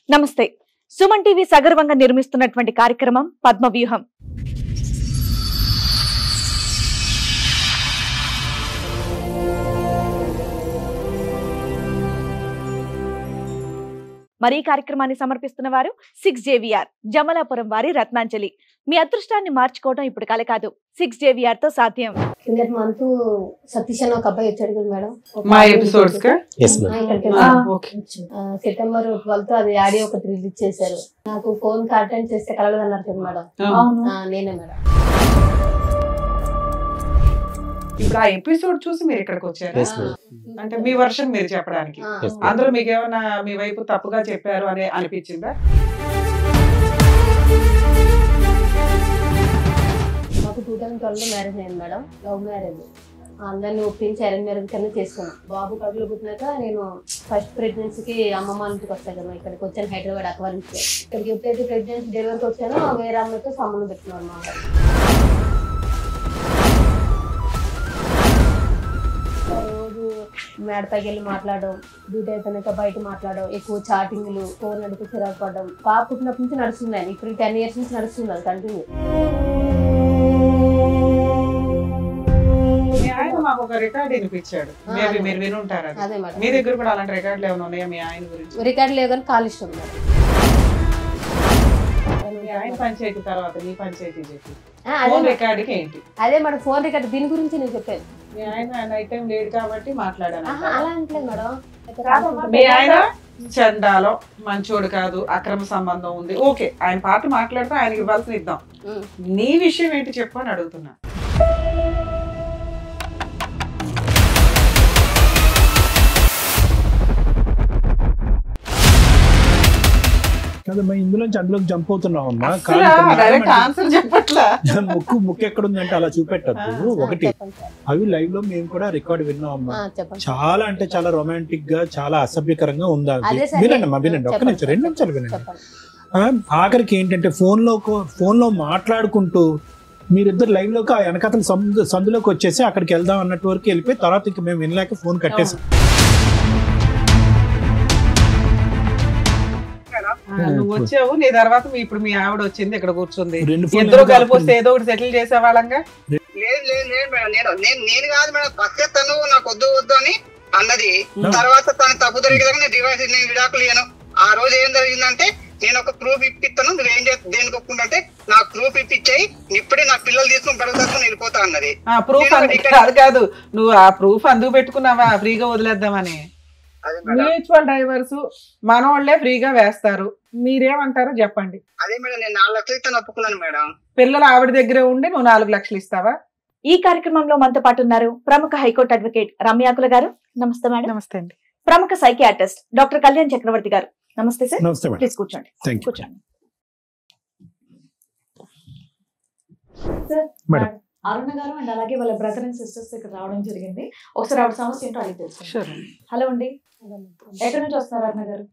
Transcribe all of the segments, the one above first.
నమస్తే. సుమన్ టీవీ సగర్వంగా నిర్మిస్తున్నటువంటి కార్యక్రమం పద్మవ్యూహం. మరి ఈ కార్యక్రమాన్ని సమర్పిస్తున్న వారు 6JVR జమలాపురం వారి రత్నాంజలి. మీ అదృష్టాన్ని మార్చుకోవడం ఇప్పుడు కల కాదు, 6JVR తో సాధ్యం. కిందటి మంత్ సతీష్ అని ఒక అబ్బాయి వచ్చాడు కదా మేడం, మా ఎపిసోడ్స్ కా సెప్టెంబర్ 12 అది ఆడియో ఒకటి రిలీజ్ చేశారు. నాకు ఫోన్ అటెండ్ చేస్తే కలగదన్నారు కదా మేడం, నేనే మేడం. ఇప్పుడు ఆ ఎపిసోడ్ చూసి మీరు ఇక్కడికి వచ్చారు అంటే మీ వర్షన్ మీరు చెప్పడానికి, అందులో మీకు ఏమైనా మీ వైపు తప్పుగా చెప్పారు అని అనిపించిందా? మాకు 2012 లో మ్యారేజ్ అయింది మేడం, లవ్ మ్యారేజ్. అందరిని ఒప్పించి అరేంజ్ మ్యారేజ్ కన్నా చేసుకున్నాను. బాబు కడుపులో పుట్టినాక నేను ఫస్ట్ ప్రెగ్నెన్సీకి అమ్మమ్మ ఇంటికి వస్తాను కదా, ఇక్కడికి వచ్చాను హైదరాబాద్ అక్వా నుంచి. ఇక్కడికి ఎప్పుడైతే ప్రెగ్నెన్సీ డెలివరీకి వచ్చానో వేరే అమ్మతో సంబంధం పెట్టుకున్నాను అన్నమాట. రోజు మేడపైకి వెళ్ళి మాట్లాడడం, డ్యూటీ అయిపోయినాక బయట మాట్లాడడం, ఎక్కువ చాటింగ్లు, ఫోన్ నడిపి చిరాకు పడడం. పాప పుట్టినప్పటి నుంచి నడుస్తున్నాను, ఇప్పుడు 10 years నుంచి నడుస్తుంది అది కంటిన్యూ. మాకు ఒక రికార్డ్ వినిపించాడు, మేబీ మీరు వినుంటారు. అదే మేడం, మీ దగ్గర కూడా అలాంటి రికార్డులు ఏమైనా ఉన్నాయా మీ ఆయన గురించి? రికార్డు లేదు కానీ కాల్ ఇష్టం మేడం. మీ ఆయన పంచాయతీ తర్వాత మీ పంచాయతీ చెప్పి ఫోన్ రికార్డుకి ఏంటి? అదే మేడం, ఫోన్ రికార్డు దీని గురించి నేను చెప్పాను. మీ ఆయన నైట్ టైం లేట్ కాబట్టి మాట్లాడాను. అలా అంటలేదు మేడం. మీ ఆయన చండాలో మంచోడు కాదు, అక్రమ సంబంధం ఉంది, ఓకే ఆయన పార్టీ మాట్లాడితే ఆయనకి ఇవ్వాల్సిన ఇద్దాం. నీ విషయం ఏంటి చెప్పు అని అడుగుతున్నా. కదమ్మా, ఇందులోంచి అందులోకి జంప్ అవుతున్నావు అమ్మా. ఆన్సర్ చెప్పట్లా. ముక్కు ఎక్కడ ఉందంటే అలా చూపెట్టద్దు. ఒకటి, అవి లైవ్ లో మేము కూడా రికార్డ్ విన్నాం అమ్మా. చాలా అంటే చాలా రొమాంటిక్ గా, చాలా అసభ్యకరంగా ఉందా. వినండి అమ్మా, వినండి, ఒక్క నిమిషం, 2 నిమిషాలు వినండి. ఆఖరికి ఏంటంటే ఫోన్ లో మాట్లాడుకుంటూ మీరిద్దరు లైవ్ లోకి ఆ వెనకతల సందులోకి వచ్చేసి అక్కడికి వెళ్దాం అన్నట్టు వరకు వెళ్ళిపోయి తర్వాత ఇంక మేము వినలేక ఫోన్ కట్టేసాం. నువ్వు వచ్చావు, నీ తర్వాత ఇప్పుడు మీ ఆవిడ వచ్చింది, ఇక్కడ కూర్చుంది, ఇద్దరు కలిపి వస్తే ఏదో ఒకటి సెటిల్ చేసేవాళ్ళంగా. నేను కాదు మేడం, ఫస్ట్ తను నాకు వద్దు వద్దు అని అన్నది. తర్వాత తను తప్పు జరిగేదాకా నేను డివైస్, నేను విడాకులు ఇయ్యను. ఆ రోజు ఏం జరిగిందంటే, నేను ఒక ప్రూఫ్ ఇప్పిస్తాను, నువ్వేం చేస్తా దేనికి ఒప్పుకుంటే నాకు ప్రూఫ్ ఇప్పించాయి, ఇప్పుడే నా పిల్లలు తీసుకుని పడతాను వెళ్ళిపోతా అన్నది. ప్రూఫ్ కాదు, నువ్వు ఆ ప్రూఫ్ అందుకు పెట్టుకున్నావా ఫ్రీగా వదిలేద్దామని? మ్యూచువల్ డైవర్స్ మనోళ్లే ఫ్రీగా వేస్తారు, మీరేమంటారో చెప్పండి. అదే మేడం, నేను 4 లక్షలు ఇస్తాను ఒప్పుకున్నాను మేడం. పిల్లలు ఆవిడ దగ్గరే ఉండి నువ్వు 4 లక్షలు ఇస్తావా? ఈ కార్యక్రమంలో మనతో పాటు ఉన్నారు ప్రముఖ హైకోర్టు అడ్వకేట్ రమ్యాకుల గారు. నమస్తే మేడం. నమస్తే అండి. ప్రముఖ సైకియాట్రిస్ట్ డాక్టర్ కళ్యాణ్ చక్రవర్తి గారు. నమస్తే సార్. నమస్తే మేడం. ప్లీజ్ కూర్చోండి. కూర్చోండి సార్. మేడం, అరుణ గారు అండ్ అలాగే వాళ్ళ బ్రదర్ అండ్ సిస్టర్స్ ఇక్కడ రావడం జరిగింది. ఒకసారి ఆవిడ సమస్య ఏంటో అడిగి తెలుసు. హలో అండి, ఎక్కడి నుంచి వస్తున్నారు అరుణ గారు?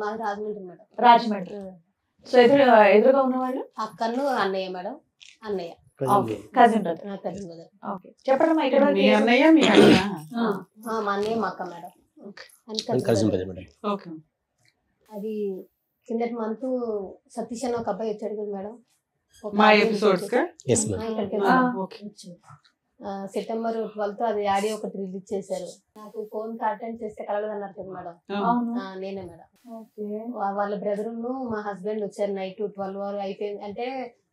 మాది రాజమండ్రి మేడం. రాజమండ్రి. సో ఎదురుగా ఉన్న వాళ్ళు అక్కను అన్నయ్య మేడం, అన్నయ్య కజిన్ బ్రదర్. ఓకే, చెప్పండి మా ఇక్కడ మీ అన్నయ్య మీ అన్న? మా అన్నయ్య మా అక్క మేడం. అది కిందటి మంత్ సతీష్ అని ఒక అబ్బాయి వచ్చాడు కదా మేడం, మా ఎపిసోడ్స్ కా? సెప్టెంబర్ 12 అది ఆడియో ఒకటి రిలీజ్ చేశారు. నాకు ఫోన్ అటెండ్ చేస్తే కలగదన్నారు కదా మేడం, నేనే మేడం. వాళ్ళ బ్రదర్ మా హస్బెండ్ వచ్చారు నైట్ 12 అయిపోయింది అంటే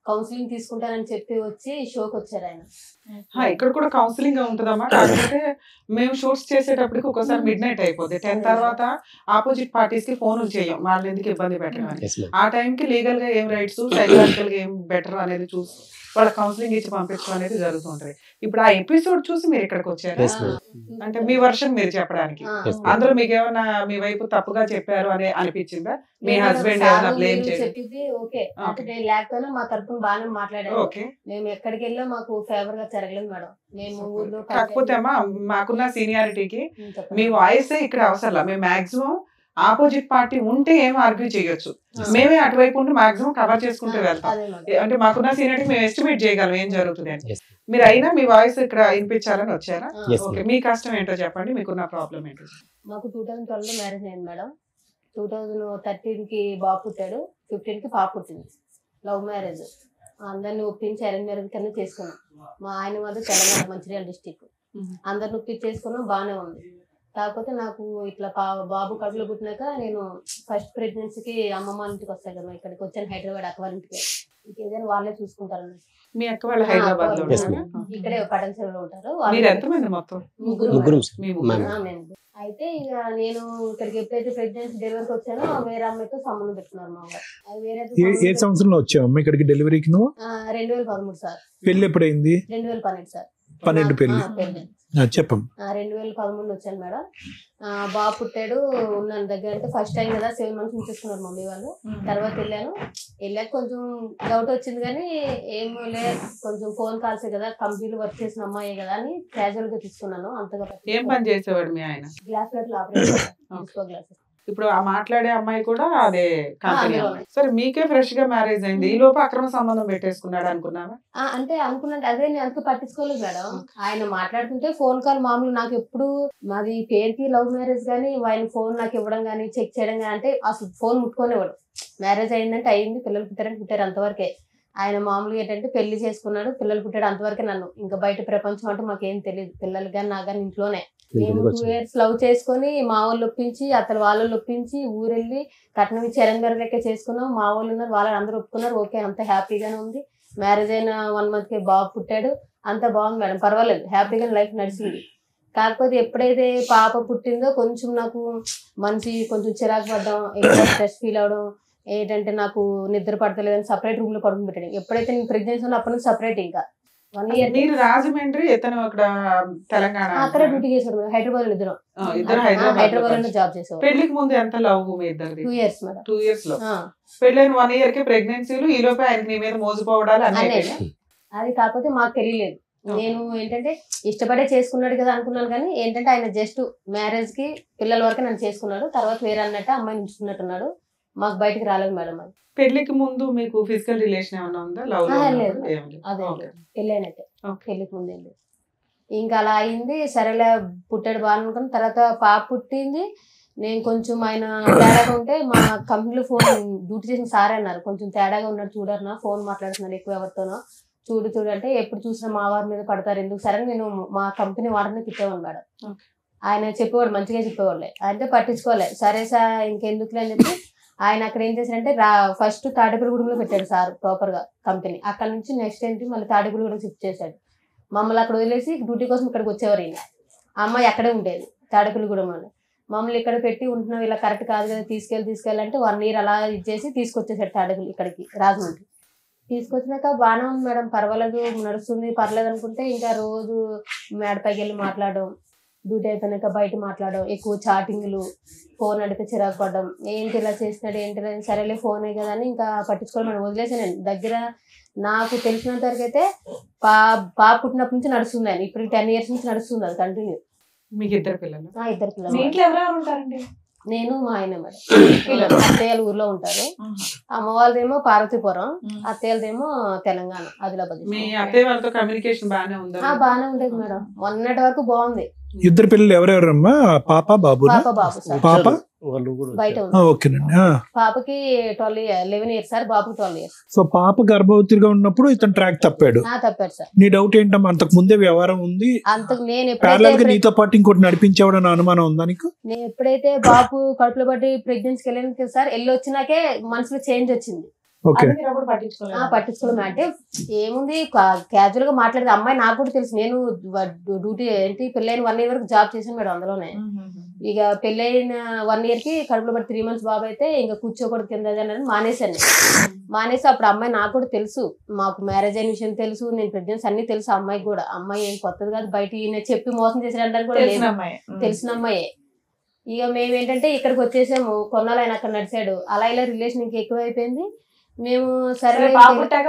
కౌన్సిలింగ్ తీసుకుంటానని చెప్పి వచ్చి షోకి వచ్చారు ఆయన. ఇక్కడ కూడా కౌన్సిలింగ్ ఉంటుందమ్మా, కాకపోతే మేము షూట్స్ చేసేటప్పటికి ఒకసారి మిడ్ నైట్ అయిపోతుంది. 10 తర్వాత ఆపోజిట్ పార్టీస్ కి ఫోన్లు చేయం, వాళ్ళని ఎందుకు ఇబ్బంది పెట్టాలని. ఆ టైంకి లీగల్ గా ఏం రైట్స్, సైకలాజికల్ గా ఏం బెటర్ అనేది చూసి వాళ్ళ కౌన్సిలింగ్ ఇచ్చి పంపించడం అనేది జరుగుతుంటది. ఇప్పుడు ఆ ఎపిసోడ్ చూసి మీరు ఇక్కడికి వచ్చారు అంటే మీ వర్షన్ మీరు చెప్పడానికి, అందులో మీకు ఏమైనా మీ వైపు తప్పుగా చెప్పారు అని అనిపించిందా? మీ హస్బెండ్ ఏమైనా బ్లేమ్ చెప్పింది ఓకే, నేను లేకపోయినా మా తరఫున బాగానే మాట్లాడారు. మేము ఎక్కడికి వెళ్ళా మాకు ఫేవర్ గా జరగలేదు మేడం. మేము ఊర్లో కాకపోతే అమ్మా మాకున్న సీనియారిటీకి మీ వాయిస్ ఇక్కడ అవసరం. మేము మాక్సిమం ఆపోజిట్ పార్టీ ఉంటే ఏం ఆర్గ్యూ చేయొచ్చు, మేమే అటువైపు ఉండి మాక్సిమం కవర్ చేసుకుంటూ వెళ్తాం. అంటే మాకున్న సీనియారిటీ మేము ఎస్టిమేట్ చేయగలం ఏం జరుగుతుంది అని. మీరు అయినా మీ వాయిస్ ఇక్కడ వినిపించాలని వచ్చారా? ఓకే, మీ కష్టం ఏంటో చెప్పండి, మీకున్న ప్రాబ్లం ఏంటో. మాకు 2012 లో మ్యారేజ్ అయింది మేడం, 2013కి బాబు పుట్టాడు, 15కి పాప పుట్టింది. Love marriage. అందరిని ఒప్పించి అరేంజ్ మ్యారేజ్ కన్నా చేసుకున్నాం. మా ఆయన మాది తెలంగాణ మంచిర్యాల డిస్టిక్. అందరిని ఒప్పించి చేసుకున్నాం, బాగానే ఉంది. కాకపోతే నాకు ఇట్లా బాబు కడుపులో పుట్టినాక నేను ఫస్ట్ ప్రెగ్నెన్సీకి అమ్మమ్మ ఇంటికి వస్తాను కదా, ఇక్కడికి వచ్చాను హైదరాబాద్ అక్కవారింటికి. ఇంకేదైనా వాళ్ళే చూసుకుంటారు. మీ అక్క వాళ్ళు హైదరాబాద్ లో ఇక్కడే పటంచెరులో ఉంటారు. మీరు ఎంతమంది మొత్తం? ముగ్గురు. అయితే ఇక నేను ఇక్కడికి ఎప్పుడైతే ప్రెగ్నెన్సీ డెలివరీకి వచ్చానో వేరే అమ్మాయితో సంబంధం పెట్టుకున్నారు మా వారు. అది వేరే ఏ సంవత్సరంలో వచ్చావు ఇక్కడికి డెలివరీకి? 2013 సార్. పెళ్లి ఎప్పుడైంది? 2012 సార్. 12 పెళ్లి. చెప్పం. 2013 వచ్చాను మేడం. బాబు పుట్టాడు, ఉన్నాను దగ్గర. అంటే ఫస్ట్ టైం కదా 7 months ఉంచేసుకున్నారు మమ్మీ వాళ్ళు. తర్వాత వెళ్ళాక కొంచెం డౌట్ వచ్చింది, కానీ ఏమో లేదు, కొంచెం ఫోన్ కాల్స్ కదా, కంపెనీలో వర్క్ చేసిన అమ్మాయి కదా అని క్యాజువల్ గా తీసుకున్నాను. అంతగా ఏం పని చేసేవాడు మీ ఆయన? Glass glasses. ఇప్పుడు ఆ మాట్లాడే అమ్మాయి కూడా అదే కంపెనీ. సరే, మీకే ఫ్రెష్ గా మ్యారేజ్ అయింది, ఈ లోపు అక్రమ సంబంధం పెట్టేసుకున్నాడు అనుకున్నావా? అంటే అనుకున్నాను, అదే నేను అంత పట్టించుకోలేదు మేడం. ఆయన మాట్లాడుతుంటే ఫోన్ కాల్ మామూలు. నాకు ఎప్పుడు మాది పేరుకి లవ్ మ్యారేజ్, కానీ ఆయన ఫోన్ నాకు ఇవ్వడం కానీ చెక్ చేయడం కానీ, అంటే అసలు ఫోన్ ముట్టుకోనివ్వడు. మ్యారేజ్ అయిందంటే అయింది, పిల్లలు పుట్టారంటే పుట్టారు, అంతవరకే. ఆయన మామూలుగా ఏంటంటే పెళ్లి చేసుకున్నాడు, పిల్లలు పుట్టాడు, అంతవరకే. నన్ను ఇంకా బయట ప్రపంచం అంటే మాకేం తెలియదు. పిల్లలు కానీ నాకు కానీ ఇంట్లోనే. మేము 2 years లవ్ చేసుకుని మా వాళ్ళు ఒప్పించి అతను వాళ్ళు ఒప్పించి ఊరెళ్ళి కట్నం ఇచ్చి అరేంజ్ లెక్క చేసుకున్నాం. మా వాళ్ళు ఉన్నారు, వాళ్ళు అందరూ ఒప్పుకున్నారు. ఓకే, అంత హ్యాపీగానే ఉంది. మ్యారేజ్ అయిన 1 month కి బాబు పుట్టాడు, అంత బాగుంది మేడం, పర్వాలేదు, హ్యాపీగా లైఫ్ నడిచింది. కాకపోతే ఎప్పుడైతే పాప పుట్టిందో కొంచెం నాకు మనిషి కొంచెం చిరాకు పడ్డం, ఎక్కువ స్ట్రెస్ ఫీల్ అవడం, ఏంటంటే నాకు నిద్ర పడతలేదని సపరేట్ రూమ్ లో పడుకుని పెట్టాడు. ఎప్పుడైతే నేను ప్రెగ్నెన్సీ ఉన్నా అప్పటి నుంచి సపరేట్. ఇంకా 1 year మీరు రాజమండ్రి, ఇతను అక్కడ తెలంగాణ. అక్కడ డ్యూటీ చేసాడు, హైదరాబాద్ లో ఇద్దరు హైదరాబాద్ లో జాబ్ చేసేవారు. పెళ్లికి ముందు ఎంత లవ్ మీ ఇద్దరిది? 2 years మేడం. 2 years లో పెళ్ళైన 1 year కి ప్రెగ్నెన్సీలు, ఈ లోపే ఆయనకి నీ మీద మోసపోవడాలు అన్నీ. అది కాకపోతే మాకు తెలియలేదు. నేను ఏంటంటే ఇష్టపడే చేసుకున్నాడు కదా అనుకున్నాను, కానీ ఏంటంటే ఆయన జస్ట్ మ్యారేజ్ కి పిల్లల వరకు నన్ను చేసుకున్నాడు. తర్వాత వేరే అన్నట్టు అమ్మాయిని ఉంచుకున్నట్టున్నాడు. మాకు బయటకు రాలేదు మేడం. అది పెళ్లికి ముందు మీకు ఫిజికల్ రిలేషన్ ఏమన్నా ఉందా? లవ్ లేదు, అదే పెళ్ళైనట్టే. పెళ్లికి ముందు ఏంటి ఇంకా అలా అయింది. సరేలే, పుట్టాడు బాగా అనుకున్న. తర్వాత పాప పుట్టింది. నేను కొంచెం ఆయన తేడాగా ఉంటే మా కంపెనీలో ఫోన్ డ్యూటీ చేసిన సార్ అన్నారు, కొంచెం తేడాగా ఉన్నాడు చూడన్నా, ఫోన్ మాట్లాడుతున్నాడు ఎక్కువ ఎవరితోనో, చూడు అంటే ఎప్పుడు చూసినా మా వారి మీద పడతారు ఎందుకు సరే. నేను మా కంపెనీ వాడిని తిట్టేవాడు మేడం. ఆయన చెప్పేవాడు, మంచిగా చెప్పేవాళ్ళే, అంటే పట్టించుకోలే. సరే సార్ ఇంకెందుకులే అని చెప్పి ఆయన అక్కడ ఏం చేశారంటే ఫస్ట్ తాడేపల్లిగూడెంలో పెట్టాడు సార్ ప్రాపర్ గా కంపెనీ. అక్కడ నుంచి నెక్స్ట్ ఏంటి మళ్ళీ తాడేపల్లిగూడెం షిఫ్ట్ చేశాడు. మమ్మల్ని అక్కడ వదిలేసి డ్యూటీ కోసం ఇక్కడికి వచ్చేవారు. ఈయన అమ్మాయి అక్కడే ఉండేది తాడేపల్లిగూడెం అని. మమ్మల్ని ఇక్కడ పెట్టి ఉంటున్నాం, ఇలా కరెక్ట్ కాదు కదా, తీసుకెళ్ళాలంటే 1 year అలా ఇచ్చేసి తీసుకొచ్చేసాడు తాడేపల్లి ఇక్కడికి రాజమండ్రి. తీసుకొచ్చినాక బాగానే ఉంది మేడం, పర్వాలేదు, నడుస్తుంది, పర్లేదు అనుకుంటే ఇంకా రోజు మేడపైకి వెళ్ళి మాట్లాడడం, డ్యూటీ అయిపోయినాక బయట మాట్లాడడం, ఎక్కువ చాటింగ్లు, ఫోన్ అడిగితే చిరాకు పడడం, ఏంటి ఇలా చేసినాడు ఏంటి, సరేలే ఫోనే కదా అని ఇంకా పట్టించుకోవాలి వదిలేసాను. దగ్గర నాకు తెలిసినంత వరకు అయితే పాప పుట్టినప్పటి నుంచి నడుస్తుంది ఆయన, ఇప్పుడు 10 years నుంచి నడుస్తుంది అది కంటిన్యూ. మీకు 2 పిల్లలు? 2 పిల్లలు. ఇంట్లో ఎవరెవరు ఉంటారండి? నేను మా ఆయన మేడం. అత్తయ్యలు ఊర్లో ఉంటారు. అమ్మ వాళ్ళదేమో పార్వతీపురం, అత్తయ్యలదేమో తెలంగాణ ఆదిలాబాద్. మీ అత్తయ్య వాళ్ళతో కమ్యూనికేషన్ బాగానే ఉందా? బాగానే ఉండేది మేడం, మొన్నటి వరకు బాగుంది. 2 పిల్లలు ఎవరెవరమ్మా? పాప బాబు? బాబు సార్. పాప బయట ఓకేనండి. పాపకి 11 years సార్, బాబుకి 12 years. సో పాప గర్భవతిగా ఉన్నప్పుడు ఇతను ట్రాక్ తప్పాడు. తప్పాడు సార్. నీ డౌట్ ఏంటమ్మా, అంతకు ముందే వ్యవహారం ఉంది, అంతకు నేను ప్యారలల్ గా నీతో పాటు ఇంకోటి నడిపించేవాడని అనుమానం ఉందా నీకు? నేను ఎప్పుడైతే బాబు కడుపులో పట్టి ప్రెగ్నెన్సీకి వెళ్ళాను సార్, వెళ్ళి వచ్చినాకే మనసులో చేంజ్ వచ్చింది. పట్టించుకోవడం అంటే ఏముంది, క్యాజువల్ గా మాట్లాడేది. అమ్మాయి నాకు కూడా తెలుసు, నేను డ్యూటీ ఏంటి పెళ్ళైన 1 year వరకు జాబ్ చేశాను మేడం అందులోనే. ఇక పెళ్ళైన 1 year కి కడుపులో పట్టి 3 months బాబు అయితే ఇంకా కూర్చోకూడదు కింద మానేశాను. మానేసి అప్పుడు అమ్మాయి నాకు కూడా తెలుసు, మాకు మ్యారేజ్ అయిన విషయం తెలుసు, నేను ప్రెగ్నెన్సీ అన్ని తెలుసు అమ్మాయికి కూడా. అమ్మాయి ఏం కొత్తది కాదు, బయట చెప్పి మోసం చేసినట్టు కూడా తెలిసిన అమ్మాయే. ఇక మేము ఏంటంటే ఇక్కడికి వచ్చేసాము, కొన్నాళ్ళు ఆయన అక్కడ నడిచాడు. అలా ఇలా రిలేషన్ ఇంకా ఎక్కువ అయిపోయింది. మేము సరే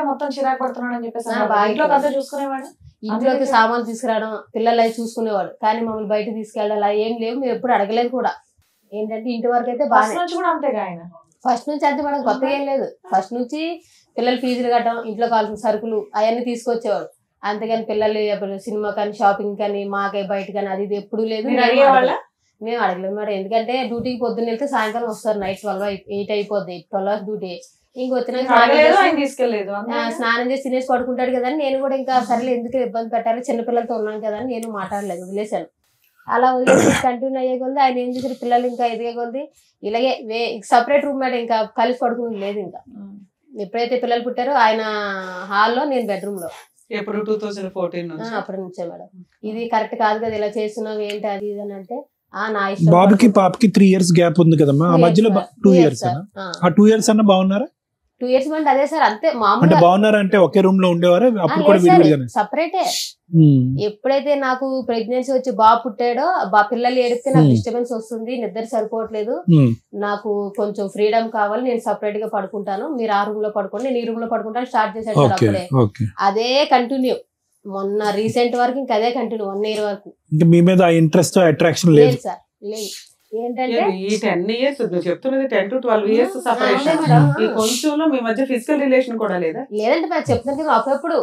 మొత్తం చిరాకు పడుతున్నాడు అని చెప్పేసి చూసుకునేవాడు, ఇంట్లోకి సామాన్లు తీసుకురావడం, పిల్లలు అవి చూసుకునేవాడు. కానీ మమ్మల్ని బయట తీసుకెళ్ళాలి ఏం లేవు, మేము ఎప్పుడు అడగలేదు కూడా. ఏంటంటే ఇంటి వరకు అయితే బాగా ఫస్ట్ నుంచి అంతే మేడం, కొత్తగా ఏం లేదు. ఫస్ట్ నుంచి పిల్లలు ఫీజులు కట్టడం, ఇంట్లో కావాల్సిన సరుకులు అవన్నీ తీసుకొచ్చేవాడు. అంతేగాని పిల్లలు సినిమా కానీ షాపింగ్ కానీ మాకే బయట కానీ అది ఇది ఎప్పుడు లేదు. మేము అడగలేదు మేడం, ఎందుకంటే డ్యూటీకి పొద్దున్న వెళ్తే సాయంకాలం వస్తారు, నైట్ 8 అయిపోద్ది, 12 hours డ్యూటీ. ఇంకొచ్చినాక స్నానం చేసి తినేసి పడుకుంటాడు కదా అని నేను కూడా ఇంకా సరేలే ఎందుకు ఇబ్బంది పెట్టాలి, చిన్నపిల్లలతో ఉన్నాను కదా అని నేను మాట్లాడలేదు, వదిలేశాను. అలా వదిలేసి కంటిన్యూ అయ్యే కొద్ది ఆయన ఏం చేశారు, పిల్లలు ఇంకా ఎదిగే కొద్ది ఇలాగే సపరేట్ రూమ్ మేడం, ఇంకా కలిసి పడుకునేది లేదు. ఇంకా ఎప్పుడైతే పిల్లలు పుట్టారో ఆయన హాల్లో, నేను బెడ్రూమ్ లో. ఎప్పుడు 2014 అప్పటి నుంచే మేడం. ఇది కరెక్ట్ కాదు కదా, ఇలా చేస్తున్నావు ఏంటి అది ఇది అని అంటే నా ఇష్టం. బాబుకి పాపకి 3 years గ్యాప్ ఉంది కదమ్మా, ఆ మధ్యలో 2 years ఆ 2 years అన్న బాగున్నారా? 2 years అంటే అదే సార్, అంతే అంటే మామూలుగా. బాగున్నారా అంటే ఒకే రూమ్ లో ఉండేవారా అప్పుడు కూడా విడివిడిగానే? సపరేటే. ఎప్పుడైతే నాకు ప్రెగ్నెన్సీ వచ్చి బాబు పుట్టాడో, పిల్లలు ఏడితే నాకు డిస్టర్బెన్స్ వస్తుంది, నిద్ర సరిపోవట్లేదు, నాకు కొంచెం ఫ్రీడమ్ కావాలి, నేను సపరేట్ గా పడుకుంటాను, మీరు ఆ రూమ్ లో పడుకోండి, నేను ఈ రూమ్ లో పడుకుంటాను స్టార్ట్ చేశాడు సార్. అప్పుడే అదే కంటిన్యూ, మొన్న రీసెంట్ వరకు ఇంకా అదే కంటిన్యూ 1 year వరకు. మీ మీద ఇంట్రెస్ట్ అట్రాక్షన్ లేదు సార్, లేదు. ఏంటంటే ఈ 10 years నువ్వు చెప్తున్నది 10 to 12 years సెపరేషన్, ఈ కొంచెంలో మీ మధ్య ఫిజికల్ రిలేషన్ కూడా లేదా? లేదంటే మరి చెప్తాను కదా, అప్పుడప్పుడు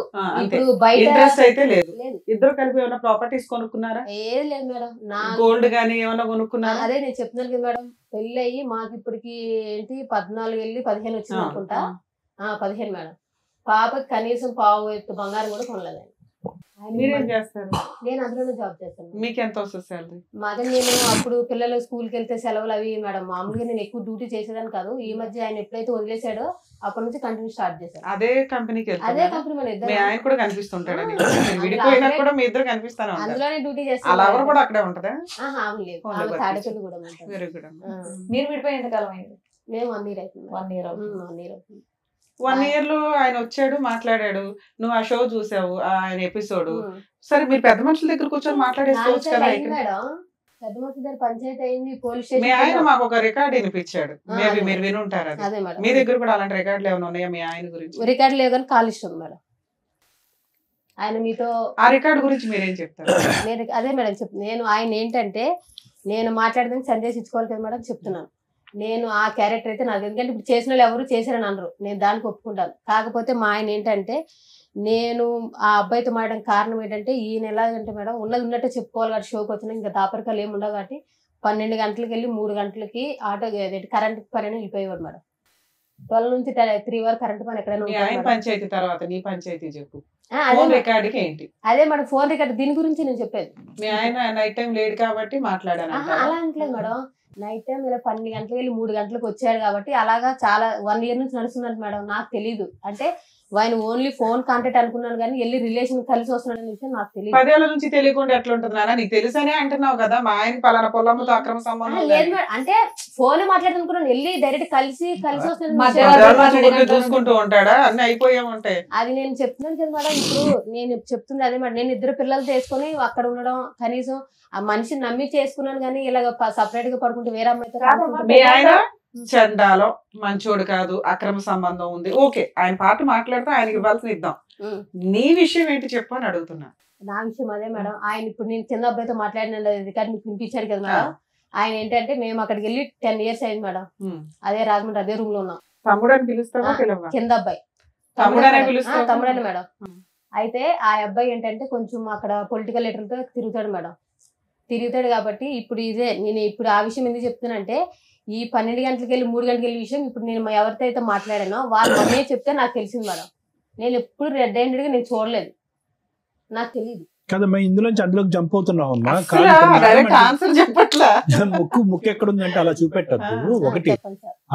ఇప్పుడు బయట ఇంట్రెస్ట్ అయితే లేదు. ఇద్దరు కలిపి ఏమైనా ప్రాపర్టీస్ కొనుక్కున్నారా? ఏది లేదు మేడం. నా గోల్డ్ గానీ ఏమైనా కొనుక్కున్నారా? అదే నేను చెప్తున్నాను కదా మేడం, పెళ్లి అయ్యి మాకు ఇప్పటికి ఏంటి 14 వెళ్ళి 15 వచ్చింది అనుకుంటా. 15 మేడం. పాపకి కనీసం పావు ఎత్తు బంగారం కూడా కొనలేదు. మీరేం చేస్తారు? నేను అందులోనే జాబ్ చేస్తాను. మీకు ఎంత వస్తుంది సాలరీ? మాదే నేను అప్పుడు పిల్లలు స్కూల్కి వెళ్తే సెలవులు అవి మేడం, మామూలుగా నేను ఎక్కువ డ్యూటీ చేసేదాన్ని కాదు. ఈ మధ్య ఆయన ఎప్పుడైతే వదిలేసాడో అప్పటి నుంచి కంటిన్యూ స్టార్ట్ చేశాను. అదే కంపెనీకి అదే కంపెనీ మన ఇద్దరు. ఆయన కూడా కనిపిస్తుంటాడు, విడిపోయినా కూడా మీ ఇద్దరు కనిపిస్తాను. అందులోనే డ్యూటీ చేస్తాను. అలా ఎవరు కూడా అక్కడే ఉంటదా? లేదు, తాడేపల్లి కూడా. మీరు విడిపోయి ఎంతకాలం అయింది? మేము 1 year అవుతుంది. 1 year అవుతుంది. 1 year లో ఆయన వచ్చాడు, మాట్లాడాడు, నువ్వు ఆ షో చూసావు, ఆయన ఎపిసోడ్. సరే మీరు పెద్ద మనుషుల దగ్గర కూర్చొని మాట్లాడేసుకోవచ్చు కదా. మేడం పెద్ద మనుషుల దగ్గర పంచాయతీ అయింది, పోలీస్ స్టేషన్. మీ ఆయన మాకు ఒక రికార్డ్ వినిపించాడు, మేబీ మీరు వినుంటారు. అదే మేడం. మీ దగ్గర కూడా అలాంటి రికార్డులు ఏమైనా ఉన్నాయా మీ ఆయన గురించి? రికార్డు లేదు కానీ కాల్ ఇష్టం మేడం. ఆయన మీతో ఆ రికార్డు గురించి మీరేం చెప్తారు? నేను అదే మేడం నేను ఆయన ఏంటంటే నేను మాట్లాడదానికి సందేశం ఇచ్చుకోవాలి కదా మేడం, చెప్తున్నాను. నేను ఆ క్యారెక్టర్ అయితే నాకు, ఎందుకంటే ఇప్పుడు చేసిన వాళ్ళు ఎవరు చేశారని అనరు, నేను దానికి ఒప్పుకుంటాను. కాకపోతే మా ఆయన ఏంటంటే, నేను ఆ అబ్బాయితో మాట్లాడడం కారణం ఏంటంటే, ఈయన ఎలాగంటే మేడం ఉన్నది ఉన్నట్టే చెప్పుకోవాలి కాబట్టి షోకి వచ్చినా ఇంకా దాపరికాలు ఏమి ఉండవు కాబట్టి 12 గంటలకు వెళ్ళి 3 గంటలకి ఆటో కరెంట్ పని వెళ్ళిపోయేవాడు మేడం. 12 నుంచి 3 వరకు కరెంట్ పని ఎక్కడైనా. పంచాయతీ తర్వాత నీ పంచాయతీ చెప్పు. అదే మేడం ఫోన్ రికార్డ్, దీని గురించి నేను చెప్పేది. మీ ఆయన నైట్ టైం లేట్ కాబట్టి మాట్లాడాను. అలా అంటలేదు మేడం, నైట్ టైం ఇలా 12 గంటలకు వెళ్ళి 3 గంటలకు వచ్చాడు కాబట్టి అలాగా చాలా 1 year నుంచి నడుస్తున్నట్టు మేడం. నాకు తెలీదు, అంటే ఆయన ఓన్లీ ఫోన్ కాంటాక్ట్ అనుకున్నాను కానీ వెళ్ళి రిలేషన్ కలిసి వస్తున్నాడు అనే విషయం నాకు తెలియదు. 10 ఏళ్ల నుంచి తెలియకుండా ఎట్లా ఉంటుంది నాన్న? నీకు తెలుసనే అంటున్నావు కదా, మా ఆయన పలానా పొలంతో అక్రమ సంబంధం లేదు మేడం. అంటే ఫోన్ మాట్లాడుతున్నాను, వెళ్ళి డైరెక్ట్ కలిసి వస్తున్నాడు చూసుకుంటూ ఉంటాడా? అన్ని అయిపోయే ఉంటాయి. అది నేను చెప్తున్నాను కదా మేడం. ఇప్పుడు నేను చెప్తుంది అదే మేడం, నేను 2 పిల్లలు తీసుకొని అక్కడ ఉండడం, కనీసం ఆ మనిషిని నమ్మి చేసుకున్నాను కానీ ఇలాగ సపరేట్ గా పడుకుంటే వేరే అమ్మాయితో. మీ ఆయన చండాలో మంచోడు కాదు, అక్రమ సంబంధం ఉంది, ఓకే, ఆయన పాట మాట్లాడితే ఆయనకి ఇవ్వాల్సిన ఇద్దాం. నీ విషయం ఏంటి చెప్పు అని అడుగుతున్నా. నా విషయం అదే మేడం, ఆయన ఇప్పుడు నేను చిన్న అబ్బాయితో మాట్లాడిన రికార్డు మీకు వినిపించాడు కదా మేడం. ఆయన ఏంటంటే మేము అక్కడికి వెళ్ళి 10 years అయింది మేడం. అదే రాజమండ్రి అదే రూమ్ లో ఉన్నాం. తమ్ముడు అని పిలుస్తావా? కింద అబ్బాయి తమ్ముడని మేడం. అయితే ఆ అబ్బాయి ఏంటంటే కొంచెం అక్కడ పొలిటికల్ లీడర్లతో తిరుగుతాడు మేడం. తిరుగుతాడు కాబట్టి ఇప్పుడు ఇదే నేను ఇప్పుడు ఆ విషయం ఎందుకు చెప్తున్నానంటే, ఈ 12 గంటలకు వెళ్ళి 3 గంటలకు వెళ్ళి విషయం ఇప్పుడు నేను ఎవరితో అయితే మాట్లాడానో వాళ్ళు అన్నీ చెప్తే నాకు తెలిసింది మేడం. నేను ఎప్పుడు రెడ్ హ్యాండెడ్ గా నేను చూడలేదు, నాకు తెలియదు కదమ్మా. ఇందులోంచి అందులోకి జంప్ అవుతున్నావు అమ్మా. ముక్కు ఎక్కడ ఉందంటే అలా చూపెట్టద్దు. ఒకటి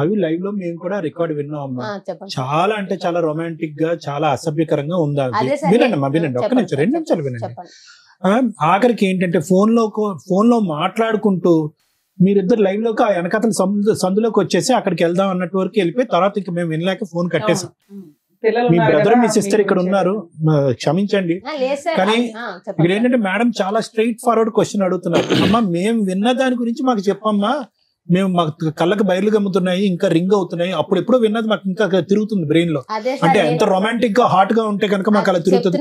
అవి లైవ్ లో మేము కూడా రికార్డ్ విన్నాం అమ్మా. చాలా అంటే చాలా రొమాంటిక్ గా, చాలా అసభ్యకరంగా ఉందా? వినండి అమ్మా, వినండి, ఒక్క నిమిషం 2 నిమిషాలు వినండి. ఆఖరికి ఏంటంటే ఫోన్ లో మాట్లాడుకుంటూ మీరిద్దరు లైవ్ లోకి ఆ వెనకతల సందులోకి వచ్చేసి అక్కడికి వెళ్దాం అన్నట్టు వరకు వెళ్ళిపోయి తర్వాత ఇంకా మేము వినలేక ఫోన్ కట్టేసాం. మీ బ్రదర్ మీ సిస్టర్ ఇక్కడ ఉన్నారు, క్షమించండి. కానీ ఇక్కడ ఏంటంటే మేడం చాలా స్ట్రైట్ ఫార్వర్డ్ క్వశ్చన్ అడుగుతున్నారు. అమ్మా మేము విన్న దాని గురించి మాకు చెప్పమ్మా, మేము మాకు కళ్ళకి బయలు గమ్ముతున్నాయి, ఇంకా రింగ్ అవుతున్నాయి, అప్పుడు ఎప్పుడో విన్నది మాకు ఇంకా తిరుగుతుంది బ్రెయిన్ లో. అంటే ఎంత రొమాంటిక్ గా హాట్ గా ఉంటే కనుక మాకు అలా తిరుగుతుంది.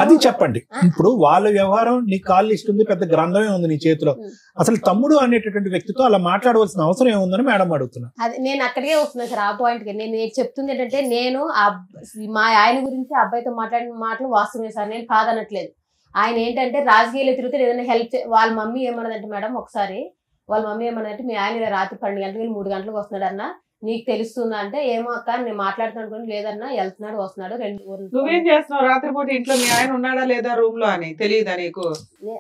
అది చెప్పండి. ఇప్పుడు వాళ్ళ వ్యవహారం, నీ కాల్ లిస్ట్ ఉంది, పెద్ద గ్రంథమే ఉంది నీ చేతిలో. అసలు తమ్ముడు అనేటటువంటి వ్యక్తితో అలా మాట్లాడవలసిన అవసరం ఏముందని మేడం అడుగుతున్నా. నేను అక్కడికే వస్తున్నా సార్, ఆ పాయింట్ కి. నేను చెప్తుంది ఏంటంటే, నేను మా ఆయన గురించి అబ్బాయితో మాట్లాడిన మాటలు వాస్తవమే సార్, నేను కాదనట్లేదు. ఆయన ఏంటంటే రాజకీయాలు తిరుగుతాడు, ఏదైనా హెల్ప్ వాళ్ళ మమ్మీ ఏమన్నదంటే మేడం ఒకసారి వాళ్ళ మమ్మీ ఏమన్నదంటే మీ ఆయన ఇలా రాత్రి 12 గంటలకు 3 గంటలకు వస్తున్నాడు అన్న, నీకు తెలుస్తుందా అంటే ఏమో అక్క నేను మాట్లాడుతున్నాను లేదన్నా, వెళ్తున్నాడు వస్తున్నాడు. నువ్వేం చేస్తున్నావు రాత్రిపూట ఇంట్లో? మీ ఆయన ఉన్నాడా లేదా రూమ్ లో అని తెలియదా నీకు?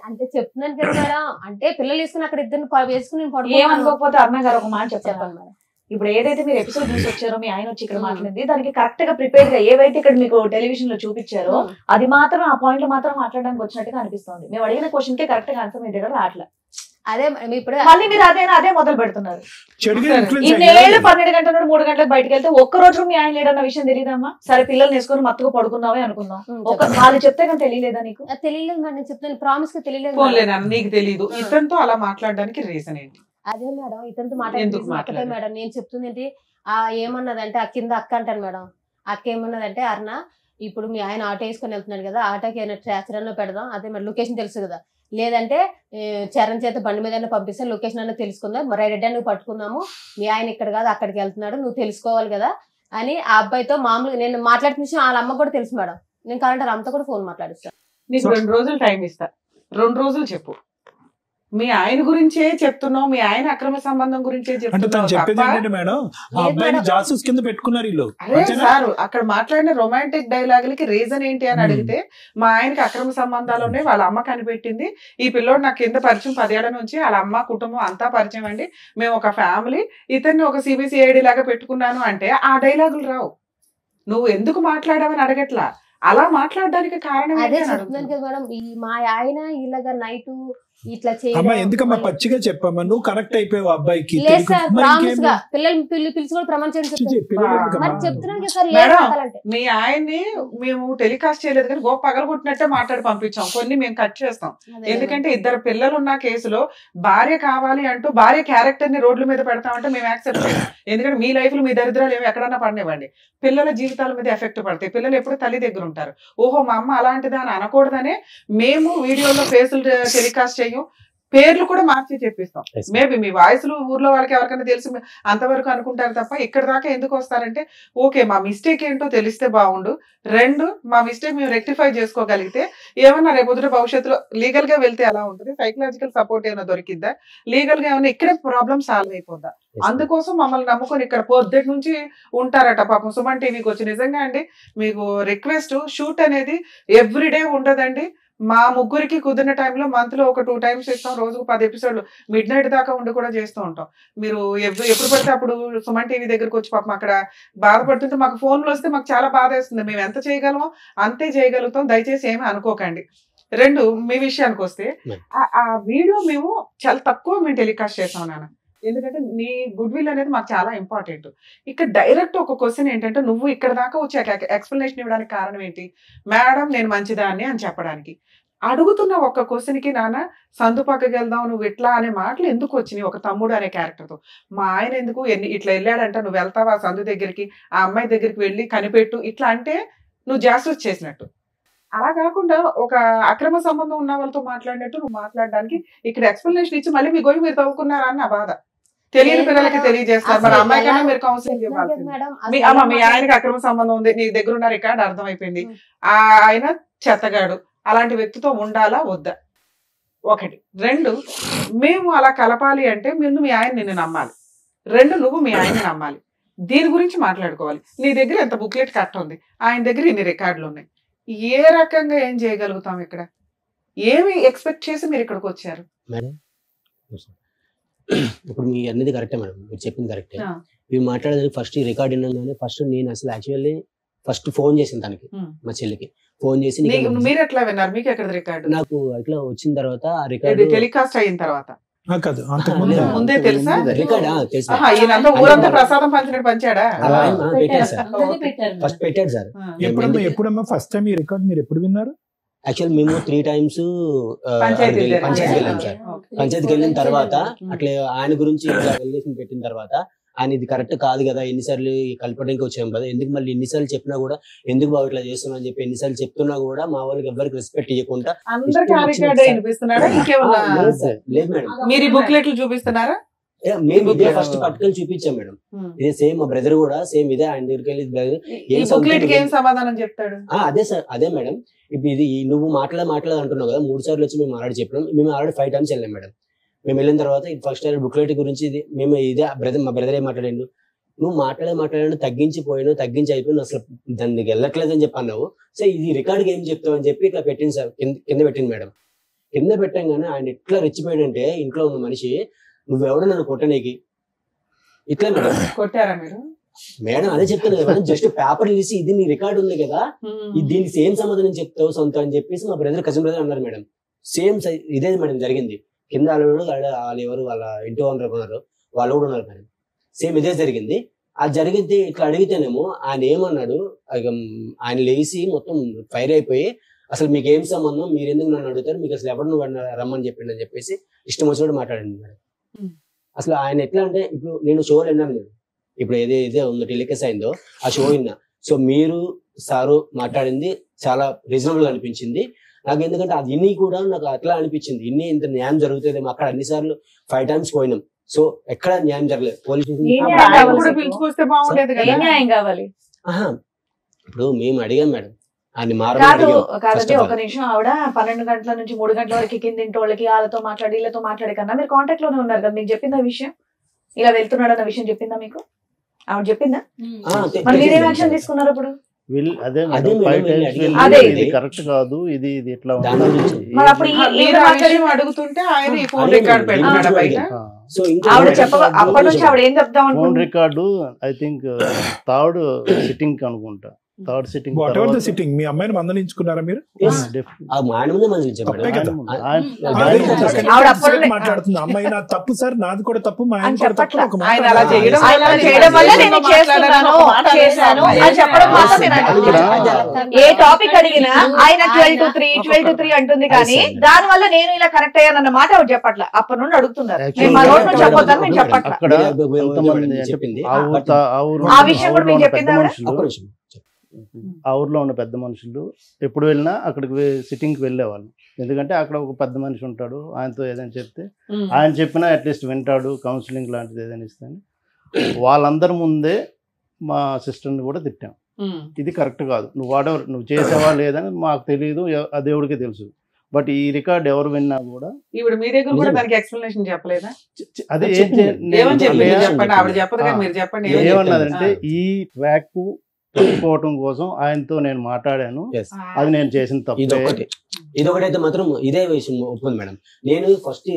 అంటే చెప్తున్నాను కదా మేడం, అంటే పిల్లలు వేసుకుని అక్కడ ఇద్దరు వేసుకుని ఏమనుకోకపోతే అన్న గారు ఒక మాట చెప్పండి మేడం. ఇప్పుడు ఏదైతే మీరు ఎపిసోడ్ చూసి వచ్చారో మీ ఆయన వచ్చి ఇక్కడ మాట్లాడింది దానికి కరెక్ట్ గా ప్రిపేర్ గా ఏవైతే ఇక్కడ మీకు టెలివిజన్ లో చూపించారో అది మాత్రం ఆ పాయింట్ లో మాత్రం మాట్లాడడానికి వచ్చినట్టుగా అనిపిస్తుంది. మేము అడిగిన క్వశ్చన్ కి కరెక్ట్ గా ఆన్సర్ మీ దగ్గర రావట్లేదు. అదే ఇప్పుడు మళ్ళీ మీరు అదే మొదలు పెడుతున్నారు. ఇన్నేళ్ళు 12 గంటల నుండి 3 గంటలకు బయటకు వెళ్తే ఒక్క రోజు మీ ఆయన లేడన్న విషయం తెలియదమ్మా? సరే పిల్లల్ని వేసుకొని మత్తుగా పడుకుందామే అనుకుందాం, వాళ్ళు చెప్తే కానీ తెలియలేదా నీకు? తెలియలేదు మేడం, నేను చెప్తాను ప్రామిస్ గా తెలియలేదు. నీకు తెలియదు ఇతనితో అలా మాట్లాడడానికి రీజన్ ఏంటి? అదే మేడం ఇతనితో మాట్లాడే మేడం నేను చెప్తుంది ఏంటి, ఏమన్నదంటే ఆ కింద అక్క అంటాను మేడం, అక్క ఏమన్నదంటే అరుణ ఇప్పుడు మీ ఆయన ఆటో వేసుకొని వెళ్తున్నాడు కదా, ఆటోకి ఏమైనా ట్రాచరన్ లో పెడదాం, అదే మరి లొకేషన్ తెలుసు కదా, లేదంటే చరణ్ చేత బండి మీద పంపిస్తే లొకేషన్ అన్న తెలుసుకుందాం, రెడ్డి నువ్వు పట్టుకుందాము, మీ ఆయన ఇక్కడ కాదు అక్కడికి వెళ్తున్నాడు నువ్వు తెలుసుకోవాలి కదా అని ఆ అబ్బాయితో మామూలుగా నేను మాట్లాడుతున్న విషయం వాళ్ళ అమ్మ కూడా తెలుసు మేడం. నేను కావాలంటే అమ్మతో కూడా ఫోన్ మాట్లాడిస్తాను. నీకు 2 రోజులు టైం ఇస్తా, 2 రోజులు చెప్పు. మీ ఆయన గురించే చెప్తున్నావు, మీ ఆయన అక్రమ సంబంధం గురించే చెప్తున్నావు. అక్కడ మాట్లాడిన రొమాంటిక్ డైలాగులకి రీజన్ ఏంటి అని అడిగితే మా ఆయనకి అక్రమ సంబంధాలు ఉన్నాయి, వాళ్ళ అమ్మ కనిపెట్టింది, ఈ పిల్లోడు నాకు కింద పరిచయం 10 ఏళ్ల నుంచి, వాళ్ళ అమ్మ కుటుంబం అంతా పరిచయం అండి, మేము ఒక ఫ్యామిలీ, ఇతన్ని ఒక సిబిసిఐడి లాగా పెట్టుకున్నాను అంటే ఆ డైలాగులు రావు. నువ్వు ఎందుకు మాట్లాడావని అడగట్లా, అలా మాట్లాడడానికి కారణం అదే చెప్తున్నాను కదా మేడం. మా ఆయన ఇలాగా నైట్ ఇట్లా ఎందుకమ్మా పచ్చిగా చెప్పమ్మా, నువ్వు కనెక్ట్ అయిపోయావు అబ్బాయికి. పిలిచి కూడా ప్రమాణం మీ ఆయన్ని మేము టెలికాస్ట్ చేయలేదు కానీ గోప పగలగొట్టినట్టే మాట్లాడి పంపించాం, కొన్ని మేము కట్ చేస్తాం. ఎందుకంటే 2 పిల్లలు ఉన్న కేసులో భార్య కావాలి అంటూ భార్య క్యారెక్టర్ ని రోడ్ల మీద పెడతామంటే మేము యాక్సెప్ట్ చేయం. ఎందుకంటే మీ లైఫ్ లో మీ దరిద్రాలు ఏమి ఎక్కడన్నా పడినివ్వండి, పిల్లల జీవితాల మీద ఎఫెక్ట్ పడతాయి. పిల్లలు ఎప్పుడు తల్లి దగ్గర ఉంటారు, ఓహో మా అమ్మ అలాంటిదా అని అనకూడదనే మేము వీడియోలో ఫేసులు టెలికాస్ట్ చేయం, పేర్లు కూడా మార్చి చెప్పిస్తాం. మేబీ మీ వాయిస్లు ఊర్లో వాళ్ళకి ఎవరికైనా తెలిసి అంతవరకు అనుకుంటారు తప్ప ఇక్కడ దాకా ఎందుకు వస్తారంటే ఓకే మా మిస్టేక్ ఏంటో తెలిస్తే బాగుండు, 2 మా మిస్టేక్ మేము రెక్టిఫై చేసుకోగలిగితే ఏమన్నా రేపొద్దున భవిష్యత్తులో లీగల్ గా వెళ్తే ఎలా ఉంటుంది, సైకలాజికల్ సపోర్ట్ ఏమైనా దొరికిద్దా, లీగల్ గా ఏమైనా ఇక్కడే ప్రాబ్లమ్ సాల్వ్ అయిపోద్దా. అందుకోసం మమ్మల్ని నమ్ముకొని ఇక్కడ పొద్దుటి నుంచి ఉంటారట పాపం సుమన్ టీవీకి వచ్చి. నిజంగా అండి మీకు రిక్వెస్ట్, షూట్ అనేది ఎవ్రీడే ఉండదండి, మా ముగ్గురికి కుదిరిన టైంలో మంత్ లో ఒక 2 times ఇస్తాం, రోజుకు 10 ఎపిసోడ్లు మిడ్ నైట్ దాకా ఉండి కూడా చేస్తూ ఉంటాం. మీరు ఎప్పుడు పడితే అప్పుడు సుమన్ టీవీ దగ్గరకు వచ్చి పాపం అక్కడ బాధపడుతుంటే మాకు ఫోన్లు వస్తే మాకు చాలా బాధ వేస్తుంది. మేము ఎంత చేయగలమో అంతే చేయగలుగుతాం, దయచేసి ఏమీ అనుకోకండి. 2 మీ విషయానికి వస్తే ఆ వీడియో మేము చాలా తక్కువ మేము టెలికాస్ట్ చేసాం నాన్న, ఎందుకంటే నీ గుడ్ విల్ అనేది మాకు చాలా ఇంపార్టెంట్. ఇక్కడ డైరెక్ట్ ఒక క్వశ్చన్ ఏంటంటే నువ్వు ఇక్కడ దాకా వచ్చి ఎక్స్ప్లెనేషన్ ఇవ్వడానికి కారణం ఏంటి, మేడం నేను మంచిదాన్ని అని చెప్పడానికి. అడుగుతున్న ఒక్క క్వశ్చన్ కి నాన్న సందు పక్కకి వెళ్దాం నువ్వు ఇట్లా అనే మాటలు ఎందుకు వచ్చినాయి ఒక తమ్ముడు అనే క్యారెక్టర్ తో? మా ఆయన ఎందుకు ఇట్లా వెళ్ళాడంట, నువ్వు వెళ్తావా సందు దగ్గరికి, ఆ అమ్మాయి దగ్గరికి వెళ్ళి కనిపెట్టు ఇట్లా అంటే నువ్వు జాస్టిస్ చేసినట్టు. అలా కాకుండా ఒక అక్రమ సంబంధం ఉన్న వాళ్ళతో మాట్లాడినట్టు నువ్వు మాట్లాడడానికి ఇక్కడ ఎక్స్ప్లెనేషన్ ఇచ్చి మళ్ళీ మీ గొయ్యి మీరు తవ్వుకున్నారా అని నా బాధ. తెలియని పిల్లలకి తెలియజేస్తారు, మరి అమ్మాయి కన్నా మీరు కౌన్సిలింగ్ ఇవ్వాలి. మీ ఆయనకి అక్రమ సంబంధం ఉంది, నీ దగ్గర ఉన్న రికార్డు అర్థమైపోయింది, ఆయన చెత్తగాడు, అలాంటి వ్యక్తితో ఉండాలా వద్దా? 1. 2 మేము అలా కలపాలి అంటే ముందు మీ ఆయన నిన్ను నమ్మాలి, 2 నువ్వు మీ ఆయన్ని నమ్మాలి, దీని గురించి మాట్లాడుకోవాలి. నీ దగ్గర ఎంత బుక్లెట్ కట్ ఉంది, ఆయన దగ్గర ఇన్ని రికార్డులు ఉన్నాయి, ఏ రకంగా ఏం చేయగలుగుతాం? ఇక్కడ ఏమి ఎక్స్పెక్ట్ చేసి మీరు ఇక్కడికి వచ్చారు? మేడం ఇప్పుడు మీ అన్నది కరెక్టే మేడం, మీరు చెప్పింది కరెక్టే. మేము మాట్లాడేదానికి ఫస్ట్ ఈ రికార్డ్ విన్నాగానే ఫస్ట్ నేను అసలు యాక్చువల్లీ ఫస్ట్ ఫోన్ చేసింది తనకి, మా చెల్లికి ఫోన్ చేసి మీరు ఎట్లా విన్నారు, మీకు ఎక్కడ రికార్డు? నాకు అట్లా వచ్చిన తర్వాత ఆ రికార్డు టెలికాస్ట్ అయిన తర్వాత ముందే తెలుసా? ప్రసాదం పంచినట్టు పంచాడా? ఫస్ట్ పెట్టాడు సార్. ఎప్పుడమ్మా ఫస్ట్ టైం ఈ రికార్డ్ మీరు ఎప్పుడు విన్నారు? యాక్చువల్ మేము 3 times పంచాయతీకి వెళ్ళాం సార్. పంచాయతీకి వెళ్ళిన తర్వాత అట్లా ఆయన గురించి ఎలిగేషన్ పెట్టిన తర్వాత ఆయన ఇది కరెక్ట్ కాదు కదా, ఎన్నిసార్లు కలపడానికి వచ్చాం కదా, ఎందుకు మళ్ళీ ఎన్నిసార్లు చెప్పినా కూడా ఎందుకు బాగా ఇట్లా చేస్తున్నా అని చెప్పి ఎన్నిసార్లు చెప్తున్నా కూడా మా వాళ్ళకి ఎవరికి రెస్పెక్ట్ ఇవ్వకుండా లేదు మేడం. మీరు బుక్లెట్లు చూపిస్తున్నారా? మేము ఇదే ఫస్ట్ పట్టుకొని చూపించాం మేడం. ఇదే సేమ్ మా బ్రదర్ కూడా సేమ్ ఇదే ఆయన దగ్గరికి వెళ్ళి బ్రదర్ ఏం సమాధానం చెప్తాడు. అదే సార్ అదే మేడం. ఇప్పుడు ఇది నువ్వు మాట్లాడ అంటున్నావు కదా, 3 సార్లు వచ్చి మేము ఆల్రెడీ చెప్పినాం. మేము ఆల్రెడీ 5 times వెళ్ళాం మేడం. మేము వెళ్ళిన తర్వాత ఫస్ట్ టైం బుక్లెట్ గురించి ఇది మేము ఇదే మా బ్రదర్ ఏం మాట్లాడాడు, నువ్వు మాట్లాడాడు తగ్గించి అయిపోయిన అసలు దాన్ని వెళ్ళట్లేదని చెప్పి అన్నావు. సో ఇది రికార్డ్కి ఏం చెప్తావు అని చెప్పి ఇట్లా పెట్టింది సార్, కింద పెట్టింది మేడం. కింద పెట్టంగానే ఆయన ఎట్లా రెచ్చిపోయాడంటే ఇంట్లో ఉన్న మనిషి, నువ్వెవడో నన్ను కొట్టనీకి ఇట్లా మేడం. కొట్టారా మీరు? మేడం అదే చెప్తాను కదా, జస్ట్ పేపర్ తీసి ఇది నీ రికార్డు ఉంది కదా, దీనికి సేమ్ సమాధానం చెప్తావు సొంత అని చెప్పేసి మా బ్రదర్ కజిన్ బ్రదర్ అన్నారు మేడం. సేమ్ ఇదే మేడం జరిగింది. కింద వాళ్ళు ఎవరు వాళ్ళ ఇంటి ఓనర్ ఉన్నారు, వాళ్ళు కూడా ఉన్నారు మేడం. సేమ్ ఇదే జరిగింది. అది జరిగితే ఇట్లా అడిగితేనేమో ఆయన ఏమన్నాడు, ఆయన లేచి మొత్తం ఫైర్ అయిపోయి అసలు మీకు ఏం సంబంధం, మీరు ఎందుకు నన్ను అడుగుతారు, మీకు అసలు ఎవరు నువ్వు రమ్మని చెప్పిండు అని చెప్పేసి ఇష్టం వచ్చినట్టు మాట్లాడండి మేడం. అసలు ఆయన ఎట్లా అంటే, ఇప్పుడు నేను షోలు విన్నాను నేను, ఇప్పుడు ఏదైతే ఉందో టెలికాస్ట్ అయిందో ఆ షో విన్నా. సో మీరు సారు మాట్లాడింది చాలా రీజనబుల్ గా అనిపించింది నాకు. ఎందుకంటే అది ఇన్ని కూడా నాకు అట్లా అనిపించింది, ఇంత న్యాయం జరుగుతుంది. అక్కడ అన్నిసార్లు 5 times పోయినాం. సో ఎక్కడ న్యాయం జరగలేదు. పోలీస్ పిలుచుకొస్తే బాగుండేది కదా. న్యాయం కావాలి. ఇప్పుడు మేము అడిగాం మేడం, కాదండి ఒక నిమిషం. ఆవిడ 12 గంటల నుంచి 3 గంటల వరకు కింద ఇంటి వాళ్ళకి వాళ్ళతో మాట్లాడి వీళ్ళతో మాట్లాడే కన్నా మీరు కాంటాక్ట్ లోనే ఉన్నారు కదా, మీకు చెప్పిందా విషయం, ఇలా వెళ్తున్నాడు అన్న విషయం చెప్పిందా మీకు? ఆవిడ చెప్పిందా? మరి మీరేం యాక్షన్ తీసుకున్నారు అప్పుడు? కరెక్ట్ కాదు, ఇది ఇట్లా అడుగుతుంటే ఆయన ఫోన్ రికార్డ్ పెట్టాడు బయట. అప్పటి నుంచి ఆవిడ ఏం చెప్తాం phone record I think third sitting అనుకుంటా. థర్డ్ సిట్టింగ్ సిట్టింగ్ మీ అమ్మాయిని మందలించుకున్నారా మీరు? మాట్లాడుతుంది అమ్మాయి నా తప్పు సార్, నాది కూడా తప్పు, మా ఆయన కూడా తప్పు. ఏ టాపిక్ అడిగినా ఆయన 12 to 3 అంటుంది, కానీ దాని వల్ల నేను ఇలా కరెక్ట్ అయ్యానన్న మాట ఆవిడ చెప్పట్లా. అప్పటి నుండి అడుగుతున్నారు, చెప్పొద్దని నేను చెప్పట్లా. ఆ విషయం కూడా మీకు చెప్పింది. ఆ ఊర్లో ఉన్న పెద్ద మనుషులు ఎప్పుడు వెళ్ళినా అక్కడికి సిట్టింగ్కి వెళ్ళేవాళ్ళు. ఎందుకంటే అక్కడ ఒక పెద్ద మనిషి ఉంటాడు, ఆయనతో ఏదైనా చెప్తే ఆయన చెప్పినా అట్లీస్ట్ వింటాడు, కౌన్సిలింగ్ లాంటిది ఏదైనా ఇస్తాను. వాళ్ళందరి ముందే మా సిస్టర్ని కూడా తిట్టాం, ఇది కరెక్ట్ కాదు, నువ్వు చేసావా లేదని మాకు తెలియదు, ఆ దేవుడికి తెలుసు. బట్ ఈ రికార్డ్ ఎవరు విన్నా కూడా మీ దగ్గర కూడా దానికి ఎక్స్ప్లెనేషన్ చెప్పలేదా? అదే చెప్పండి. ఏమన్నదంటే ఈ ట్రాక్ పోవటం కోసం ఆయనతో నేను మాట్లాడాను, అది నేను చేసిన తప్పు. ఇదొకటైతే మాత్రం ఇదే విషయం ఒప్పుకుంది మేడం. నేను ఫస్ట్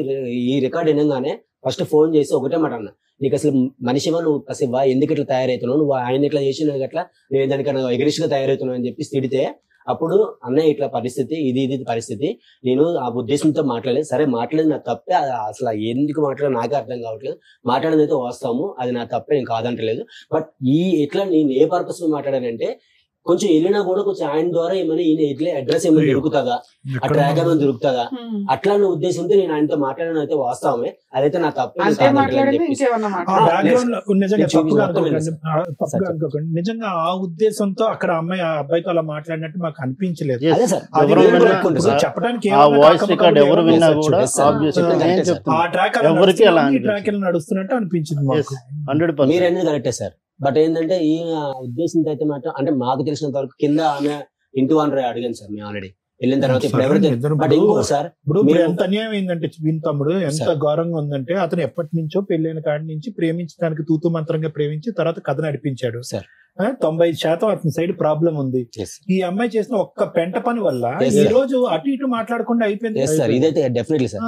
ఈ రికార్డ్ వినగానే ఫస్ట్ ఫోన్ చేసి ఒకటే మాట అన్నా, నీకు అసలు మనిషివా, నువ్వు అసలు ఎందుకు ఇట్లా తయారవుతున్నావు, నువ్వు ఆయన ఇట్లా చేసిన అట్లా నేను దానికన్నా ఎగరిష్గా తయారవుతున్నావు అని చెప్పి తిడితే, అప్పుడు అన్నయ్య ఇట్లా పరిస్థితి, ఇది పరిస్థితి, నేను ఆ ఉద్దేశంతో మాట్లాడలేదు, సరే మాట్లాడేది నా తప్పే, అసలు ఎందుకు మాట్లాడో నాకే అర్థం కావట్లేదు, మాట్లాడేది అయితే వాస్తవము, అది నా తప్పే, నేను కాదంటలేదు. బట్ ఇట్లా నేను ఏ పర్పస్ లో మాట్లాడానంటే, కొంచెం వెళ్ళినా కూడా కొంచెం ఆయన ద్వారా ఏమైనా ఈయన ఇట్లా అడ్రస్ ఏమైనా దొరుకుతుందా, ఆ ట్రాక్ ఏమైనా దొరుకుతుందా, అట్లా నా ఉద్దేశంతో నేను ఆయనతో మాట్లాడడం అయితే వాస్తవమే, అదైతే నా తప్పే. నిజంగా ఆ ఉద్దేశంతో అక్కడ అమ్మాయి ఆ అబ్బాయితో అలా మాట్లాడినట్టు మాకు అనిపించలేదు. చెప్పడానికి నడుస్తున్నట్టు అనిపించింది. మీరనేది కరెక్టే సార్. బట్ ఏంటంటే ఈ ఉద్దేశంతో అయితే మాత్రం అంటే మాకు తెలిసినంత వరకు కింద ఆమె ఇంటి ఓనర్ అడిగాను సార్ మేము ఆల్రెడీ వెళ్ళిన తర్వాత. ఇప్పుడు ఎంత అన్యాయం అయిందంటే తమ్ముడు, ఎంత ఘోరంగా ఉందంటే, అతను ఎప్పటి నుంచో పెళ్ళైన కాడి నుంచి ప్రేమించడానికి తూతు మంత్రంగా ప్రేమించి తర్వాత కథ నడిపించాడు. 90% అతని సైడ్ ప్రాబ్లం ఉంది. ఈ అమ్మాయి చేసిన ఒక్క పెంట పని వల్ల ఈ రోజు అటు ఇటు మాట్లాడకుండా అయిపోయింది. ఇదైతే డెఫినెట్లీ సార్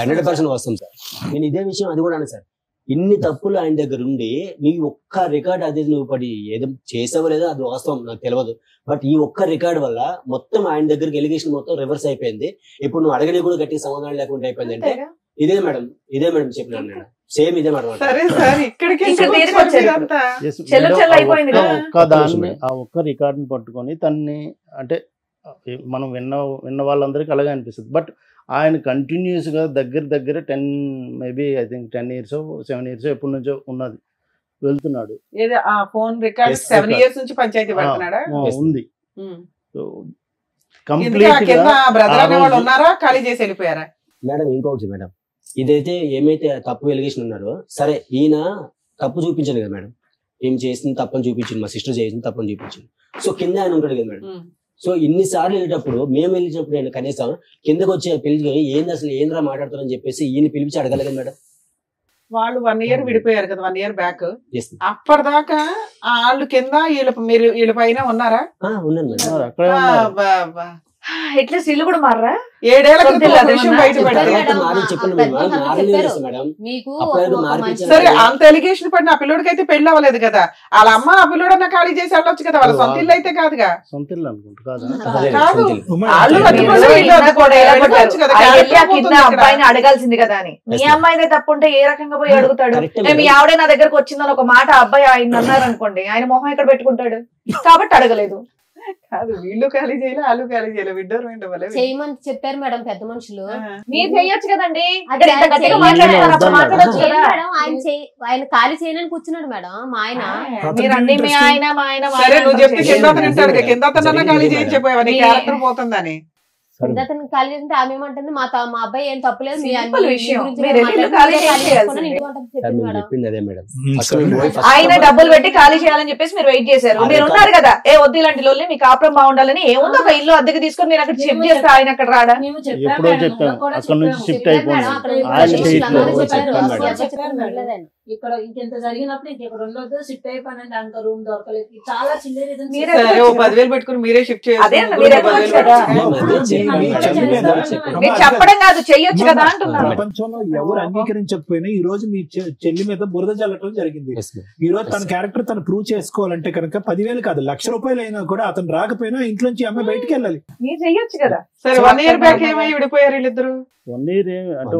100% వస్తాం సార్. నేను ఇదే విషయం అది కూడా సార్, ఇన్ని తప్పులు ఆయన దగ్గర ఉండి నీ ఒక్క రికార్డ్ అది నువ్వు పడి ఏదో చేసావో లేదో అది వాస్తవం నాకు తెలియదు. బట్ ఈ ఒక్క రికార్డ్ వల్ల మొత్తం ఆయన దగ్గరికి ఎలిగేషన్ మొత్తం రివర్స్ అయిపోయింది. ఇప్పుడు నువ్వు అడగని కూడా గట్టి సమాధానం లేకుండా అయిపోయింది. అంటే ఇదే మేడం చెప్పినాను నేను, సేమ్ ఇదే మేడం. ఆ ఒక్క రికార్డుని పట్టుకొని తన్ని అంటే మనం విన్న వాళ్ళందరికీ అలాగే అనిపిస్తుంది. బట్ ఆయన కంటిన్యూస్ గా దగ్గర 10 maybe I think 10 years 7 years ఎప్పటి నుంచో ఉన్నది వెళ్తున్నాడు. ఉంది. మేడం ఇంకొకటి మేడం, ఇదైతే ఏమైతే తప్పు ఎలిగేషన్ ఉన్నారో సరే ఈయన తప్పు చూపించాను కదా మేడం, ఏం చేసింది తప్పని చూపించింది, మా సిస్టర్ చేసింది తప్పని చూపించింది. సో కింద ఆయన ఉంటాడు కదా మేడం. సో ఇన్నిసార్లు వెళ్ళేటప్పుడు మేము వెళ్ళినప్పుడు ఆయన కనీసం కిందకు వచ్చి పిలిచి ఏంది అసలు ఏంద్రా మాట్లాడుతారని చెప్పేసి ఈయన పిలిచి అడగలేదు మేడం. వాళ్ళు 1 year విడిపోయారు కదా, 1 year బ్యాక్. అప్పటిదాకా వాళ్ళు కింద వీళ్ళ పైన ఉన్నారా? ఉన్నాను మేడం. అట్లీస్ట్ ఇల్లు కూడా మారా 7 ఏళ్ల క్రితం బయట సరే అంత ఎలిగేషన్ పడిన ఆ పిల్లోడికి అయితే పెళ్లి అవ్వలేదు కదా, వాళ్ళ అమ్మ ఆ పిల్లోడన్నా ఖాళీ చేసి వెళ్ళొచ్చు కదా, వాళ్ళ సొంత ఇల్లు అయితే కాదుగా. సొంత ఇల్లు అనుకుంటా అబ్బాయిని అడగాల్సింది కదా అని. మీ అమ్మాయినే తప్పుంటే ఏ రకంగా పోయి అడుగుతాడు? మీ ఆవిడే నా దగ్గరకు వచ్చిందని ఒక మాట అబ్బాయి ఆయన అన్నారు అనుకోండి, ఆయన మొహం ఎక్కడ పెట్టుకుంటాడు? కాబట్టి అడగలేదు. కాదు వీళ్ళు ఖాళీ చేయలే, వాళ్ళు ఖాళీ చేయలే, విడ్డోరు చేయమని చెప్పారు మేడం పెద్ద మనుషులు. మీరు చెయ్యొచ్చు కదండి, ఆయన ఖాళీ చేయడానికి కూర్చున్నాడు మేడం మా ఆయన. మీరన్నీ మీ ఆయన మా ఆయన సరే నువ్వు చెప్తే కింద తింటాడు, కింద ఖాళీ చేయించిపోయావా నీ క్యారెక్టర్ పోతుందని. అతను ఖాళీ చేస్తే ఆమె ఏమంటుంది, మా అబ్బాయి ఏం తప్పలేదు, ఆయన డబ్బులు పెట్టి ఖాళీ చేయాలని చెప్పేసి మీరు వెయిట్ చేశారు. మీరు ఉన్నారు కదా, ఏ వద్దు ఇలాంటి లోల్ని మీ కాపురం బాగుండాలని. ఏముందో ఒక ఇల్లు అద్దెకి తీసుకొని మీరు అక్కడ షిఫ్ట్ చేస్తే ఆయన అక్కడ రాడా? ఎప్పుడో చెప్పాను అక్కడ నుంచి షిఫ్ట్ అయిపోయింది. ఇక్కడ ఇంకెంత జరిగినప్పుడు ఇంకెక్కడ ఉండొద్దు, షిఫ్ట్ అయిపోయినండి అంత రూమ్ దొరకలేదు, చాలా చిన్న రీజన్. 10,000 పెట్టుకుని మీరే షిఫ్ట్ చేయాలి. చెప్పడం కాదు, చెయ్యొచ్చు కదా అంటున్నాను. ప్రపంచంలో ఎవరు అంగీకరించకపోయినా ఈ రోజు మీ చెల్లి మీద బురద జల్లటం జరిగింది. ఈ రోజు తన క్యారెక్టర్ తను ప్రూవ్ చేసుకోవాలంటే కనుక 10,000 కాదు ₹1,00,000 అయినా కూడా అతను రాకపోయినా ఇంట్లోంచి అమ్మాయి బయటకు వెళ్ళాలి. మీరు చెయ్యొచ్చు కదా. సరే 1 year బ్యాక్ ఏమై విడిపోయారు వీళ్ళిద్దరు? 1 year అంటే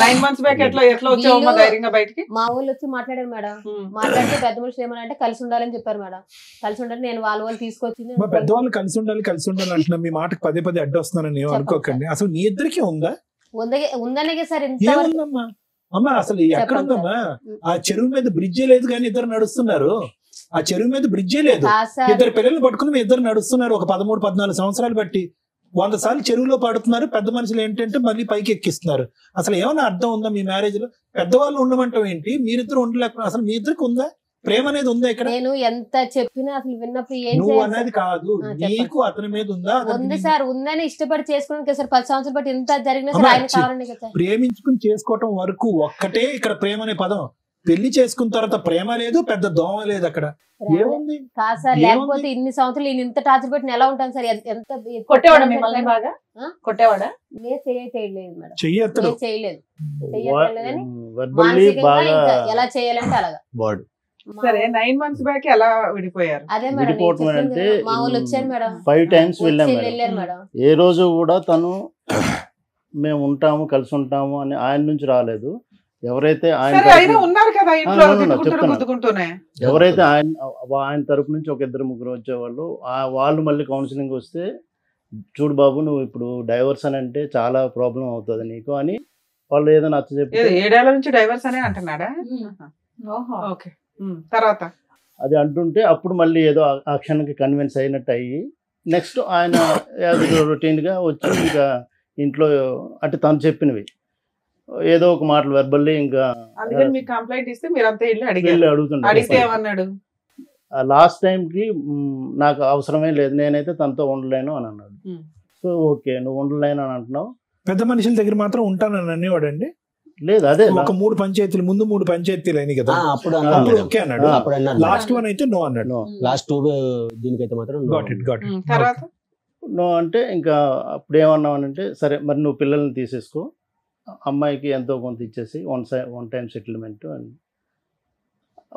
9 months బ్యాక్ ఎట్లా వచ్చావమ్మా ధైర్యంగా బయటికి? మా ఊళ్ళు వచ్చి మాట్లాడారు మేడం. మాట్లాడితే పెద్ద మనుషులు ఏమనంటే కలిసి ఉండాలని చెప్పారు మేడం. కలిసి ఉండాలి, నేను వాళ్ళు తీసుకొచ్చింది. పెద్దవాళ్ళు కలిసి ఉండాలి అంటున్నా, మీ మాటకు పదే అడ్డొస్తున్నానని అనుకోకండి. అసలు మీ ఇద్దరికి ఉందా? ఉందనే సార్. ఏముందమ్మా అమ్మా, అసలు ఎక్కడ ఉందమ్మా? ఆ చెరువు మీద బ్రిడ్జే లేదు కానీ ఇద్దరు నడుస్తున్నారు. ఆ చెరువు మీద బ్రిడ్జే లేదు, ఇద్దరు పిల్లలు పట్టుకుని మీ ఇద్దరు నడుస్తున్నారు. ఒక 13-14 సంవత్సరాలు బట్టి 100 సార్లు చెరువులో పడుతున్నారు. పెద్ద మనుషులు ఏంటంటే మళ్ళీ పైకి ఎక్కిస్తున్నారు. అసలు ఏమైనా అర్థం ఉందా మీ మ్యారేజ్ లో? పెద్దవాళ్ళు ఉండమంటాం ఏంటి? మీరిద్దరు ఉండలేకపోతే అసలు మీ ఇద్దరికి ఉందా ప్రేమ అనేది? ఉందా ఇక్కడ? నేను ఎంత చెప్పినా అసలు విన్నప్పుడు ఏం నువ్వు అనేది కాదు, నీకు అతని మీద ఉందా? ఉంది సార్, ఉందని ఇష్టపడి చేసుకున్నాను సార్. 10 సంవత్సరాలు బట్టి ఎంత జరిగినా సరే ఆయన కావాలని కదా. ప్రేమించుకుని చేసుకోవటం వరకు ఒక్కటే ఇక్కడ ప్రేమ అనే పదం. పెళ్లి చేసుకున్న తర్వాత ప్రేమ లేదు, పెద్ద దోమ లేదు అక్కడ. ఏముంది కాదు సార్, లేకపోతే ఇన్ని సంవత్సరాలు నేను ఇంత టార్చర్ పెట్టి ఎలా ఉంటాను సార్? ఎంత కొట్టేవాడా మిమ్మల్ని బాగా? కొట్టేవాడా? చేయలేదు మేడం, చేయలేదు. ఎలా చేయాలంటే అలాగా. సరే 9 months బ్యాక్ ఎలా విడిపోయారు? అదే మేడం మా ఊళ్ళు వచ్చారు మేడం, 5 times వెళ్ళారు మేడం. ఏ రోజు కూడా తను మేము ఉంటాము కలిసి ఉంటాము అని ఆయన నుంచి రాలేదు. ఎవరైతే ఎవరైతే ఆయన తరపు నుంచి ఒక 2-3 వచ్చేవాళ్ళు, వాళ్ళు మళ్ళీ కౌన్సిలింగ్ వస్తే చూడు బాబు నువ్వు ఇప్పుడు డైవర్స్ అని అంటే చాలా ప్రాబ్లం అవుతుంది నీకు అని వాళ్ళు ఏదో నచ్చ చెప్పి 7 ఏళ్ల నుంచి డైవర్స్ అనే అంటున్నాడా? తర్వాత అది అంటుంటే అప్పుడు మళ్ళీ ఏదో ఆ క్షణానికి కన్విన్స్ అయినట్టు అయ్యి నెక్స్ట్ ఆయన రొటీన్ గా వచ్చి ఇంకా ఇంట్లో అంటే తను చెప్పినవి ఏదో ఒక మాటలు వెర్బల్లీ ఇంకా అడుగుతున్నాడు. లాస్ట్ టైం కి నాకు అవసరమే లేదు, నేనైతే తనతో ఉండలేను అని అన్నాడు. సో ఓకే నువ్వు ఉండలేను అని అంటున్నావు, పెద్ద మనుషుల దగ్గర మాత్రం ఉంటానని అనేవాడు అండి. లేదు అదే ఒక 3 పంచాయతీలు ముందు 3 పంచాయతీలు అయినాయి కదా, అప్పుడు ఓకే అన్నాడు. లాస్ట్ వన్ అయితే నో అన్నాడు. లాస్ట్ 2 దీనికైతే మాత్రం తర్వాత నో అంటే ఇంకా అప్పుడు ఏమన్నామనంటే సరే మరి నువ్వు పిల్లల్ని తీసేసుకో, అమ్మాయికి ఎంతో కొంత ఇచ్చేసి వన్ టైం సెటిల్మెంట్ అని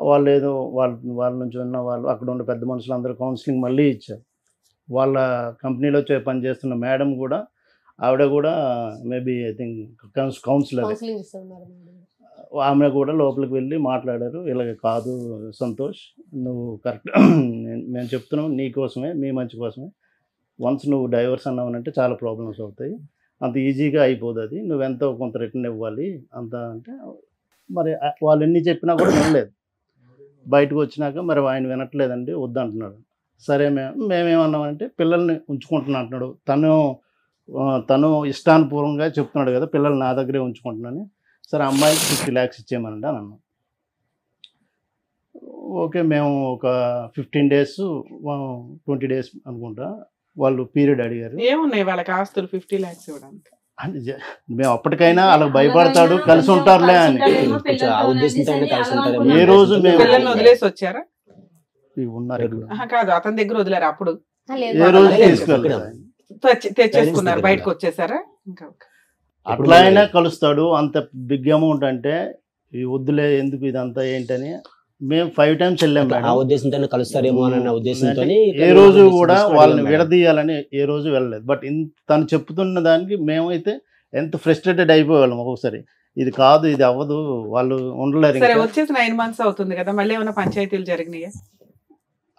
వాళ్ళు ఏదో వాళ్ళ నుంచి ఉన్న వాళ్ళు అక్కడ ఉన్న పెద్ద మనుషులు అందరూ కౌన్సిలింగ్ మళ్ళీ ఇచ్చారు. వాళ్ళ కంపెనీలో పనిచేస్తున్న మేడం కూడా ఆవిడ కూడా మేబీ ఐ థింక్ కౌన్సిలర్, ఆమె కూడా లోపలికి వెళ్ళి మాట్లాడారు. ఇలాగ కాదు సంతోష్, నువ్వు కరెక్ట్, మేము చెప్తున్నాం నీ కోసమే, మీ మంచి కోసమే. వన్స్ నువ్వు డైవర్స్ అన్నావనంటే చాలా ప్రాబ్లమ్స్ అవుతాయి, అంత ఈజీగా అయిపోదు, అది నువ్వెంతో కొంత రిటర్న్ ఇవ్వాలి అంత అంటే. మరి వాళ్ళు ఎన్ని చెప్పినా కూడా వినలేదు. బయటకు వచ్చినాక మరి ఆయన వినట్లేదండి వద్దంటున్నాడు. సరే మేమేమన్నామంటే పిల్లల్ని ఉంచుకుంటున్నా అంటున్నాడు. తను తను ఇష్టానుపూర్వంగా చెప్తున్నాడు కదా, పిల్లలు నా దగ్గరే ఉంచుకుంటున్నాను, సరే అమ్మాయికి 50 lakhs ఇచ్చేయమనండి అని అన్నాం. ఓకే, మేము ఒక 15 days 20 days అనుకుంటా వాళ్ళు పీరియడ్ అడిగారు. ఏమున్నాయి వాళ్ళకి ఆస్తులు 50 lakhs ఇవ్వడానికి? అంటే మేము అప్పటికైనా వాళ్ళకి భయపడతాడు, కలిసి ఉంటారులే అని. ఏ రోజు మేము పిల్లల్ని వదిలేసి వచ్చారా? ఉన్నారు ఇక్కడ. కాదు, అతని దగ్గర వదిలేరు అప్పుడు? ఏ రోజు తీసుకెళ్ళలేదు, తెచ్చేసుకున్నారు, బయటకు వచ్చేసారా? ఇంకా అట్లా అయినా కలుస్తాడు. అంత బిగ్ అమౌంట్ అంటే ఈ వద్దులే ఎందుకు ఇదంతా ఏంటని మేము 5 times వెళ్ళాం. ఆ ఉద్దేశంతో కలుస్తారేమో అన్న ఉద్దేశంతో ఏ రోజు కూడా వాళ్ళని విడదీయాలని ఏ రోజు వెళ్ళలేదు. బట్ తను చెప్తున్న దానికి మేమైతే ఎంత ఫ్రస్ట్రేటెడ్ అయిపోయేవాళ్ళం ఒక్కొక్కసారి. ఇది కాదు, ఇది అవ్వదు, వాళ్ళు ఉండలేరు. సరే, వచ్చేసి 9 months అవుతుంది కదా, మళ్ళీ ఏమైనా పంచాయతీలు జరిగినాయా?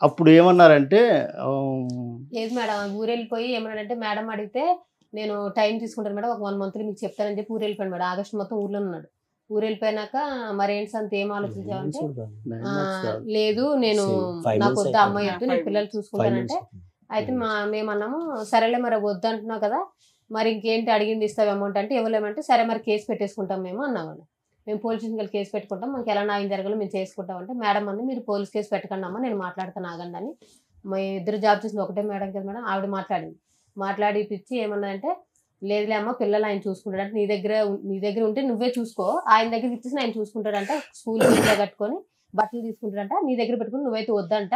అప్పుడు ఏమన్నారంటే లేదు మేడం, ఊరు వెళ్ళిపోయి ఏమన్నాడంటే మేడం అడిగితే నేను టైం తీసుకుంటాను మేడం, ఒక 1 month మీకు చెప్తానని చెప్పి ఊరు వెళ్ళిపోయాను మేడం. ఆగస్ట్ మొత్తం ఊర్లో ఉన్నాడు. ఊరు వెళ్ళిపోయినాక మరి ఏంటి అంత ఏం ఆలోచించావంటే, లేదు నేను నాకు వద్దు అమ్మాయి వద్దు, నేను పిల్లలు చూసుకుంటానంటే, అయితే మేమన్నాము సరేలే మరి వద్దు అంటున్నావు కదా, మరి ఇంకేంటి అడిగింది ఇస్తావు అమౌంట్ అంటే ఇవ్వలేమంటే, సరే మరి కేసు పెట్టేసుకుంటాం మేము అన్నామండి. మేము పోలీస్ స్టేషన్కి కేసు పెట్టుకుంటాం, మాకు ఎలా న్యాయం జరగాలో మేము చేసుకుంటాం అంటే, మేడం అంది మీరు పోలీస్ కేసు పెట్టకండి అమ్మా, నేను మాట్లాడతాను ఆగండి అని. మా ఇద్దరు జాబ్ చేసింది ఒకటే మేడం కదా మేడం, ఆవిడ మాట్లాడి పిచ్చి ఏమన్నాదంటే, లేదులే అమ్మ పిల్లలు ఆయన చూసుకుంటాడు అంటే, నీ దగ్గర ఉంటే నువ్వే చూసుకో, ఆయన దగ్గర ఇచ్చేసి ఆయన చూసుకుంటాడంట, స్కూల్ ఫీజులో కట్టుకొని బట్టలు తీసుకుంటాడంట, నీ దగ్గర పెట్టుకుని నువ్వైతే వద్దంట,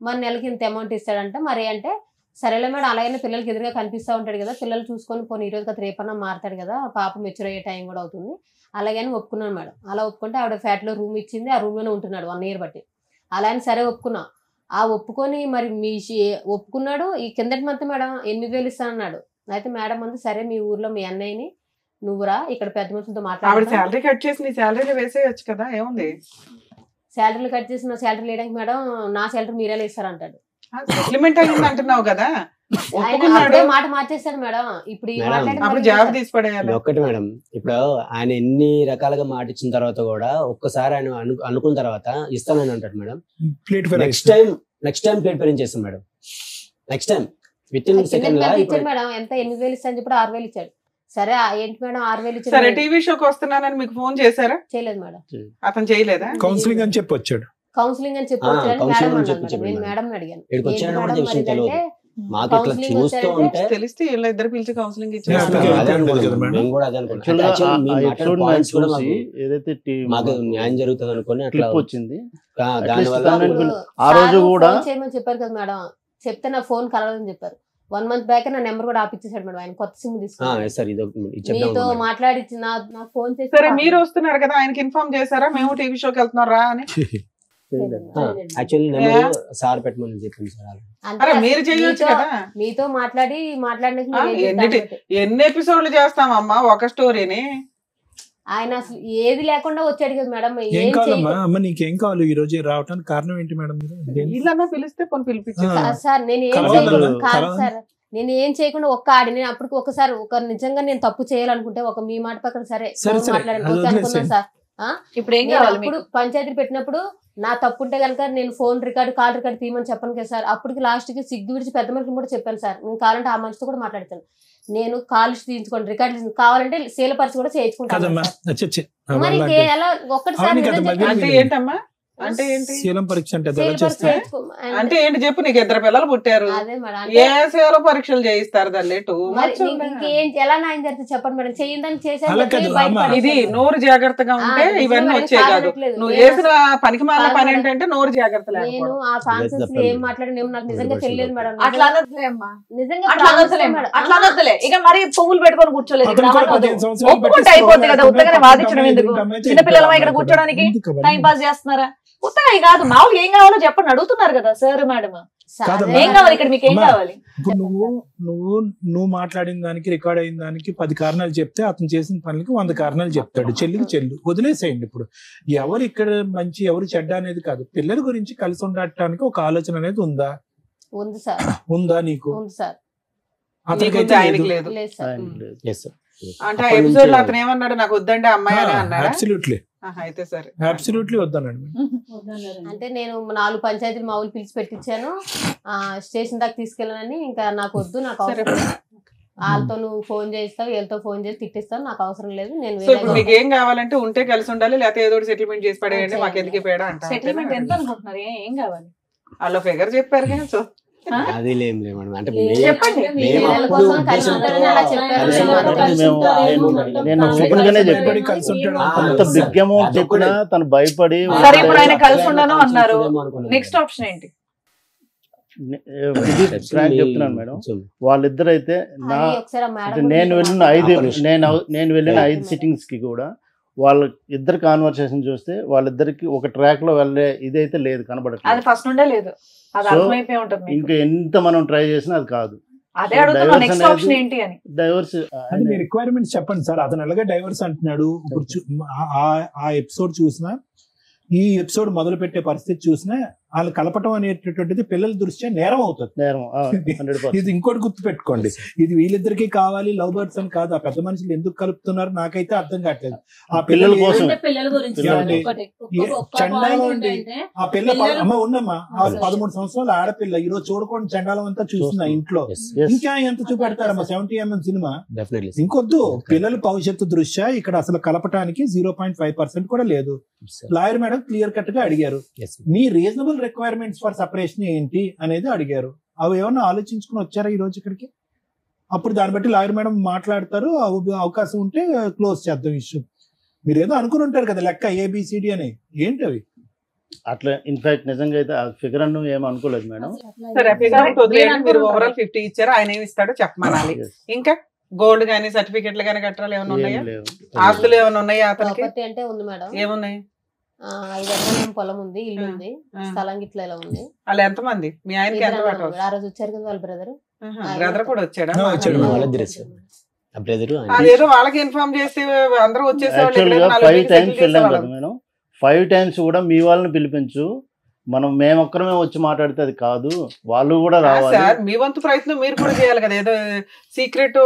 మరి నెలకి ఇంత అమౌంట్ ఇస్తాడంట. మరి అంటే సరేలే మేడం, అలాగైనా పిల్లలకి ఎదురుగా కనిపిస్తూ ఉంటాడు కదా, పిల్లలు చూసుకొని పోనీ ఈరోజు కదా రేపన్నా మారుతాడు కదా, పాప మెచ్యూర్ అయ్యే టైం కూడా అవుతుంది, అలాగని ఒప్పుకున్నాను మేడం. అలా ఒప్పుకుంటే ఆవిడ ఫ్లాట్లో రూమ్ ఇచ్చింది, ఆ రూమ్లోనే ఉంటున్నాడు 1 year బట్టి. అలా అని సరే ఒప్పుకున్నా. ఆ ఒప్పుకొని మరి ఒప్పుకున్నాడు. ఈ కిందటి మంత్ మేడం 8,000 ఇస్తానన్నాడు. అయితే మేడం అంది సరే మీ ఊర్లో మీ అన్నయ్యని నువ్వురా ఇక్కడ పెద్ద మనుషులతో మాట్లాడు, శాలరీ కట్ చేసి నీ శాలరీ వేసేయచ్చు కదా, ఏముంది? శాలరీలు కట్ చేసి నా శాలరీ లేడానికి మేడం నా శాలరీ మీరే ఇస్తారంటాడు. సెటిల్మెంట్ అయింది అంటున్నావు కదా, మాట మార్చేస్తాడు మేడం. ఇప్పుడు జాబ్ తీసిపడేయాలి. ఒక్కటి మేడం, ఇప్పుడు ఆయన ఎన్ని రకాలుగా మాట ఇచ్చిన తర్వాత కూడా ఒక్కసారి ఆయన అనుకున్న తర్వాత ఇస్తానని అంటాడు మేడం. నెక్స్ట్ టైం ప్లేట్ పేరెంట్ చేస్తాం madam. Next time within second ఇచ్చాడు మేడం. ఎంత 8,000 ఇస్తాను చెప్పి 6,000 ఇచ్చాడు. సరే ఏంటి మేడం 6,000 ఇచ్చాడు. సరే, టీవీ షోకి వస్తున్నానని మీకు ఫోన్ చేశారా? చేయలేదు మేడం. అతను చేయలేదా? కౌన్సిలింగ్ అని చెప్పి వచ్చాడు. కౌన్సిలింగ్ అని చెప్పి నేను మేడం అడిగాను, తెలిస్తే ఇద్దరు పిలిచి కౌన్సిలింగ్ ఇచ్చారు. న్యాయం జరుగుతుంది అనుకుని అట్లా వచ్చింది. ఆ రోజు కూడా చేయమని చెప్పారు కదా మేడం, చెప్తే నా ఫోన్ కలవదని చెప్పారు. 1 month బ్యాక్ నా నెంబర్ కూడా ఆపిచ్చేసాడు మేడం. ఆయన కొత్త సిమ్ తీసుకుని మీతో మాట్లాడి నా ఫోన్ చేసి. సరే, మీరు వస్తున్నారు కదా, ఆయనకి ఇన్ఫార్మ్ చేశారా మేము టీవీ షోకి వెళ్తున్నారా అని? యాక్చువల్లీ సార్ పెట్టమని చెప్పింది సార్. మీరు చేయొచ్చు కదా. మీతో మాట్లాడిన ఎన్ని ఎపిసోడ్లు చేస్తామమ్మా ఒక స్టోరీని? ఆయన అసలు ఏది లేకుండా వచ్చాడు కదా మేడం. ఏం కావాలమ్మా అమ్మ, నీకేం కావాలి ఈ రోజు రావడానికి కారణం ఏంటి మేడం? వీళ్ళన్నా పిలిస్తే పిలిపించారు సార్. నేను ఏం చేయకుండా కాదు సార్, నేను ఏం చేయకుండా ఒక్క ఆడి నేను అప్పటికి ఒకసారి నిజంగా నేను తప్పు చేయాలనుకుంటే ఒక మీ మాట పక్కన సరే మాట్లాడాను అనుకున్నాను సార్. ఇప్పుడు ఏం కావాలి? ఇప్పుడు పంచాయతీ పెట్టినప్పుడు నా తప్పుంటే కనుక నేను ఫోన్ రికార్డు కాల్ రికార్డు తీయమని చెప్పను కదా సార్. అప్పటికి లాస్ట్ కి సిగ్గు విడిచి పెద్ద మనిషిని కూడా చెప్పాను సార్, నేను కావాలంటే ఆ మనిషితో కూడా మాట్లాడతాను, నేను కాల్ తీయించుకోండి రికార్డు కావాలంటే సేలపరిచి కూడా చేయించుకుంటాను. మరి ఎలా ఒక్కటిసారి అంటే ఏంటమ్మా? అంటే ఏంటి శీలం పరీక్ష అంటే అంటే ఏంటి చెప్పు? నీకు 2 పిల్లలు పుట్టారు, ఏ సేవలో పరీక్షలు చేయిస్తారు దాన్ని? ఎలా న్యాయం జరిగితే చెప్పండి మేడం. చేయిందని చేసేది ఇది నోరు జాగ్రత్తగా ఉంటే ఇవన్నీ వచ్చే కాదు. నువ్వు చేసిన పనికి మాల పని ఏంటంటే నోరు జాగ్రత్త. నేను ఆ కాన్ఫరెన్స్ ఏం మాట్లాడిన నాకు నిజంగా తెలియదు మేడం. అట్లా అనొద్దులే అమ్మా, నిజంగా అట్లా అనొద్దులే. ఇక మరి పువ్వులు పెట్టుకొని కూర్చోలేదు, ఒప్పుకుంటే అయిపోతుంది కదా. ఉత్తగానే వాదించడం ఎందుకు? చిన్నపిల్లలమా ఇక్కడ కూర్చోడానికి టైం పాస్ చేస్తున్నారా? ఉత్తగా కాదు, మామూలు ఏం కావాలో చెప్పండి అడుగుతున్నారు కదా సార్ మేడం. ఏం కావాలి ఇక్కడ, మీకు ఏం కావాలి? ఇప్పుడు నువ్వు మాట్లాడిన దానికి రికార్డ్ అయిన దానికి 10 కారణాలు చెప్తే అతను చేసిన పనులకి 100 కారణాలు చెప్తాడు. చెల్లు వదిలేసేయండి. ఇప్పుడు ఎవరు ఇక్కడ మంచి ఎవరు చెడ్డ అనేది కాదు, పిల్లల గురించి కలిసి ఉండటానికి ఒక ఆలోచన అనేది ఉందా? ఉంది సార్. ఉందా నీకు? అతనికైతే ఆయనకి లేదు. అంటే ఎపిసోడ్ లో అతను ఏమన్నాడు, నాకు వద్దండి అమ్మాయి అని అన్నాడు. అబ్సల్యూట్లీ అయితే సరే, అబ్సల్యూట్లీ వద్దన్నాడు. అంటే నేను 4 పంచాయతీలు మా ఊళ్ళు పిలిచి పెట్టించాను, స్టేషన్ దాకా తీసుకెళ్ళానని. ఇంకా నాకు వద్దు, నాకు అవసరం. వాళ్ళతో నువ్వు ఫోన్ చేస్తావు, వీళ్ళతో ఫోన్ చేసి తిట్టిస్తావు, నాకు అవసరం లేదు, నేను సో ఇప్పుడు మీకు ఏం కావాలంటే ఉంటే కలిసి ఉండాలి, లేకపోతే ఏదో సెటిల్మెంట్ చేసి పడేయండి, మాకు ఎందుకు పేడా అంట. సెటిల్మెంట్ ఎంత అనుకుంటున్నారు? ఏం కావాలి? అలా ఫిగర్ చెప్పారు కదా. సో అది లేం మేడం, అంటే చెప్పండి. మేము అప్పుడు ఉద్దేశంతో నేను ఓపెన్ గానే చెప్పాడు అంత బిగ్ అమౌంట్ చెప్పినా తను భయపడి. సరే ఇప్పుడు ఆయన కలిసి ఉండను అన్నారు, నెక్స్ట్ ఆప్షన్ ఏంటి? చెప్తున్నాను మేడం, వాళ్ళిద్దరైతే నేను వెళ్ళిన 5 సిట్టింగ్స్ కి కూడా వాళ్ళ ఇద్దరు కాన్వర్సేషన్ చూస్తే వాళ్ళిద్దరికి ఒక ట్రాక్ లో వెళ్ళే ఇదైతే లేదు, కనబడట్లేదు. అది ఫస్ట్ నుండే లేదు, అది అర్థమైపోయి ఉంటుంది. ఇంకా ఎంత మనం ట్రై చేసినా అది కాదు. అదే అడుగుతున్నా, నెక్స్ట్ ఆప్షన్ ఏంటి అని. డైవర్స్ అంటే మీ రిక్వైర్మెంట్స్ చెప్పండి సార్. అతను ఎలాగే డైవర్స్ అంటున్నాడు. ఇప్పుడు ఆ ఎపిసోడ్ చూసినా, ఈ ఎపిసోడ్ మొదలు పెట్టే పరిస్థితి చూసినా, వాళ్ళు కలపటం అనేటటువంటిది పిల్లల దృష్ట్యా నేరం అవుతుంది. ఇది ఇంకోటి గుర్తు పెట్టుకోండి, ఇది వీళ్ళిద్దరికి కావాలి లవ్ బర్డ్స్ అని కాదు. ఆ పెద్ద మనుషులు ఎందుకు కలుపుతున్నారు నాకైతే అర్థం కావట్లేదు. ఆ పిల్లల కోసం చండాలం అండి. ఆ పిల్ల అమ్మ ఉన్నమ్మా 13 సంవత్సరాల ఆడపిల్ల, ఈ రోజు చూడకుండా చండాలం అంతా చూస్తున్నా ఇంట్లో. ఇంకా ఎంత చూపెడతారమ్మా 70mm సినిమా? ఇంకొద్దు. పిల్లల భవిష్యత్తు దృష్ట్యా ఇక్కడ అసలు కలపటానికి 0.5% కూడా లేదు. లాయర్ మేడం క్లియర్ కట్ గా అడిగారు, మీ రీజనబుల్ రిక్వైర్మెంట్స్ ఫర్ సెపరేషన్ ఏంటి అనేది అడిగారు. అవి ఏమన్నా ఆలోచించుకుని వచ్చారా ఈ రోజు ఇక్కడికి? అప్పుడు దాన్ని బట్టి లాయర్ మేడం మాట్లాడతారు, అవకాశం ఉంటే క్లోజ్ చేద్దాం ఇష్యూ. మీరు ఏదో అనుకుని ఉంటారు కదా లెక్క ABCD అని, ఏంటి అవి? అట్లా ఇన్ఫాక్ట్ నిజంగా అయితే ఆ ఫిగర్ అను ఏమో అనుకోలేదు మేడం. మీరు ఓవరాల్ 50 ఇచ్చారు, ఆయన ఏమి ఇస్తాడో చెప్పమనాలి. ఇంకా గోల్డ్ గానీ సర్టిఫికెట్లు గానీ కట్టాలి ఏమైనా ఉన్నాయా? ఆస్తులు ఏమైనా ఉన్నాయా అతనికి? అంటే ఉంది మేడం. ఏమున్నాయి? 5 ఎకరాల పొలం ఉంది, ఇల్లు ఉంది, స్థలం గిట్ల ఇలా ఉంది. వాళ్ళు ఎంతమంది? మీ ఆయనకి ఎంత పట్టాలి? ఆ రోజు వచ్చారు కదా వాళ్ళ బ్రదర్ కూడా వచ్చాడా? అదేదో వాళ్ళకి ఇన్ఫార్మ్ చేస్తే అందరూ వచ్చేసేవాళ్ళు. 5 times వెళ్ళాం కదా మేడం, 5 times కూడా మీ వాళ్ళని పిలిపించు, మేము ఒక్కరమే వచ్చి మాట్లాడితే అది కాదు, వాళ్ళు కూడా రావాలి. మీ వంతు ప్రయత్నం మీరు కూడా చేయాలి కదా. ఏదో సీక్రెట్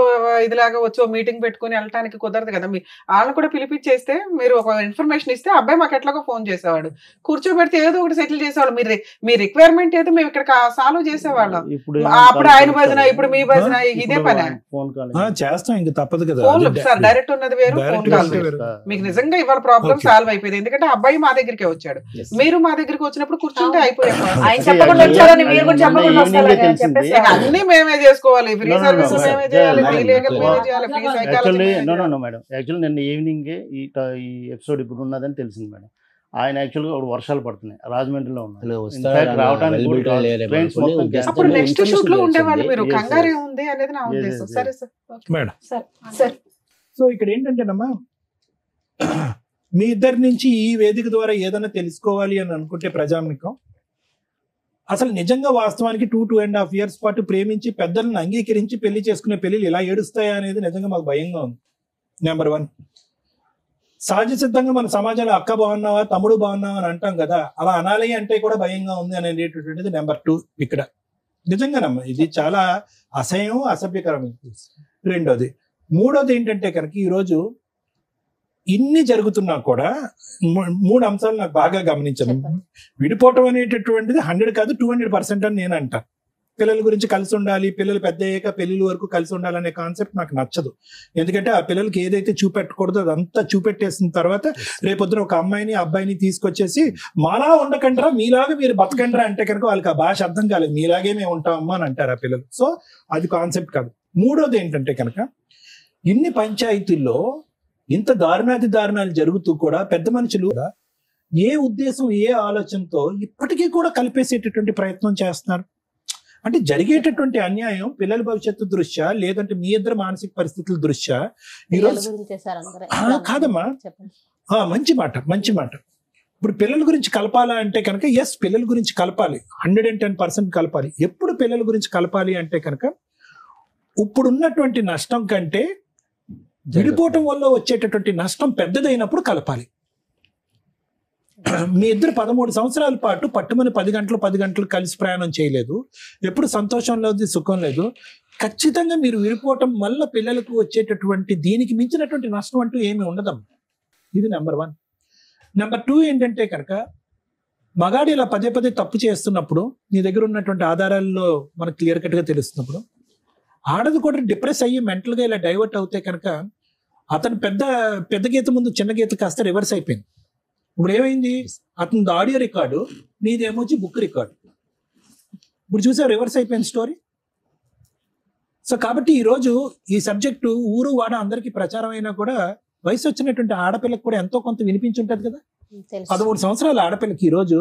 ఇదిలాగా వచ్చి మీటింగ్ పెట్టుకుని వెళ్ళటానికి కుదరదు కదా. వాళ్ళని కూడా పిలిపించేస్తే మీరు ఒక ఇన్ఫర్మేషన్ ఇస్తే అబ్బాయి మాకు ఎట్లాగో ఫోన్ చేసేవాడు, కూర్చోబెడితే ఏదో ఒకటి సెటిల్ చేసేవాళ్ళు. మీ రిక్వైర్మెంట్ ఏదో మేము ఇక్కడ సాల్వ్ చేసేవాళ్ళం. అప్పుడు ఆయన భజన, ఇప్పుడు మీ భజన, ఇదే పని చేస్తాం, ఇంకా తప్పదు కదా. సార్ డైరెక్ట్ ఉన్నది వేరు, ఫోన్ కాల్ వేరు. మీకు నిజంగా ఇవాళ ప్రాబ్లం సాల్వ్ అయిపోయింది, ఎందుకంటే అబ్బాయి మా దగ్గరికి వచ్చాడు, మీరు మా దగ్గరికి వచ్చినప్పుడు కూర్చుంటే అయిపోయారు. అన్ని మేమే చేసుకోవాలి, ఫ్రీ సర్వీస్ మేమే చేయాలి, ఫ్రీ లీగల్ మేమే చేయాలి, ఫ్రీ సైకాలజీ. మేడం యాక్చువల్లీ నిన్న ఈవినింగ్ ఈ ఎపిసోడ్ ఇప్పుడు ఉన్నదని తెలిసింది మేడం. ఆయన యాక్చువల్గా వర్షాలు పడుతున్నాయి, రాజమండ్రిలో ఉన్నారు. అప్పుడు నెక్స్ట్ షూట్ లో ఉండేవాళ్ళు, మీరు కంగారు ఉంది అనేది నా ఉద్దేశం. సరే సార్. సో ఇక్కడ ఏంటంటేనమ్మా, మీ ఇద్దరి నుంచి ఈ వేదిక ద్వారా ఏదైనా తెలుసుకోవాలి అని అనుకుంటే ప్రజానికం, అసలు నిజంగా వాస్తవానికి 2.5 years పాటు ప్రేమించి పెద్దలను అంగీకరించి పెళ్లి చేసుకునే పెళ్లిలు ఇలా ఏడుస్తాయా అనేది నిజంగా మాకు భయంగా ఉంది. నెంబర్ 1, సహజ సిద్ధంగా మన సమాజంలో అక్క బాగున్నావా, తమ్ముడు బాగున్నావా అని అంటాం కదా, అలా అనాలి అంటే కూడా భయంగా ఉంది అనేటటువంటిది నెంబర్ 2 ఇక్కడ. నిజంగానమ్మా ఇది చాలా అసహ్యం, అసభ్యకరం. రెండోది. మూడోది ఏంటంటే కనుక ఈరోజు ఇన్ని జరుగుతున్నా కూడా 3 అంశాలు నాకు బాగా గమనించాను. విడిపోవటం అనేటటువంటిది 100 కాదు 200% అని నేను అంటా. పిల్లల గురించి కలిసి ఉండాలి, పిల్లలు పెద్ద అయ్యాక పెళ్లిల వరకు కలిసి ఉండాలనే కాన్సెప్ట్ నాకు నచ్చదు. ఎందుకంటే ఆ పిల్లలకి ఏదైతే చూపెట్టకూడదో అదంతా చూపెట్టేసిన తర్వాత రేపొద్దున ఒక అమ్మాయిని అబ్బాయిని తీసుకొచ్చేసి మాలా ఉండకండ్రా, మీలాగా మీరు బతకండ్రా అంటే కనుక వాళ్ళకి ఆ భాష అర్థం కాలేదు. మీలాగే మేము ఉంటామమ్మా అని అంటారు ఆ పిల్లలు. సో అది కాన్సెప్ట్ కాదు. మూడోది ఏంటంటే కనుక ఇన్ని పంచాయతీల్లో ఇంత దారుణాలు జరుగుతూ కూడా పెద్ద మనుషులు కూడా ఏ ఉద్దేశం, ఏ ఆలోచనతో ఇప్పటికీ కూడా కలిపేసేటటువంటి ప్రయత్నం చేస్తున్నారు. అంటే జరిగేటటువంటి అన్యాయం పిల్లల భవిష్యత్తు దృష్ట్యా, లేదంటే మీ ఇద్దరు మానసిక పరిస్థితుల దృష్ట్యా ఈరోజు కాదమ్మా. మంచి మాట. ఇప్పుడు పిల్లల గురించి కలపాలా అంటే కనుక ఎస్, పిల్లల గురించి కలపాలి, 110% కలపాలి. ఎప్పుడు పిల్లల గురించి కలపాలి అంటే కనుక ఇప్పుడున్నటువంటి నష్టం కంటే విడిపోవటం వల్ల వచ్చేటటువంటి నష్టం పెద్దదైనప్పుడు కలపాలి. మీ ఇద్దరు 13 సంవత్సరాల పాటు పట్టుమని 10 గంటలు కలిసి ప్రయాణం చేయలేదు, ఎప్పుడు సంతోషం లేదు, సుఖం లేదు. ఖచ్చితంగా మీరు విడిపోవటం వల్ల పిల్లలకు వచ్చేటటువంటి దీనికి మించినటువంటి నష్టం అంటూ ఏమి ఉండదమ్మా. ఇది నెంబర్ 1. నెంబర్ 2 ఏంటంటే కనుక మగాడు ఇలా పదే తప్పు చేస్తున్నప్పుడు నీ దగ్గర ఉన్నటువంటి ఆధారాల్లో మనకు క్లియర్ కట్ గా తెలుస్తున్నప్పుడు ఆడది కూడా డిప్రెస్ అయ్యి మెంటల్ గా ఇలా డైవర్ట్ అవుతే కనుక అతను పెద్ద గీత ముందు చిన్న గీత కాస్త రివర్స్ అయిపోయింది. ఇప్పుడు ఏమైంది, అతని ఆడియో రికార్డు, నీదేమో వచ్చి బుక్ రికార్డు. ఇప్పుడు చూసా రివర్స్ అయిపోయింది స్టోరీ. సో కాబట్టి ఈరోజు ఈ సబ్జెక్టు ఊరు వాడ అందరికీ ప్రచారం అయినా కూడా వయసు వచ్చినటువంటి ఆడపిల్లకి కూడా ఎంతో కొంత వినిపించుంటది కదా. 13 సంవత్సరాల ఆడపిల్లకి ఈరోజు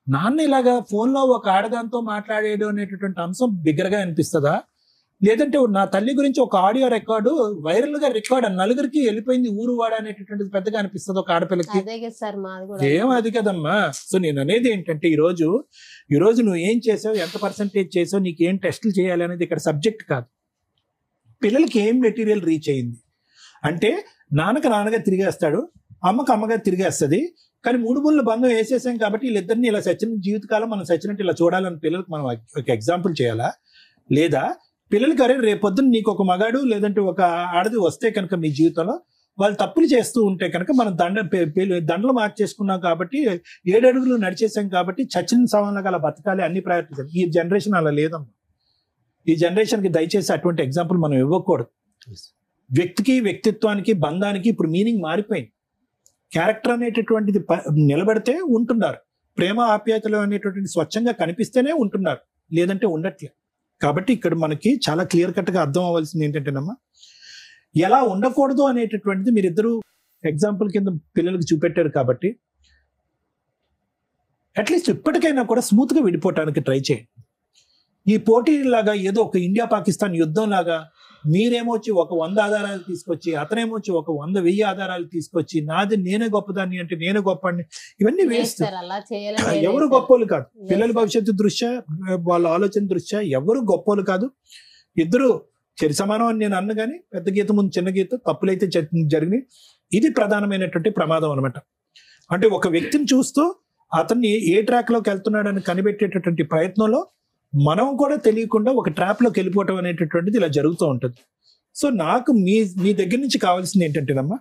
నాన్న ఇలాగా ఫోన్లో ఒక ఆడదాంతో మాట్లాడేయడం అనేటటువంటి అంశం బిగ్గరగా అనిపిస్తుందా, లేదంటే నా తల్లి గురించి ఒక ఆడియో రికార్డు వైరల్ గా రికార్డ్ నలుగురికి వెళ్ళిపోయింది ఊరు వాడ అనేటటువంటిది పెద్దగా అనిపిస్తుంది ఒక ఆడపిల్లకి? ఏం అది కదమ్మా. సో నేను అనేది ఏంటంటే ఈరోజు నువ్వు ఏం చేసావు, ఎంత పర్సెంటేజ్ చేసావు, నీకు ఏం టెస్టులు చేయాలి అనేది ఇక్కడ సబ్జెక్ట్ కాదు. పిల్లలకి ఏం మెటీరియల్ రీచ్ అయింది అంటే నాన్నగా తిరిగేస్తాడు, అమ్మకి అమ్మగా తిరిగేస్తుంది. కానీ 3 ముళ్ళ బంధం వేసేసాం కాబట్టి వీళ్ళిద్దరిని ఇలా సచిన జీవితకాలం మనం సచ్చినట్టు ఇలా చూడాలని పిల్లలకు మనం ఒక ఎగ్జాంపుల్ చేయాలా? లేదా పిల్లలకి అరే రేపొద్దున నీకు ఒక మగాడు లేదంటే ఒక ఆడది వస్తే కనుక మీ జీవితంలో వాళ్ళు తప్పులు చేస్తూ ఉంటే కనుక మనం దండలు మార్చేసుకున్నాం కాబట్టి 7 అడుగులు నడిచేసాం కాబట్టి చచ్చిన సవాళ్ళగా అలా బతకాలి అన్ని ప్రయత్నించాలి. ఈ జనరేషన్ అలా లేదమ్మా. ఈ జనరేషన్కి దయచేసి అటువంటి ఎగ్జాంపుల్ మనం ఇవ్వకూడదు. వ్యక్తికి వ్యక్తిత్వానికి బంధానికి ఇప్పుడు మీనింగ్ మారిపోయింది. క్యారెక్టర్ అనేటటువంటిది నిలబడితే ఉంటున్నారు, ప్రేమ ఆప్యాయతలు అనేటటువంటి స్వచ్ఛంగా కనిపిస్తేనే ఉంటున్నారు, లేదంటే ఉండట్లేదు. కాబట్టి ఇక్కడ మనకి చాలా క్లియర్ కట్ గా అర్థం అవ్వాల్సింది ఏంటంటేనమ్మా, ఎలా ఉండకూడదు అనేటటువంటిది మీరిద్దరూ ఎగ్జాంపుల్ కింద పిల్లలకు చూపెట్టారు కాబట్టి అట్లీస్ట్ ఇప్పటికైనా కూడా స్మూత్ గా విడిపోవటానికి ట్రై చేయండి. ఈ పోటీలాగా ఏదో ఒక ఇండియా పాకిస్తాన్ యుద్ధం లాగా మీరేమో వచ్చి ఒక 100 ఆధారాలు తీసుకొచ్చి అతనేమో వచ్చి ఒక 100,000 ఆధారాలు తీసుకొచ్చి నాది నేనే గొప్పదాన్ని అంటే నేనే గొప్పని, ఇవన్నీ వేస్ట్. ఎవరు గొప్పోళ్ళు కాదు. పిల్లల భవిష్యత్తు దృష్ట్యా వాళ్ళ ఆలోచన దృష్ట్యా ఎవరు గొప్పోళ్ళు కాదు. ఇద్దరు చెరి సమానం అని నేను అన్న కానీ పెద్ద గీత ముందు చిన్న గీత తప్పులైతే జరిగినాయి. ఇది ప్రధానమైనటువంటి ప్రమాదం అనమాట. అంటే ఒక వ్యక్తిని చూస్తూ అతన్ని ఏ ట్రాక్ లోకి వెళ్తున్నాడని కనిపెట్టేటటువంటి ప్రయత్నంలో మనం కూడా తెలియకుండా ఒక ట్రాప్ లోకి వెళ్ళిపోవటం అనేటటువంటిది ఇలా జరుగుతూ ఉంటుంది. సో నాకు మీ దగ్గర నుంచి కావాల్సింది ఏంటంటేనమ్మా,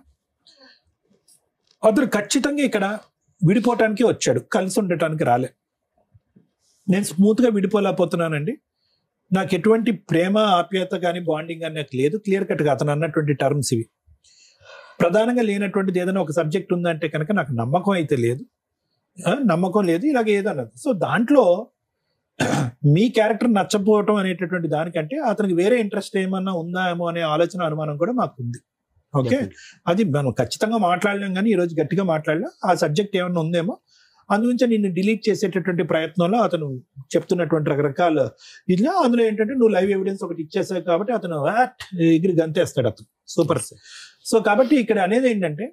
అతను ఖచ్చితంగా ఇక్కడ విడిపోవటానికి వచ్చాడు, కలిసి ఉండటానికి రాలే. నేను స్మూత్ గా విడిపోలేకపోతున్నానండి, నాకు ఎటువంటి ప్రేమ ఆప్యాయత కానీ బాండింగ్ కానీ నాకు లేదు. క్లియర్ కట్ గా అతను అన్నటువంటి టర్మ్స్ ఇవి. ప్రధానంగా లేనటువంటిది ఏదైనా ఒక సబ్జెక్ట్ ఉందంటే కనుక నాకు నమ్మకం అయితే లేదు, ఇలాగ ఏదన్నది. సో దాంట్లో మీ క్యారెక్టర్ నచ్చపోవటం అనేటటువంటి దానికంటే అతనికి వేరే ఇంట్రెస్ట్ ఏమన్నా ఉందా ఏమో అనే ఆలోచన అనుమానం కూడా మాకు ఉంది. ఓకే, అది మనం ఖచ్చితంగా మాట్లాడలేం కానీ ఈరోజు గట్టిగా మాట్లాడలేం. ఆ సబ్జెక్ట్ ఏమన్నా ఉందేమో అందుగురించి నిన్ను డిలీట్ చేసేటటువంటి ప్రయత్నంలో అతను చెప్తున్నటువంటి రకరకాల ఇట్లా అందులో ఏంటంటే నువ్వు లైవ్ ఎవిడెన్స్ ఒకటి ఇచ్చేసావు కాబట్టి అతను ఎగిరి గంతేస్తాడు అతను. సూపర్. సో కాబట్టి ఇక్కడ అనేది ఏంటంటే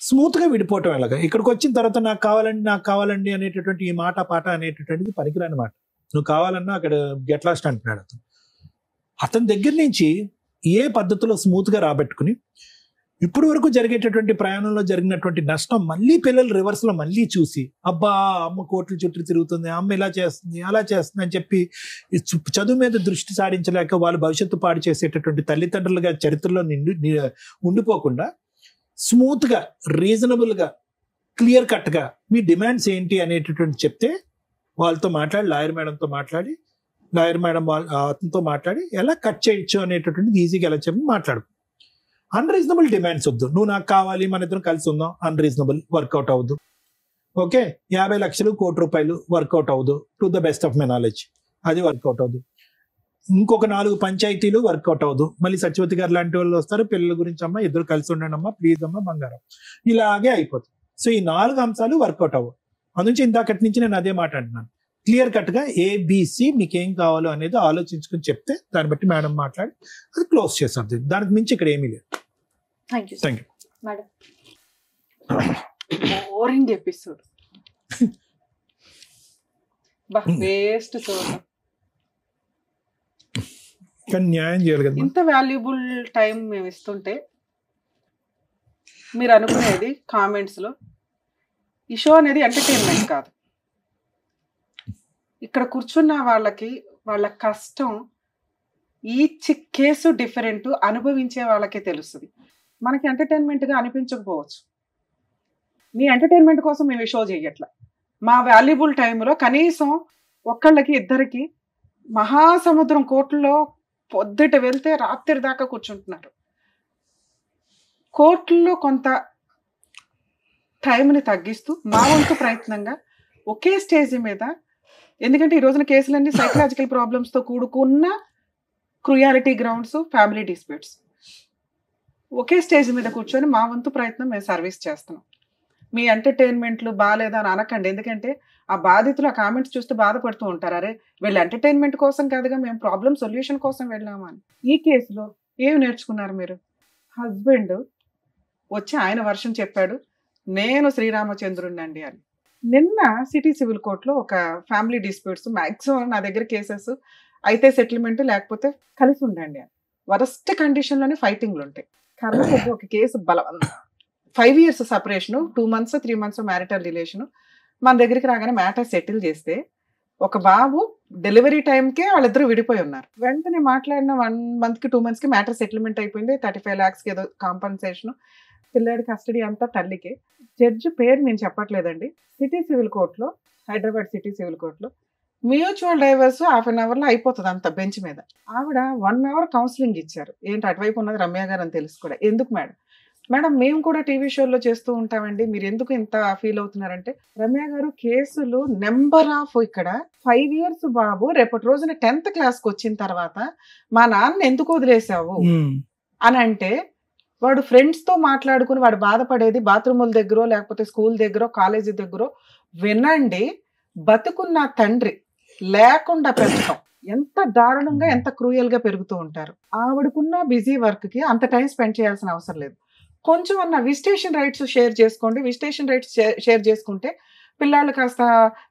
స్మూత్ గా విడిపోవటం ఎలాగా. ఇక్కడికి వచ్చిన తర్వాత నాకు కావాలండి అనేటటువంటి ఈ మాట పాట అనేటటువంటిది పనికిరాని మాట. నువ్వు కావాలన్నా అక్కడ గెట్ లాస్ట్ అంటున్నాడు అతను. అతని దగ్గర నుంచి ఏ పద్ధతిలో స్మూత్ గా రాబెట్టుకుని ఇప్పుడు వరకు జరిగేటటువంటి ప్రయాణంలో జరిగినటువంటి నష్టం మళ్ళీ పిల్లలు రివర్స్ లో మళ్ళీ చూసి అబ్బా అమ్మ కోట్ల చుట్టూ తిరుగుతుంది, అమ్మ ఇలా చేస్తుంది అలా చేస్తుంది అని చెప్పి చదువు మీద దృష్టి సారించలేక వాళ్ళు భవిష్యత్తు పాడు చేసేటటువంటి తల్లిదండ్రులుగా చరిత్రలో ఉండిపోకుండా స్మూత్ గా రీజనబుల్ గా క్లియర్ కట్ గా మీ డిమాండ్స్ ఏంటి అనేటటువంటి చెప్తే వాళ్ళతో మాట్లాడి లాయర్ మేడంతో మాట్లాడి అతనితో మాట్లాడి ఎలా కట్ చేయొచ్చు అనేటటువంటిది ఈజీగా ఎలా చెప్పి మాట్లాడు. అన్రీజనబుల్ డిమాండ్స్ వద్దు. నువ్వు నాకు కావాలి మన ఇద్దరం కలిసి ఉందాం, అన్రీజనబుల్ వర్కౌట్ అవ్వదు. ఓకే, 50 లక్షలు ₹1 కోటి వర్కౌట్ అవ్వదు. To the best of my knowledge అది వర్కౌట్ అవ్వదు. ఇంకొక 4 పంచాయతీలు వర్కౌట్ అవ్వదు. మళ్ళీ సత్యవతి గారు లాంటి వాళ్ళు వస్తారు, పిల్లల గురించి అమ్మ ఇద్దరు కలిసి ఉండండి అమ్మా ప్లీజ్ అమ్మ బంగారం, ఇలాగే అయిపోతుంది. సో ఈ 4 అంశాలు వర్కౌట్ అవ్వవు. అందునుంచి ఇందాకటి నుంచి నేను అదే మాట అంటున్నాను. క్లియర్ కట్ గా ABC మీకు ఏం కావాలో అనేది ఆలోచించుకుని చెప్తే దాన్ని బట్టి మేడం మాట్లాడి అది క్లోజ్ చేస్తుంది. దానికి మించి ఇక్కడ ఏమీ లేదు. Thank you madam. Boring episode, waste చూడండి. కానీ న్యాయం చేయాలి కదా. ఇంత వాల్యుబుల్ టైం మేము ఇస్తుంటే మీరు అనుకునేది కామెంట్స్ లో ఈ షో అనేది ఎంటర్టైన్మెంట్ కాదు. ఇక్కడ కూర్చున్న వాళ్ళకి వాళ్ళ కష్టం ఈచ్ కేసు డిఫరెంట్, అనుభవించే వాళ్ళకే తెలుస్తుంది. మనకి ఎంటర్టైన్మెంట్గా అనిపించకపోవచ్చు. మీ ఎంటర్టైన్మెంట్ కోసం మేము షో చేయట్లా. మా వాల్యుబుల్ టైంలో కనీసం ఒక్కళ్ళకి ఇద్దరికి మహాసముద్రం కోట్లలో పొద్దుట వెళ్తే రాత్రి దాకా కూర్చుంటున్నారు. కోర్టుల్లో కొంత టైంని తగ్గిస్తూ మా వంతు ప్రయత్నంగా ఒకే స్టేజ్ మీద, ఎందుకంటే ఈ రోజున కేసులన్నీ సైకలాజికల్ ప్రాబ్లమ్స్తో కూడుకున్న క్రుయాలిటీ గ్రౌండ్స్, ఫ్యామిలీ డిస్ప్యూట్స్, ఒకే స్టేజ్ మీద కూర్చొని మా వంతు ప్రయత్నం మేము సర్వీస్ చేస్తున్నాం. మీ ఎంటర్టైన్మెంట్లు బాగాలేదా అని అనకండి, ఎందుకంటే ఆ బాధితులు ఆ కామెంట్స్ చూస్తూ బాధపడుతూ ఉంటారు. అరే వీళ్ళు ఎంటర్టైన్మెంట్ కోసం కాదుగా, మేము ప్రాబ్లం సొల్యూషన్ కోసం వెళ్ళాము అని. ఈ కేసులో ఏమి నేర్చుకున్నారు మీరు? హస్బెండ్ వచ్చి ఆయన వర్షం చెప్పాడు, నేను శ్రీరామచంద్రుడినండి అని. నిన్న సిటీ సివిల్ కోర్టులో ఒక ఫ్యామిలీ డిస్ప్యూట్స్, మ్యాక్సిమం నా దగ్గర కేసెస్ అయితే సెటిల్మెంట్ లేకపోతే కలిసి ఉండండి అని. వరస్ట్ కండిషన్లోనే ఫైటింగ్లు ఉంటాయి. కర్మ ఒక case 5 years separation, 2 months 3 months marital relation. మన దగ్గరికి రాగానే మ్యాటర్ సెటిల్ చేస్తే ఒక బాబు డెలివరీ టైంకే వాళ్ళిద్దరూ విడిపోయి ఉన్నారు. వెంటనే మాట్లాడిన 1 month 2 months మ్యాటర్ సెటిల్మెంట్ అయిపోయింది. 35 lakhs ఏదో కాంపన్సేషన్. పిల్లాడి కస్టడీ అంతా తల్లికే. జడ్జి పేరు నేను చెప్పట్లేదండి. సిటీ సివిల్ కోర్టులో, హైదరాబాద్ సిటీ సివిల్ కోర్టులో మ్యూచువల్ డైవర్స్ 1/2 hourలో అయిపోతుంది అంత బెంచ్ మీద. ఆవిడ 1 hour కౌన్సిలింగ్ ఇచ్చారు. ఏంటి అటువైపు ఉన్నది రమ్య గారు అని తెలుసు కూడా. ఎందుకు మేడం మేము కూడా టీవీ షోల్లో చేస్తూ ఉంటామండి, మీరు ఎందుకు ఇంత ఫీల్ అవుతున్నారంటే, రమ్య గారు కేసులు నెంబర్ ఆఫ్, ఇక్కడ 5 years బాబు రేపటి రోజున 10th క్లాస్కి వచ్చిన తర్వాత మా నాన్న ఎందుకు వదిలేసావు అని అంటే, వాడు ఫ్రెండ్స్తో మాట్లాడుకుని వాడు బాధపడేది బాత్రూముల దగ్గర లేకపోతే స్కూల్ దగ్గర కాలేజీ దగ్గర వినండి. బతుకున్న తండ్రి లేకుండా పెంచడం ఎంత దారుణంగా, ఎంత క్రూయల్గా పెరుగుతూ ఉంటారు. ఆవిడకున్న బిజీ వర్క్కి అంత టైం స్పెండ్ చేయాల్సిన అవసరం లేదు. కొంచెం అన్న విజిటేషన్ రైట్స్ షేర్ చేసుకోండి. విజిటేషన్ రైట్స్ షేర్ చేసుకుంటే పిల్లలు కాస్త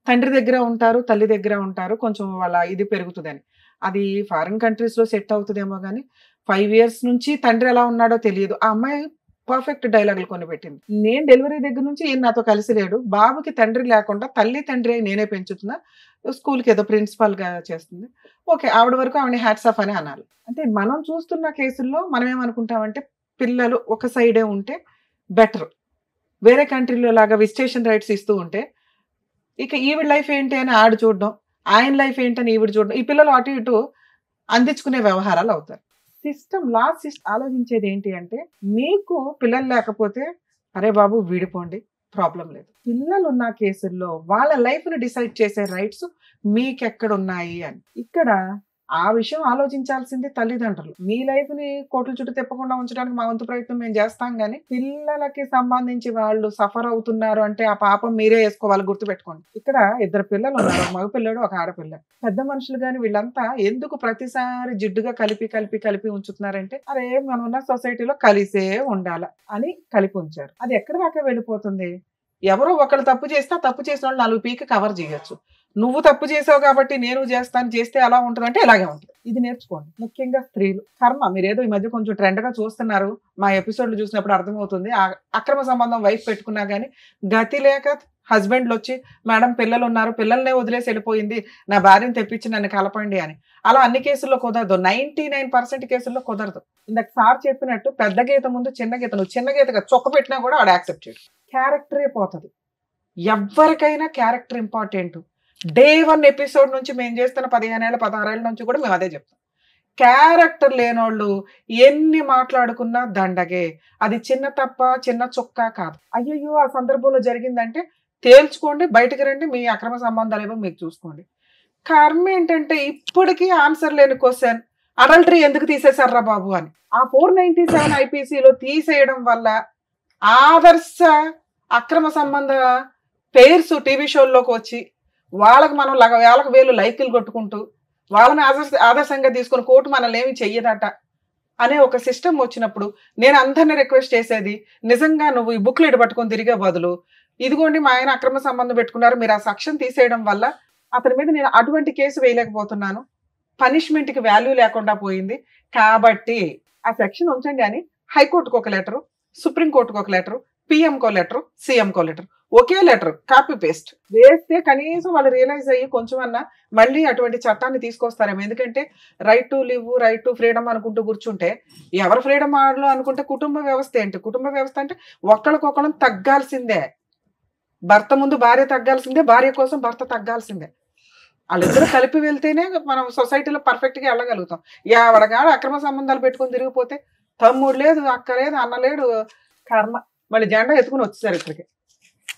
తండ్రి దగ్గర ఉంటారు, తల్లి దగ్గర ఉంటారు, కొంచెం వాళ్ళ ఇది పెరుగుతుందని. అది ఫారిన్ కంట్రీస్లో సెట్ అవుతుందేమో కానీ 5 years నుంచి తండ్రి ఎలా ఉన్నాడో తెలియదు. ఆ అమ్మాయి పర్ఫెక్ట్ డైలాగులు కొని పెట్టింది. నేను డెలివరీ దగ్గర నుంచి ఈయన నాతో కలిసి లేడు, బాబుకి తండ్రి లేకుండా తల్లి తండ్రి నేనే పెంచుతున్నా, స్కూల్కి ఏదో ప్రిన్సిపాల్గా చేస్తుంది, ఓకే ఆవిడ వరకు ఆవిడని హ్యాట్స్ ఆఫ్ అని అనాలి. అంటే మనం చూస్తున్న కేసుల్లో మనం ఏమనుకుంటామంటే పిల్లలు ఒక సైడే ఉంటే బెటర్, వేరే కంట్రీలో లాగా విజిటేషన్ రైట్స్ ఇస్తూ ఉంటే ఇక ఈవిడ లైఫ్ ఏంటి అని ఆడు చూడడం, ఆయన లైఫ్ ఏంటని ఈవిడ చూడడం, ఈ పిల్లలు అటు ఇటు అందించుకునే వ్యవహారాలు అవుతారు. లా సిస్టమ్ ఆలోచించేది ఏంటి అంటే, మీకు పిల్లలు లేకపోతే అరే బాబు విడిపోండి, ప్రాబ్లం లేదు. పిల్లలు ఉన్న కేసుల్లో వాళ్ళ లైఫ్ని డిసైడ్ చేసే రైట్స్ మీకెక్కడున్నాయి అని. ఇక్కడ ఆ విషయం ఆలోచించాల్సింది తల్లిదండ్రులు. మీ లైఫ్ ని కోట్ల చుట్టూ తిప్పకుండా ఉంచడానికి మా వంతు ప్రయత్నం మేము చేస్తాం, కానీ పిల్లలకి సంబంధించి వాళ్ళు సఫర్ అవుతున్నారు అంటే ఆ పాపం మీరే వేసుకోవాలి. గుర్తుపెట్టుకోండి, ఇక్కడ 2 పిల్లలు ఉన్నారు, ఒక మగ పిల్లడు ఒక ఆడపిల్ల. పెద్ద మనుషులు కానీ వీళ్ళంతా ఎందుకు ప్రతిసారి జిడ్డుగా కలిపి ఉంచుతున్నారంటే, అరే మనం ఉన్న సొసైటీలో కలిసే ఉండాల అని కలిపి ఉంచారు. అది ఎక్కడ దాకా వెళ్ళిపోతుంది? ఎవరో ఒకళ్ళు తప్పు చేస్తే ఆ తప్పు చేసిన వాళ్ళు 4 పీకి కవర్ చేయొచ్చు. నువ్వు తప్పు చేసావు కాబట్టి నేను చేస్తే అలా ఉంటుంది అంటే ఇలాగే ఉంటుంది. ఇది నేర్చుకోండి. ముఖ్యంగా స్త్రీలు కర్మ. మీరేదో ఈ మధ్య కొంచెం ట్రెండ్గా చూస్తున్నారు, మా ఎపిసోడ్లు చూసినప్పుడు అర్థమవుతుంది. అక్రమ సంబంధం వైఫ్ పెట్టుకున్నా కానీ గతి లేక హస్బెండ్లు వచ్చి మేడం పిల్లలు ఉన్నారు, పిల్లల్నే వదిలేసి వెళ్ళిపోయింది, నా భార్యను తెప్పించి నన్ను కలపండి అని. అలా అన్ని కేసుల్లో కుదరదు, 99% కేసుల్లో కుదరదు. ఇందాక సార్ చెప్పినట్టు పెద్ద గీత ముందు చిన్న గీత, నువ్వు చిన్న గీతగా చొక్క పెట్టినా కూడా వాడు యాక్సెప్ట్ చేయడు. క్యారెక్టరే పోతుంది. ఎవరికైనా క్యారెక్టర్ ఇంపార్టెంట్. Day 1 ఎపిసోడ్ నుంచి మేము చేస్తున్న 15 ఏళ్ళ 16 ఏళ్ళ నుంచి కూడా మేము అదే చెప్తాం. క్యారెక్టర్ లేనోళ్ళు ఎన్ని మాట్లాడుకున్నా దండగే. అది చిన్న తప్ప చిన్న చొక్క కాదు. అయ్యయ్యో ఆ సందర్భంలో జరిగిందంటే తేల్చుకోండి, బయటకు రండి, మీ అక్రమ సంబంధాలు ఏమో మీకు చూసుకోండి. కర్మ ఏంటంటే ఇప్పటికీ ఆన్సర్ లేని క్వశ్చన్, అడల్టరీ ఎందుకు తీసేశారా బాబు అని. ఆ 497 IPCలో తీసేయడం వల్ల ఆదర్శ అక్రమ సంబంధ పేర్స్ టీవీ షోల్లోకి వచ్చి వాళ్ళకి మనం వేలకు వేలు లైకులు కొట్టుకుంటూ వాళ్ళని ఆదర్శంగా తీసుకుని కోర్టు మనల్ని ఏమి చెయ్యదట అనే ఒక సిస్టమ్ వచ్చినప్పుడు నేను అందరినీ రిక్వెస్ట్ చేసేది, నిజంగా నువ్వు ఈ బుక్లెట్ పట్టుకొని తిరిగే బదులు ఇదిగోండి మా ఆయన అక్రమ సంబంధం పెట్టుకున్నారు, మీరు ఆ సెక్షన్ తీసేయడం వల్ల అతని మీద నేను అటువంటి కేసు వేయలేకపోతున్నాను, పనిష్మెంట్కి వాల్యూ లేకుండా పోయింది, కాబట్టి ఆ సెక్షన్ ఉంచండి అని హైకోర్టుకు ఒక లెటరు, సుప్రీంకోర్టుకు ఒక లెటరు, పిఎంకో లెటరు, సీఎంకో లెటరు, ఒకే లెటర్ కాపీ పేస్ట్ వేస్తే కనీసం వాళ్ళు రియలైజ్ అయ్యి కొంచెం అన్నా మళ్ళీ అటువంటి చట్టాన్ని తీసుకొస్తారేమో. ఎందుకంటే right to live, right to freedom అనుకుంటూ కూర్చుంటే ఎవరు ఫ్రీడమ్ ఆడలో అనుకుంటే కుటుంబ వ్యవస్థ ఏంటి? కుటుంబ వ్యవస్థ అంటే ఒకళ్ళకొకళ్ళం తగ్గాల్సిందే. భర్త ముందు భార్య తగ్గాల్సిందే, భార్య కోసం భర్త తగ్గాల్సిందే. వాళ్ళిద్దరూ కలిపి వెళ్తేనే మనం సొసైటీలో పర్ఫెక్ట్ గా వెళ్ళగలుగుతాం. ఎవడగాడు అక్రమ సంబంధాలు పెట్టుకుని తిరిగిపోతే తమ్ముడు లేదు, అక్క లేదు, అన్న లేడు, కర్మ. మళ్ళీ జెండా ఎత్తుకుని వచ్చేసారు ఇక్కడికి.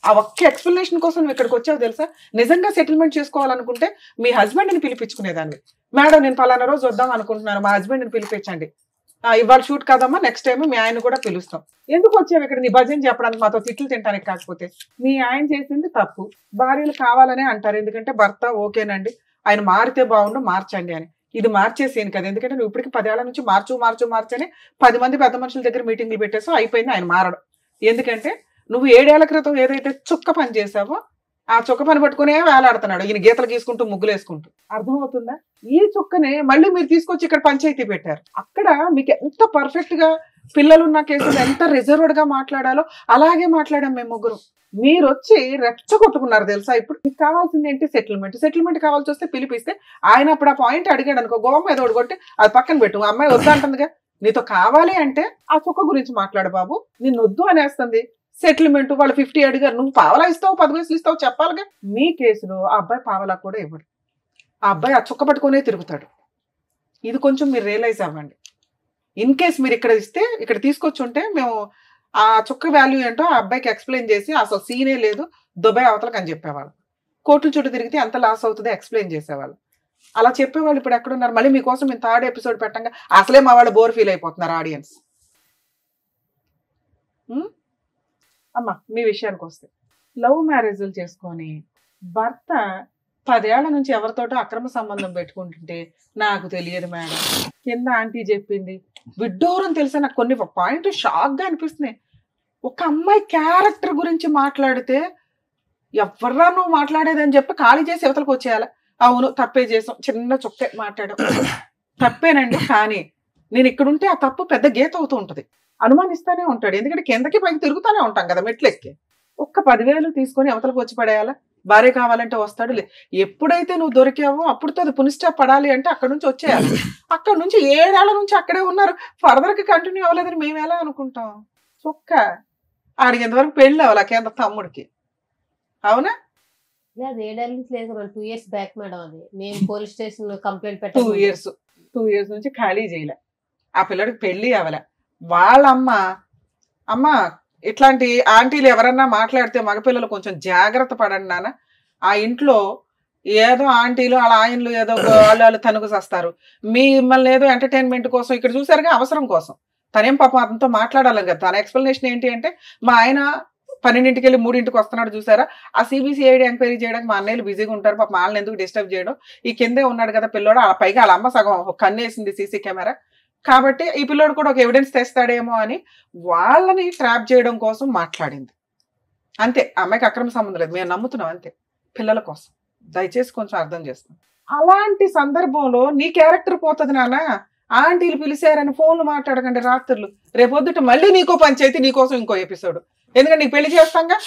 ఆ ఒక్క ఎక్స్ప్లెనేషన్ కోసం నువ్వు ఇక్కడికి వచ్చావు తెలుసా? నిజంగా సెటిల్మెంట్ చేసుకోవాలనుకుంటే మీ హస్బెండ్ని పిలిపించుకునేదాన్ని. మేడం నేను పలానా రోజు వద్దాం అనుకుంటున్నాను, మా హస్బెండ్ని పిలిపించండి. ఇవాళ షూట్ కాదమ్మా, నెక్స్ట్ టైం మీ ఆయన కూడా పిలుస్తాం. ఎందుకు వచ్చావు ఇక్కడ నీ భజన చెప్పడానికి, మాతో తిట్లు తింటానికి కాకపోతే? మీ ఆయన చేసింది తప్పు, భార్యలు కావాలనే అంటారు. ఎందుకంటే భర్త ఓకేనండి, ఆయన మారితే బాగుండు, మార్చండి అని. ఇది మార్చేసేను కదా, ఎందుకంటే నువ్వు ఇప్పటికి 10 ఏళ్ల నుంచి మార్చని 10 మంది పెద్ద మనుషుల దగ్గర మీటింగ్లు పెట్టేసావు, అయిపోయింది ఆయన మారడం. ఎందుకంటే నువ్వు 7 ఏళ్ల క్రితం ఏదైతే చుక్క పని చేసావో ఆ చుక్క పని పట్టుకునే వేలాడుతున్నాడు ఈయన, గీతలు గీసుకుంటూ ముగ్గులు వేసుకుంటూ. అర్థమవుతుందా? ఈ చుక్కనే మళ్ళీ మీరు తీసుకొచ్చి ఇక్కడ పంచాయతీ పెట్టారు. అక్కడ మీకు ఎంత పర్ఫెక్ట్ గా పిల్లలున్న కేసులు ఎంత రిజర్వ్డ్ గా మాట్లాడాలో అలాగే మాట్లాడాం మేము ముగ్గురు. మీరు వచ్చి రెచ్చగొట్టుకున్నారు తెలుసా. ఇప్పుడు మీకు కావాల్సింది ఏంటి? సెటిల్మెంట్ కావాల్సి వస్తే పిలిపిస్తే ఆయన అప్పుడు ఆ పాయింట్ అడిగాడు అనుకో, గోవం ఏదో కొట్టి అది పక్కన పెట్టు, అమ్మాయి వద్దంటుందిగా. నీతో కావాలి అంటే ఆ చుక్క గురించి మాట్లాడు బాబు, నిన్ను వద్దు అనేస్తుంది. సెటిల్మెంట్ వాళ్ళు 50 అడిగారు, నువ్వు పావలా ఇస్తావు 10 పైసలు ఇస్తావు చెప్పాలిగా. మీ కేసులో ఆ అబ్బాయి పావలా కూడా ఇవ్వడు, ఆ అబ్బాయి ఆ చుక్క పట్టుకునే తిరుగుతాడు. ఇది కొంచెం మీరు రియలైజ్ అవ్వండి. ఇన్ కేస్ మీరు ఇక్కడ ఇస్తే, ఇక్కడ తీసుకొచ్చి ఉంటే మేము ఆ చుక్క వాల్యూ ఏంటో ఆ అబ్బాయికి ఎక్స్ప్లెయిన్ చేసి అసలు సీనే లేదు దుబాయ్ అవతలకు అని చెప్పేవాళ్ళు. కోర్టుల చుట్టూ తిరిగితే ఎంత లాస్ అవుతుందో ఎక్స్ప్లెయిన్ చేసేవాళ్ళు. అలా చెప్పేవాళ్ళు ఇప్పుడు ఎక్కడున్నారు? మళ్ళీ మీకోసం మేము 3rd ఎపిసోడ్ పెట్టంగా అసలే మా వాళ్ళు బోర్ ఫీల్ అయిపోతున్నారు ఆడియన్స్. అమ్మా మీ విషయానికి వస్తే, లవ్ మ్యారేజ్లు చేసుకొని భర్త 10 ఏళ్ల నుంచి ఎవరితోటో అక్రమ సంబంధం పెట్టుకుంటుంటే నాకు తెలియదు మేడం, కింద ఆంటీ చెప్పింది, విడ్డూరం తెలిసే నాకు కొన్ని పాయింట్ షాక్ గా అనిపిస్తున్నాయి. ఒక అమ్మాయి క్యారెక్టర్ గురించి మాట్లాడితే ఎవర్రా నువ్వు మాట్లాడేదని చెప్పి ఖాళీ చేసి యువతలకు వచ్చేయాలి. అవును తప్పే చేసాం, చిన్న చుక్కే మాట్లాడాం, తప్పేనండి, కానీ నేను ఇక్కడుంటే ఆ తప్పు పెద్ద గీత అవుతూ ఉంటుంది. అనుమానిస్తానే ఉంటాడు, ఎందుకంటే కిందకి పైకి తిరుగుతానే ఉంటాం కదా మెట్లెక్కి. ఒక్క 10,000 తీసుకొని అవతలకు వచ్చి పడేయాలా? భార్య కావాలంటే వస్తాడు. ఎప్పుడైతే నువ్వు దొరికావో అప్పుడుతో అది పునిస్టాప్ పడాలి అంటే అక్కడ నుంచి వచ్చేయాలి. అక్కడ నుంచి 7 ఏళ్ల నుంచి అక్కడే ఉన్నారు, ఫర్దర్ కి కంటిన్యూ అవ్వలేదని మేము ఎలా అనుకుంటాం? చొక్క ఆడికి ఎంతవరకు పెళ్ళి అవ్వాలి కేంద్ర తమ్ముడికి, అవునా? 7 ఏళ్ల నుంచి లేదు, 2 years బ్యాక్ మేడం. అది మేము పోలీస్ స్టేషన్ లో కంప్లైంట్ పెట్టాము. 2 years నుంచి ఖాళీ చేయలే, ఆ పిల్లడికి పెళ్లి అవ్వలే. వాళ్ళ అమ్మ ఇట్లాంటి ఆంటీలు ఎవరన్నా మాట్లాడితే మగపిల్లలు కొంచెం జాగ్రత్త పడండి నాన్న. ఆ ఇంట్లో ఏదో ఆంటీలు వాళ్ళ ఆయనలు ఏదో వాళ్ళు తనుగు చేస్తారు, మిమ్మల్ని ఏదో ఎంటర్టైన్మెంట్ కోసం ఇక్కడ చూసారుగా, అవసరం కోసం. తనేం పాపం అతనితో మాట్లాడాలి కదా. తన ఎక్స్ప్లెనేషన్ ఏంటి అంటే, మా ఆయన 12ంటికి వెళ్ళి 3ంటికి వస్తున్నాడు చూసారా, ఆ CBCID ఎంక్వైరీ చేయడానికి మా అన్నయ్యలు బిజీగా ఉంటారు, పాపం వాళ్ళని ఎందుకు డిస్టర్బ్ చేయడం, ఈ కిందే ఉన్నాడు కదా పిల్లోడు, ఆ పైగా వాళ్ళ అమ్మ సగం కన్నేసింది CC కెమెరా, కాబట్టి ఈ పిల్లోడు కూడా ఒక ఎవిడెన్స్ తెస్తాడేమో అని వాళ్ళని ట్రాప్ చేయడం కోసం మాట్లాడింది అంతే. అమ్మాయికి అక్రమ సంబంధం లేదు, మేము నమ్ముతున్నాం అంతే, పిల్లల కోసం. దయచేసి కొంచెం అర్థం చేసుకోండి. అలాంటి సందర్భంలో నీ క్యారెక్టర్ పోతుంది నాన్న. ఆంటీలు పిలిచారని ఫోన్లు మాట్లాడకండి రాత్రులు, రేపొద్దుట మళ్ళీ నీకో పంచాయతీ, నీకోసం ఇంకో ఎపిసోడ్. ఎందుకంటే నీకు పెళ్లి చేస్తాంగా,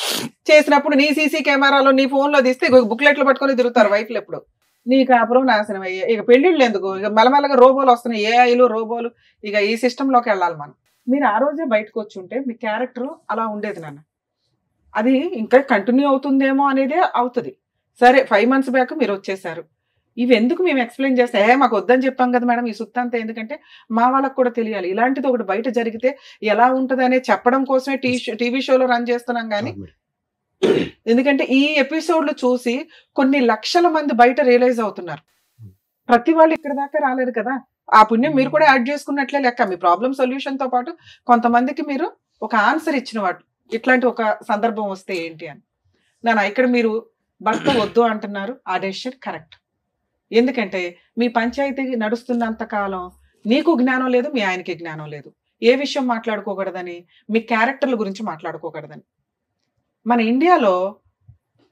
చేసినప్పుడు నీ CC కెమెరాలో నీ ఫోన్లో తీస్తే బుక్లెట్లు పట్టుకొని తిరుగుతారు వైఫ్లు. ఎప్పుడు నీ కాపురం నాశనం అయ్యే. ఇక పెళ్లిళ్ళు ఎందుకు, ఇక మెల్లమెల్లగా రోబోలు వస్తున్నాయి, AIలు రోబోలు, ఇక ఈ సిస్టంలోకి వెళ్ళాలి మనం. మీరు ఆ రోజే బయటకు వచ్చి ఉంటే మీ క్యారెక్టర్ అలా ఉండేది నాన్న. అది ఇంకా కంటిన్యూ అవుతుందేమో అనేదే అవుతుంది. సరే 5 months బ్యాక్ మీరు వచ్చేసారు, ఇవి ఎందుకు మేము ఎక్స్ప్లెయిన్ చేస్తే, మాకు వద్దని చెప్పాం కదా మేడం ఈ సుత్తంతా, ఎందుకంటే మా వాళ్ళకు కూడా తెలియాలి ఇలాంటిది ఒకటి బయట జరిగితే ఎలా ఉంటుంది అనే చెప్పడం కోసమే టీవీ షోలో రన్ చేస్తున్నాం. కానీ ఎందుకంటే ఈ ఎపిసోడ్లు చూసి కొన్ని లక్షల మంది బయట రియలైజ్ అవుతున్నారు. ప్రతి వాళ్ళు ఇక్కడ దాకా రాలేరు కదా, ఆ పుణ్యం మీరు కూడా యాడ్ చేసుకున్నట్లే లెక్క. మీ ప్రాబ్లం సొల్యూషన్ తో పాటు కొంతమందికి మీరు ఒక ఆన్సర్ ఇచ్చిన వాడు, ఇట్లాంటి ఒక సందర్భం వస్తే ఏంటి అని. ఇక్కడ మీరు భర్త వద్దు అంటున్నారు, ఆ డెసిషన్ కరెక్ట్. ఎందుకంటే మీ పంచాయతీ నడుస్తున్నంత కాలం నీకు జ్ఞానం లేదు, మీ ఆయనకి జ్ఞానం లేదు. ఏ విషయం మాట్లాడుకోకూడదని, మీ క్యారెక్టర్ల గురించి మాట్లాడుకోకూడదని. మన ఇండియాలో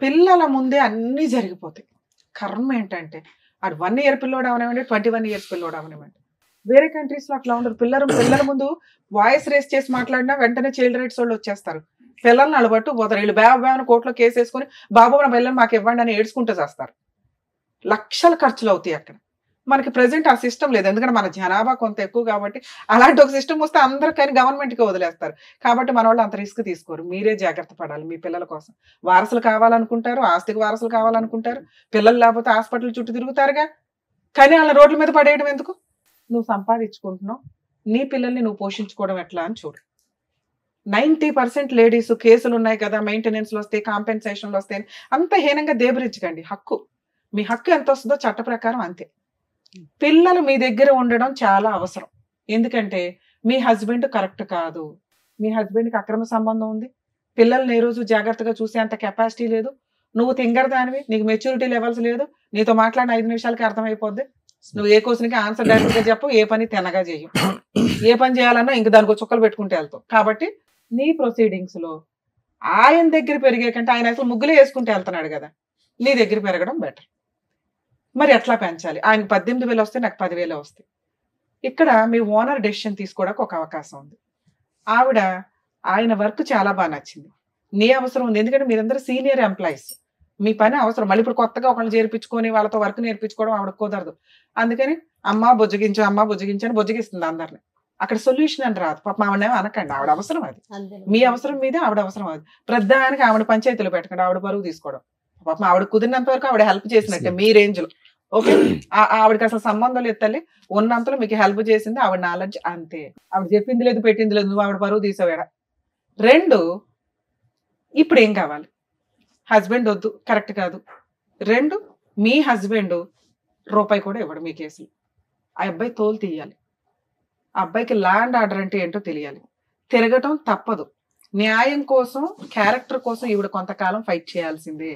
పిల్లల ముందే అన్నీ జరిగిపోతాయి. కర్మ ఏంటంటే అది 1 year పిల్లోడు అవనివ్వండి, 21 years పిల్లోడు అవనివ్వండి. వేరే కంట్రీస్లో అట్లా ఉండదు. పిల్లల ముందు వాయిస్ రేస్ చేసి మాట్లాడినా వెంటనే చైల్డ్ రైట్స్ వాళ్ళు వచ్చేస్తారు, పిల్లల్ని అలబట్టు పోతారు. వీళ్ళు బ్యాబ్ కోర్టులో కేసు వేసుకొని బాబు నా పిల్లలు మాకు ఇవ్వండి అని ఏడ్చుకుంటూ చేస్తారు. లక్షల ఖర్చులు అవుతాయి అక్కడ. మనకి ప్రెసెంట్ ఆ సిస్టమ్ లేదు, ఎందుకంటే మన జనాభా కొంత ఎక్కువ కాబట్టి. అలాంటి ఒక సిస్టమ్ వస్తే అందరూ కానీ గవర్నమెంట్కి వదిలేస్తారు. కాబట్టి మన వాళ్ళు అంత రిస్క్ తీసుకోరు. మీరే జాగ్రత్త పడాలి మీ పిల్లల కోసం. వారసులు కావాలనుకుంటారు, ఆస్తికి వారసులు కావాలనుకుంటారు, పిల్లలు లేకపోతే హాస్పిటల్ చుట్టూ తిరుగుతారుగా. కానీ వాళ్ళ రోడ్ల మీద పడేయడం ఎందుకు? నువ్వు సంపాదించుకుంటున్నావు, నీ పిల్లల్ని నువ్వు పోషించుకోవడం ఎట్లా అని చూడు. 90% లేడీస్ కేసులు ఉన్నాయి కదా, మెయింటెనెన్స్లు వస్తాయి, కాంపెన్సేషన్లు వస్తాయి, అంత హీనంగా దేబరించకండి. హక్కు, మీ హక్కు ఎంత వస్తుందో చట్ట ప్రకారం అంతే. పిల్లలు మీ దగ్గర ఉండడం చాలా అవసరం. ఎందుకంటే మీ హస్బెండ్ కరెక్ట్ కాదు, మీ హస్బెండ్కి అక్రమ సంబంధం ఉంది, పిల్లల్ని ఏ రోజు జాగ్రత్తగా చూసే అంత కెపాసిటీ లేదు, నువ్వు తింగరదానివి, నీకు మెచ్యూరిటీ లెవెల్స్ లేదు, నీతో మాట్లాడిన 5 నిమిషాలకి అర్థమైపోద్ది, నువ్వు ఏ క్వశ్చన్కి ఆన్సర్ డైరెక్ట్గా చెప్పు, ఏ పని తినగా చేయు, ఏ పని చేయాలన్నా ఇంక దానికి చుక్కలు పెట్టుకుంటే వెళ్తావు. కాబట్టి నీ ప్రొసీడింగ్స్లో ఆయన దగ్గర పెరిగే కంటే ఆయన అసలు ముగ్గులే వేసుకుంటే వెళ్తున్నాడు కదా, నీ దగ్గర పెరగడం బెటర్. మరి ఎట్లా పెంచాలి? ఆయనకు 18,000 వస్తే నాకు 10,000 వస్తాయి. ఇక్కడ మీ ఓనర్ డెసిషన్ తీసుకోవడానికి ఒక అవకాశం ఉంది. ఆవిడ ఆయన వర్క్ చాలా బాగా నచ్చింది, నీ అవసరం ఉంది, ఎందుకంటే మీరందరూ సీనియర్ ఎంప్లాయీస్, మీ పని అవసరం. మళ్ళీ ఇప్పుడు కొత్తగా ఒకళ్ళు చేర్పించుకొని వాళ్ళతో వర్క్ నేర్పించుకోవడం ఆవిడ కుదరదు. అందుకని అమ్మ బుజ్జగించు, అమ్మ బుజ్జగించు అని బుజ్జగిస్తుంది అందరిని. అక్కడ సొల్యూషన్ అని రాదు. పాప ఆవిడేమో అనకండి, ఆవిడ అవసరం అది, మీ అవసరం మీదే ఆవిడ అవసరం అది. ప్రధానికి ఆవిడ పంచాయతీలో పెట్టకండి, ఆవిడ బరువు తీసుకోవడం. పాపం ఆవిడ కుదిరినంత వరకు ఆవిడ హెల్ప్ చేసినట్టే మీ రేంజ్ లో. ఓకే, ఆవిడకి అసలు సంబంధం లేదు తల్లి, ఉన్నంతలో మీకు హెల్ప్ చేసింది ఆవిడ నాలెడ్జ్ అంతే. ఆవిడ చెప్పింది లేదు, పెట్టింది లేదు, నువ్వు ఆవిడ బరువు తీసావేడ. 2, ఇప్పుడు ఏం కావాలి? హస్బెండ్ వద్దు, కరెక్ట్ కాదు. 2, మీ హస్బెండ్ రూపాయి కూడా ఇవ్వడు మీ కేసులు. ఆ అబ్బాయి తోలు తీయాలి, ఆ అబ్బాయికి ల్యాండ్ ఆర్డర్ అంటే ఏంటో తెలియాలి. తిరగటం తప్పదు. న్యాయం కోసం, క్యారెక్టర్ కోసం ఈవిడ కొంతకాలం ఫైట్ చేయాల్సిందే.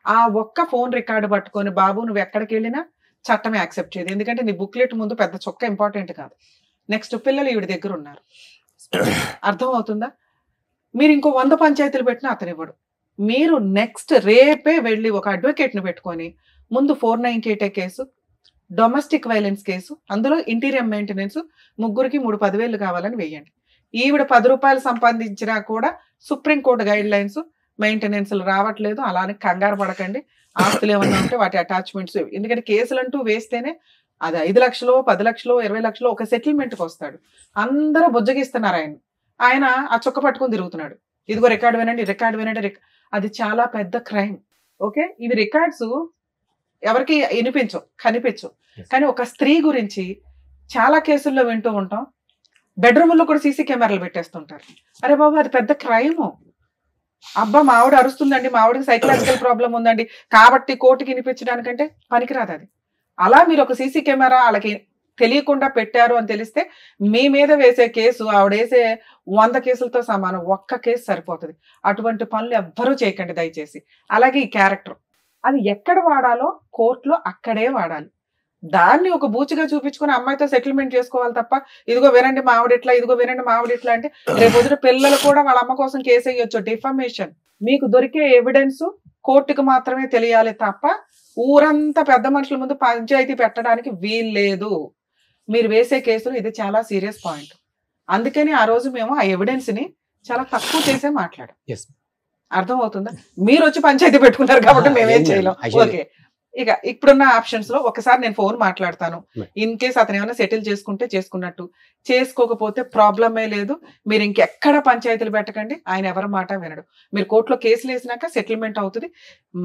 ఆ ఒక్క ఫోన్ రికార్డు పట్టుకొని బాబు నువ్వు ఎక్కడికి వెళ్ళినా చట్టమే యాక్సెప్ట్ చేయదు, ఎందుకంటే నీ బుక్లెట్ ముందు పెద్ద చొక్క ఇంపార్టెంట్ కాదు. నెక్స్ట్ పిల్లలు ఈవిడ దగ్గర ఉన్నారు, అర్థం అవుతుందా? మీరు ఇంకో 100 పంచాయతీలు పెట్టినా అతను ఇవ్వడు. మీరు నెక్స్ట్ రేపే వెళ్ళి ఒక అడ్వకేట్ని పెట్టుకొని ముందు 498 కేసు, డొమెస్టిక్ వైలెన్స్ కేసు, అందులో ఇంటీరియర్ మెయింటెనెన్స్, ముగ్గురికి 3-10,000 కావాలని వేయండి. ఈవిడ 10 రూపాయలు సంపాదించినా కూడా సుప్రీంకోర్టు గైడ్ లైన్స్, మెయింటెనెన్స్లు రావట్లేదు, అలానే కంగారు పడకండి. ఆస్తులు ఏమన్నా ఉంటే వాటి అటాచ్మెంట్స్, ఎందుకంటే కేసులు అంటూ వేస్తేనే అది 5 లక్షలు, 10 లక్షలు, 20 లక్షలు ఒక సెటిల్మెంట్కి వస్తాడు. అందరూ బుజ్జగిస్తున్నారు ఆయన ఆ చొక్క పట్టుకొని తిరుగుతున్నాడు, ఇదిగో రికార్డు వినండి, రికార్డు వినండి. అది చాలా పెద్ద క్రైమ్. ఓకే, ఇవి రికార్డ్స్ ఎవరికి వినిపించవు, కనిపించవు. కానీ ఒక స్త్రీ గురించి చాలా కేసుల్లో వింటూ ఉంటాం, బెడ్రూమ్లో కూడా సీసీ కెమెరాలు పెట్టేస్తుంటారు. అరే బాబు, అది పెద్ద క్రైమ్. అబ్బా మా ఆవిడ అరుస్తుందండి, మా ఆవిడకి సైకలాజికల్ ప్రాబ్లం ఉందండి కాబట్టి కోర్టుకి వినిపించడానికంటే పనికిరాదు అది. అలా మీరు ఒక సీసీ కెమెరా వాళ్ళకి తెలియకుండా పెట్టారు అని తెలిస్తే మీ మీద వేసే కేసు ఆవిడ వేసే 100 కేసులతో సమానం, ఒక్క కేసు సరిపోతుంది. అటువంటి పనులు ఎవ్వరూ చేయకండి దయచేసి. అలాగే ఈ క్యారెక్టర్, అది ఎక్కడ వాడాలో కోర్టులో అక్కడే వాడాలి. దాన్ని ఒక బూచిగా చూపించుకుని అమ్మాయితో సెటిల్మెంట్ చేసుకోవాలి తప్ప, ఇదిగో వినండి మా ఆవిడ ఇట్లా, ఇదిగో వినండి మా ఆవిడ ఇట్లా అంటే రేపు వదిన పిల్లలు కూడా వాళ్ళ అమ్మ కోసం కేసు వేయొచ్చు. డిఫమేషన్. మీకు దొరికే ఎవిడెన్స్ కోర్టుకు మాత్రమే తెలియాలి తప్ప ఊరంతా పెద్ద మనుషుల ముందు పంచాయతీ పెట్టడానికి వీల్లేదు. మీరు వేసే కేసులు ఇది చాలా సీరియస్ పాయింట్. అందుకని ఆ రోజు మేము ఆ ఎవిడెన్స్ ని చాలా తక్కువ చేసే మాట్లాడాం. అర్థం అవుతుందా? మీరు వచ్చి పంచాయతీ పెట్టుకున్నారు కాబట్టి మేమేం చేయలేం. ఓకే, ఇక ఇప్పుడున్న ఆప్షన్స్ లో ఒకసారి నేను ఫోన్ మాట్లాడతాను, ఇన్ కేస్ అతను ఏమైనా సెటిల్ చేసుకుంటే చేసుకున్నట్టు, చేసుకోకపోతే ప్రాబ్లమే లేదు. మీరు ఇంకెక్కడ పంచాయతీలు పెట్టకండి, ఆయన ఎవరి మాట వినడు. మీరు కోర్టులో కేసులు వేసినాక సెటిల్మెంట్ అవుతుంది.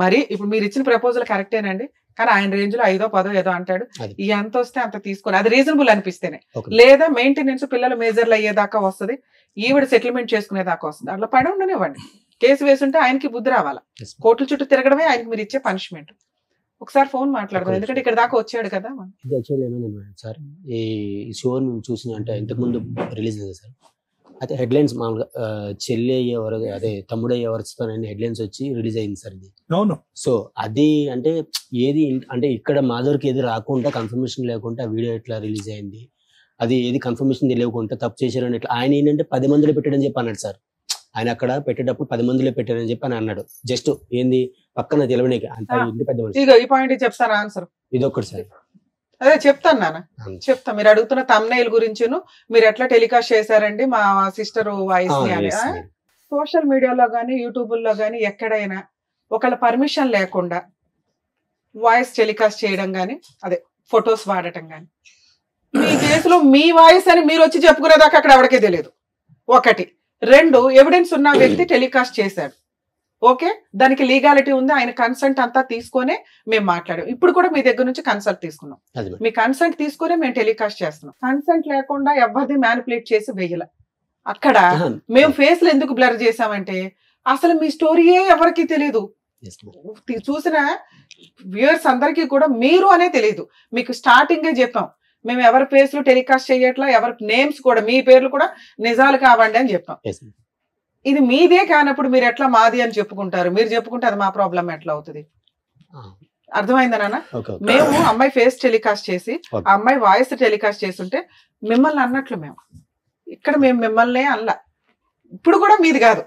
మరి ఇప్పుడు మీరు ఇచ్చిన ప్రపోజల్ కరెక్టేనండి, కానీ ఆయన రేంజ్ లో 5దో 10దో ఏదో అంటాడు, ఎంత వస్తే అంత తీసుకొని, అది రీజనబుల్ అనిపిస్తేనే, లేదా మెయింటెనెన్స్ పిల్లలు మేజర్లు అయ్యేదాకా వస్తుంది, ఈవిడ సెటిల్మెంట్ చేసుకునేదాకా వస్తుంది. అట్లా పడి ఉండనివ్వండి. కేసు వేసుంటే ఆయనకి బుద్ధి రావాలా, కోర్టుల చుట్టూ తిరగడమే ఆయనకి మీరు ఇచ్చే పనిష్మెంట్. ఒకసారి ఫోన్ మాట్లాడదాం, ఎందుకంటే ఇక్కడ దాకా వచ్చాడు కదా. ఇది యాక్చువల్లీ ఏమైంది సార్, ఈ షో మేము చూసిన అంటే ఇంతకుముందు రిలీజ్ అయింది సార్. అయితే హెడ్లైన్స్ మామూలుగా చెల్లి అయ్యేవారు, అదే తమ్ముడు అయ్యేవారు హెడ్లైన్స్ వచ్చి రిలీజ్ అయింది సార్ ఇది. అవును. సో అది అంటే ఏది అంటే ఇక్కడ మాధవర్కి ఏది రాకుండా, కన్ఫర్మేషన్ లేకుండా వీడియో ఎట్లా రిలీజ్ అయింది, అది ఏది కన్ఫర్మేషన్ తెలియకుండా తప్పు చేశారని ఎట్లా, ఆయన ఏంటంటే 10 మందిలో పెట్టాడని చెప్పి అన్నాడు సార్. ఆయన అక్కడ పెట్టేటప్పుడు 10 మందిలో పెట్టారని చెప్పి అని అన్నాడు. జస్ట్ ఏంది పక్కన తెలవడానికి అంత ఇంటి పెద్ద మనిషి. ఈ పాయింట్ చెప్తాను ఆన్సర్. ఇది ఒక్కటి సార్. అదే చెప్తాను నాన్న, చెప్తా. మీరు అడుగుతున్న తమ్నైల్ గురించి మీరు ఎట్లా టెలికాస్ట్ చేశారండి మా సిస్టర్ వాయిస్ ని అని. సోషల్ మీడియాలో కానీ యూట్యూబ్లో కానీ ఎక్కడైనా ఒకళ్ళ పర్మిషన్ లేకుండా వాయిస్ టెలికాస్ట్ చేయడం కానీ, అదే ఫొటోస్ వాడటం కానీ. మీ కేసులో మీ వాయిస్ అని మీరు వచ్చి చెప్పుకునేదాకా అక్కడ ఎవరికే తెలియదు. 1. 2, ఎవిడెన్స్ ఉన్న వ్యక్తి టెలికాస్ట్ చేశాడు. ఓకే, దానికి లీగాలిటీ ఉంది, ఆయన కన్సెంట్ అంతా తీసుకొనే మేము మాట్లాడాం. ఇప్పుడు కూడా మీ దగ్గర నుంచి కన్సల్ట్ తీసుకున్నాం. మీ కన్సెంట్ తీసుకునే మేము టెలికాస్ట్ చేస్తున్నాం. కన్సెంట్ లేకుండా ఎవరిది మ్యానిపులేట్ చేసి వెయ్యాల. అక్కడ మేము ఫేస్లు ఎందుకు బ్లర్ చేసామంటే అసలు మీ స్టోరీయే ఎవరికి తెలియదు. చూసిన వ్యూయర్స్ అందరికీ కూడా మీరు అనే తెలియదు. మీకు స్టార్టింగే చెప్పాం, మేము ఎవరి ఫేస్లు టెలికాస్ట్ చేయట్లా, ఎవరి నేమ్స్ కూడా మీ పేర్లు కూడా నిజాలు కావండి అని చెప్పాం. ఇది మీదే కానప్పుడు మీరు ఎట్లా మాది అని చెప్పుకుంటారు? మీరు చెప్పుకుంటే అది మా ప్రాబ్లం ఎట్లా అవుతుంది? అర్థమైందా నాన్న? మేము అమ్మాయి ఫేస్ టెలికాస్ట్ చేసి ఆ అమ్మాయి వాయిస్ టెలికాస్ట్ చేస్తుంటే మిమ్మల్ని అన్నట్లు మేము ఇక్కడ మేము మిమ్మల్ని అనలా. ఇప్పుడు కూడా మీది కాదు.